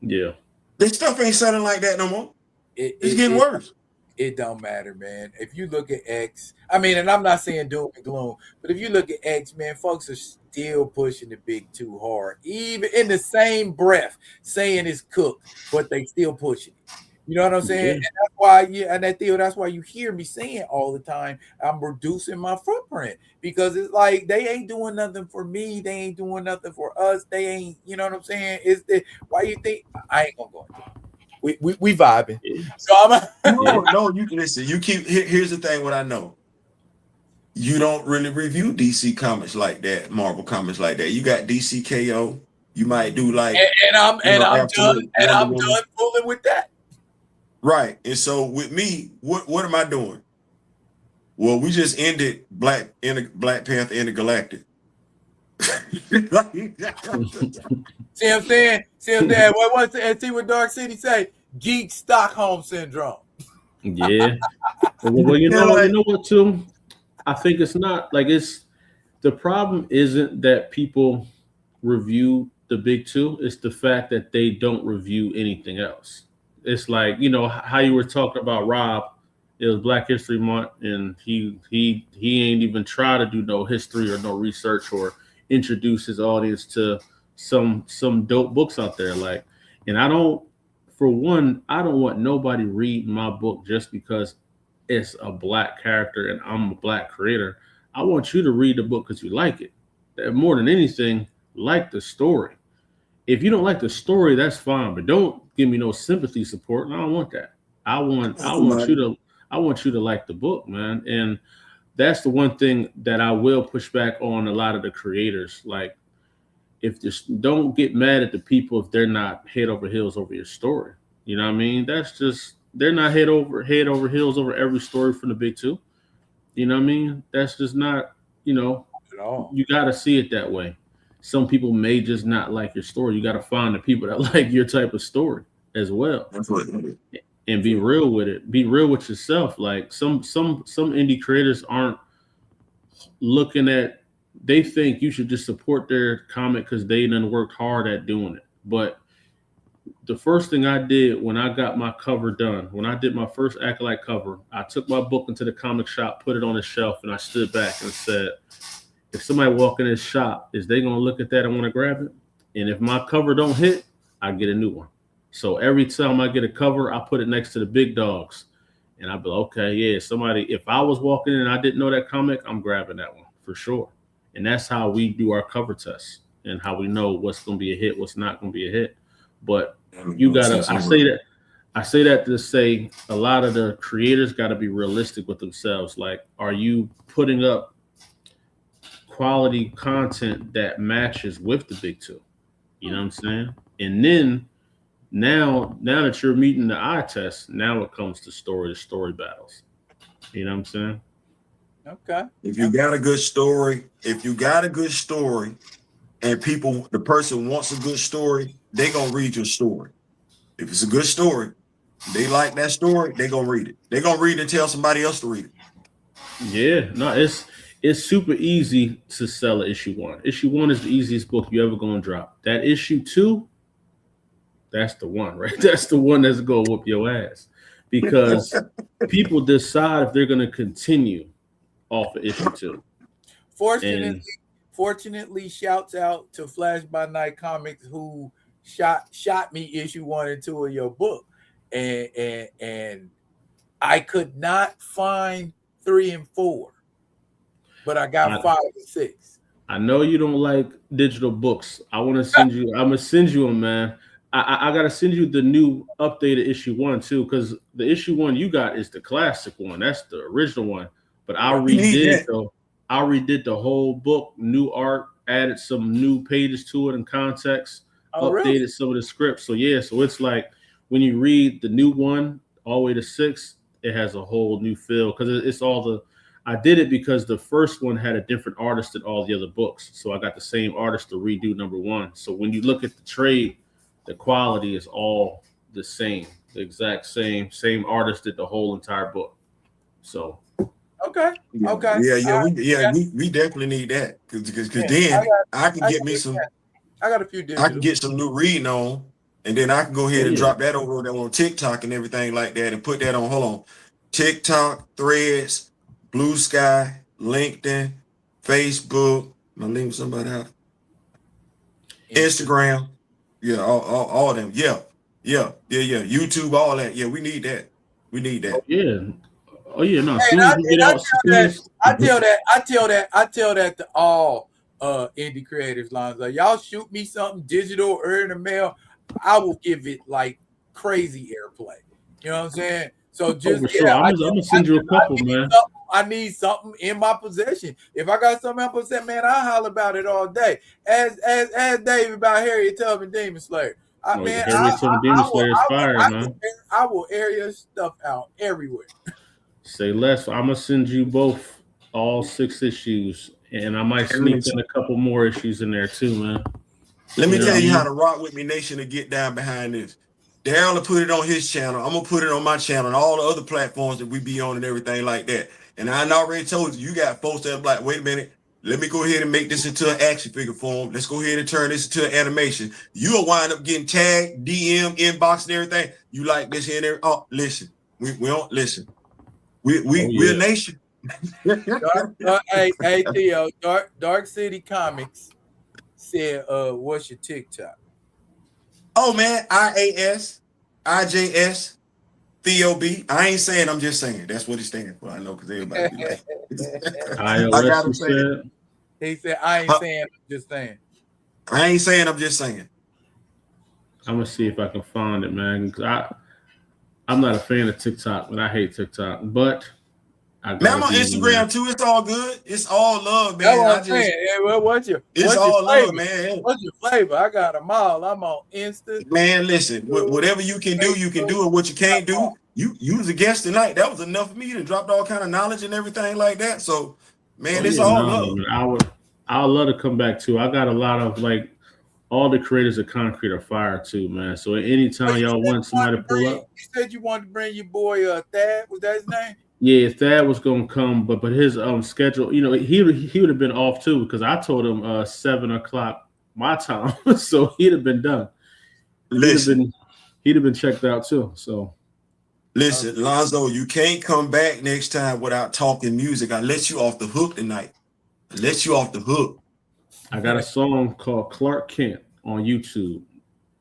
Yeah. Their stuff ain't selling like that no more. It's getting worse. It don't matter, man. If you look at X, I mean, and I'm not saying doom and gloom, but if you look at X, man, folks are still pushing the big two hard, even in the same breath, saying it's cooked, but they still pushing it. You know what I'm saying? Yeah. And that's why, and that Theo, that's why you hear me saying all the time, I'm reducing my footprint because it's like they ain't doing nothing for me, they ain't doing nothing for us, they ain't, you know what I'm saying? Why you think I ain't gonna go into it? We vibing. Yeah. So I'm No, you listen. You keep here's the thing. What I know, you don't really review DC comics like that, Marvel comics like that. You got DC KO. You might do like, and I'm Absolute Wonder Woman. done fooling with that. Right. And so with me, what am I doing? Well, we just ended Black Panther Intergalactic. See what I'm saying? What's the see what Dark City say? Geek Stockholm syndrome. Yeah. Well, you know what, too? I think it's not like the problem isn't that people review the big two, it's the fact that they don't review anything else. It's like, how you were talking about Rob, it was Black History Month, and he ain't even try to do no history or no research or introduce his audience to some dope books out there. Like, and I don't want nobody reading my book just because it's a Black character and I'm a Black creator. I want you to read the book because you like it. More than anything, like the story. If you don't like the story, that's fine, but don't give me no sympathy support. I don't want that. I want you to like the book, man. And that's the one thing that I will push back on a lot of the creators. Like, if just don't get mad at the people if they're not head over heels over your story. You know what I mean? That's just they're not head over heels over every story from the big two. You know what I mean? That's just not, At all. you got to see it that way. Some people may just not like your story. You got to find the people that like your type of story as well, That's what it is. and be real with it. Be real with yourself. Like some indie creators aren't looking at. They think you should just support their comic because they done worked hard at doing it. But the first thing I did when I got my cover done, when I did my first Acolyte cover, I took my book into the comic shop, put it on the shelf, and I stood back and said, if somebody walk in this shop, is they gonna look at that and want to grab it? And if my cover don't hit, I get a new one. So every time I get a cover, I put it next to the big dogs, and I'd be like, okay, yeah, somebody. If I was walking in and I didn't know that comic, I'm grabbing that one for sure. And that's how we do our cover tests and how we know what's gonna be a hit, what's not gonna be a hit. But you gotta. I say that to say a lot of the creators got to be realistic with themselves. Like, are you putting up quality content that matches with the big two? You know what I'm saying? And then now that you're meeting the eye test, now it comes to story battles. You know what I'm saying? Okay. If you got a good story, and the person wants a good story, they gonna read your story. If it's a good story, they like that story, they gonna read it. They gonna read it and tell somebody else to read it. Yeah, no, it's super easy to sell an issue 1. Issue 1 is the easiest book you ever gonna drop. That issue 2, that's the one, right? That's the one that's gonna whoop your ass because people decide if they're gonna continue off of issue 2. Fortunately, shouts out to Flash by Night Comics who shot me issue 1 and 2 of your book, and I could not find 3 and 4, but I got 5 and 6. I know you don't like digital books. I want to send you. I'm gonna send you them, man. I gotta send you the new updated issue 1 too, because the issue 1 you got is the classic one. That's the original one. But I redid the whole book, new art, added some new pages to it and context, updated Really? some of the scripts. So yeah, so it's like when you read the new one all the way to 6, it has a whole new feel because it's all the. I did it because the first one had a different artist than all the other books, so I got the same artist to redo number 1. So when you look at the trade, the quality is all the same, the exact same artist did the whole entire book. So okay. We definitely need that because then I can get me some. I got a few digital. I can get some new reading on, and then I can go ahead and drop that over there on TikTok and everything like that, and put that on. Hold on, TikTok, Threads, Blue Sky, LinkedIn, Facebook. Am I leaving somebody out? Instagram. Yeah, all of them. Yeah. YouTube, all that. Yeah, we need that. We need that. Oh yeah. No. I tell that to all indie creators, Lonzo. Y'all shoot me something digital or in the mail, I will give it like crazy airplay. You know what I'm saying? So just I'm gonna send you a couple, man. I need something in my possession. If I got something in my possession, man, I'll holler about it all day. As David about Harriet Tubman Demon Slayer. Harriet Tubman Demon Slayer is fire, man. I will air your stuff out everywhere. Say less. I'm gonna send you both all 6 issues, and I might sneak in a couple more issues in there too, man. Let me tell you how to rock with me, Nation, to get down behind this. Daryl will put it on his channel. I'm gonna put it on my channel and all the other platforms that we be on and everything like that. And I already told you, you got folks that are like, wait a minute, let me go ahead and make this into an action figure form. Let's go ahead and turn this into an animation. You'll wind up getting tagged, DM, inbox, and everything. You like this here and there? Oh, listen, we don't listen. We're a nation. Hey Theo, Dark City Comics said, what's your TikTok? Oh man, IAS, IJS, Theo B. I ain't saying, I'm just saying. That's what it stands for. I know because everybody be like, I got him saying. He said, I ain't saying, I'm just saying. I ain't saying, I'm just saying. I'm gonna see if I can find it, man. Because I'm not a fan of TikTok, but I hate TikTok. But I'm on Instagram too. It's all good. It's all love, man. That's what I'm saying. Well, what's your love, flavor? Man. What's your flavor? I got them all. I'm on Insta. Man, listen. Whatever you can do, you can do. And what you can't do, you was a guest tonight. That was enough for me to drop all kind of knowledge and everything like that. So, man, it's all love. I would love to come back too. I got a lot of like all the creators of Konkret are fire too, man. So anytime y'all want somebody to pull up. You said you wanted to bring your boy Thad. Was that his name? Yeah, Thad was gonna come, but his schedule, he would have been off too because I told him 7:00 my time, so he'd have been done. He'd have been checked out too. So listen, Lonzo, you can't come back next time without talking music. I let you off the hook tonight. I got a song called Clark Kent on YouTube.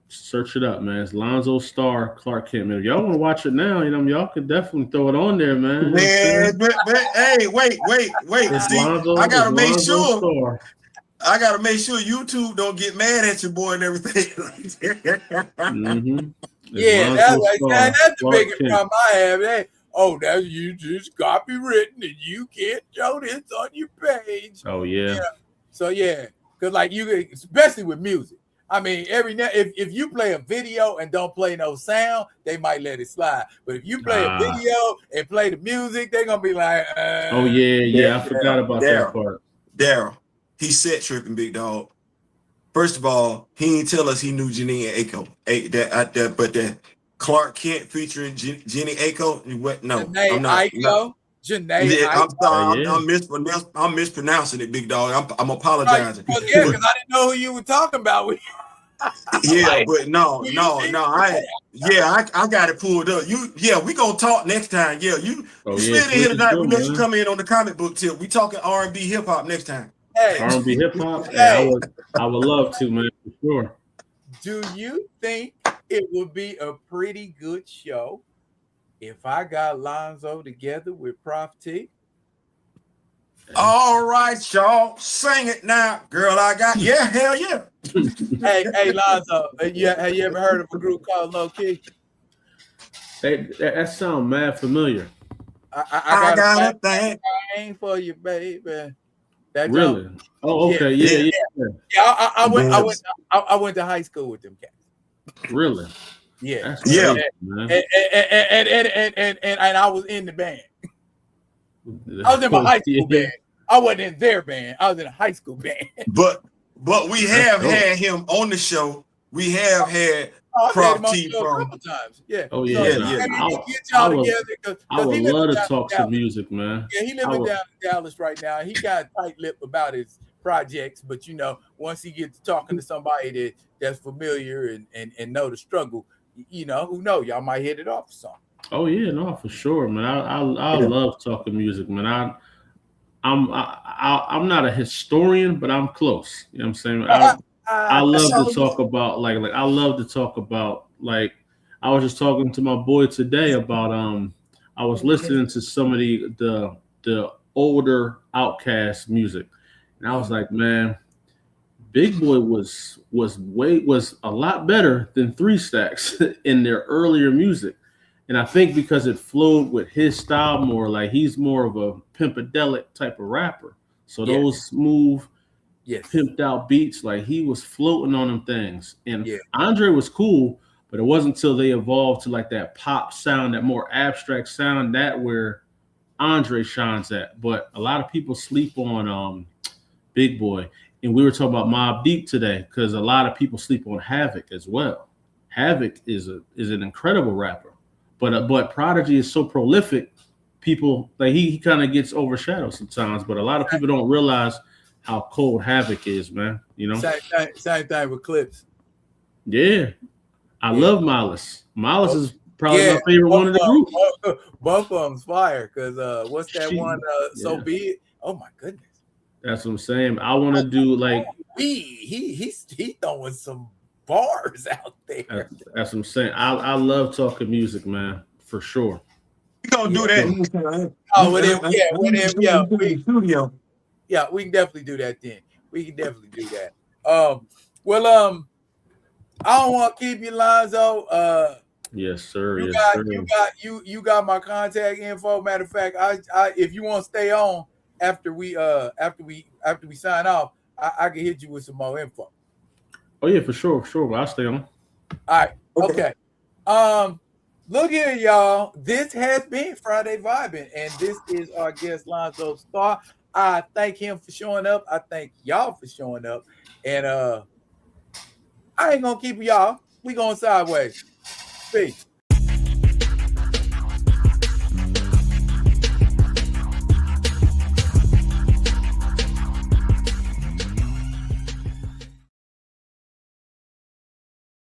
Search it up, man. It's Lonzo Starr, Clark Kent. Man, if y'all want to watch it now, y'all can definitely throw it on there, man. Man, but hey, wait. See, I gotta make sure. I gotta make sure YouTube don't get mad at your boy and everything. Mm-hmm. Yeah, that's the biggest problem I have. That's you just copywritten and you can't show this on your page. Oh yeah. So yeah, because like you, especially with music. I mean, if you play a video and don't play no sound, they might let it slide. But if you play a video and play the music, they're gonna be like, oh yeah, I forgot about that part. Daryl, he set tripping, big dog. First of all, he didn't tell us he knew Jenny and Aiko. But that Clark Kent featuring Jenny Aiko, what? No, Janae I'm not. Aiko. Janae, I'm sorry, I'm mispronouncing it, big dog. I'm apologizing. Because I didn't know who you were talking about. Yeah, but no. I got it pulled up. We gonna talk next time. Yeah, you spend it here tonight. We let you come in on the comic book tip. We talking R&B hip hop next time. Hey, R&B hip hop. Hey, I would love to, man, for sure. Do you think it would be a pretty good show if I got Lonzo together with Prof T. All right, y'all, sing it now, girl. I got hell yeah. Hey, Lonzo, have you ever heard of a group called Low Key? Hey, that sounds mad familiar. I got a thing. thing for you, baby. That Really? jump. Oh, okay. Yeah. Yeah. I went to high school with them cats. Really? Yeah. That's Yeah. crazy, man. And I was in the band. I was in my high school band. I wasn't in their band. I was in a high school band. But we have dope. had him on the show. We have had I've had him Prof on T the show a from. couple times. Yeah. Oh So, yeah. Yeah, get y'all together because I would he love living to down talk in some Dallas. music, man. Yeah, he living down in Dallas right now. He got tight-lipped about his projects, but once he gets talking to somebody that's familiar and know the struggle, who know, y'all might hit it off or something. Oh yeah, no, for sure, man. I love talking music, man. I'm not a historian, but I'm close. You know what I'm saying? I love to talk about like I love to talk about like I was just talking to my boy today about I was listening to some of the older Outkast music, and I was like, man, Big Boy was a lot better than Three Stacks in their earlier music. And I think because it flowed with his style more, like he's more of a pimpadelic type of rapper. So those smooth, pimped out beats, like he was floating on them things. And Andre was cool, but it wasn't until they evolved to like that pop sound, that more abstract sound, that where Andre shines at. But a lot of people sleep on Big Boy. And we were talking about Mobb Deep today because a lot of people sleep on Havoc as well. Havoc is an incredible rapper. But Prodigy is so prolific, people like he kind of gets overshadowed sometimes. But a lot of people don't realize how cold Havoc is, man. Same thing with Clips. Yeah, I love Miles. Miles is probably my favorite one of the group. Both of them's fire because what's that one? So Be It. Oh my goodness. That's what I'm saying. I want to do like he's throwing some bars out there. That's what I'm saying. I love talking music, man, for sure. We gonna do that. Yeah, we can definitely do that then. We can definitely do that. I don't want to keep you, Lonzo. Yes, sir. You got my contact info. Matter of fact, I if you want to stay on after we sign off, I can hit you with some more info. Oh yeah, for sure. I'll stay on. All right. Okay. Look here, y'all. This has been Friday Vibin, and this is our guest Lonzo Starr. I thank him for showing up. I thank y'all for showing up. And I ain't gonna keep y'all. We going sideways. Peace.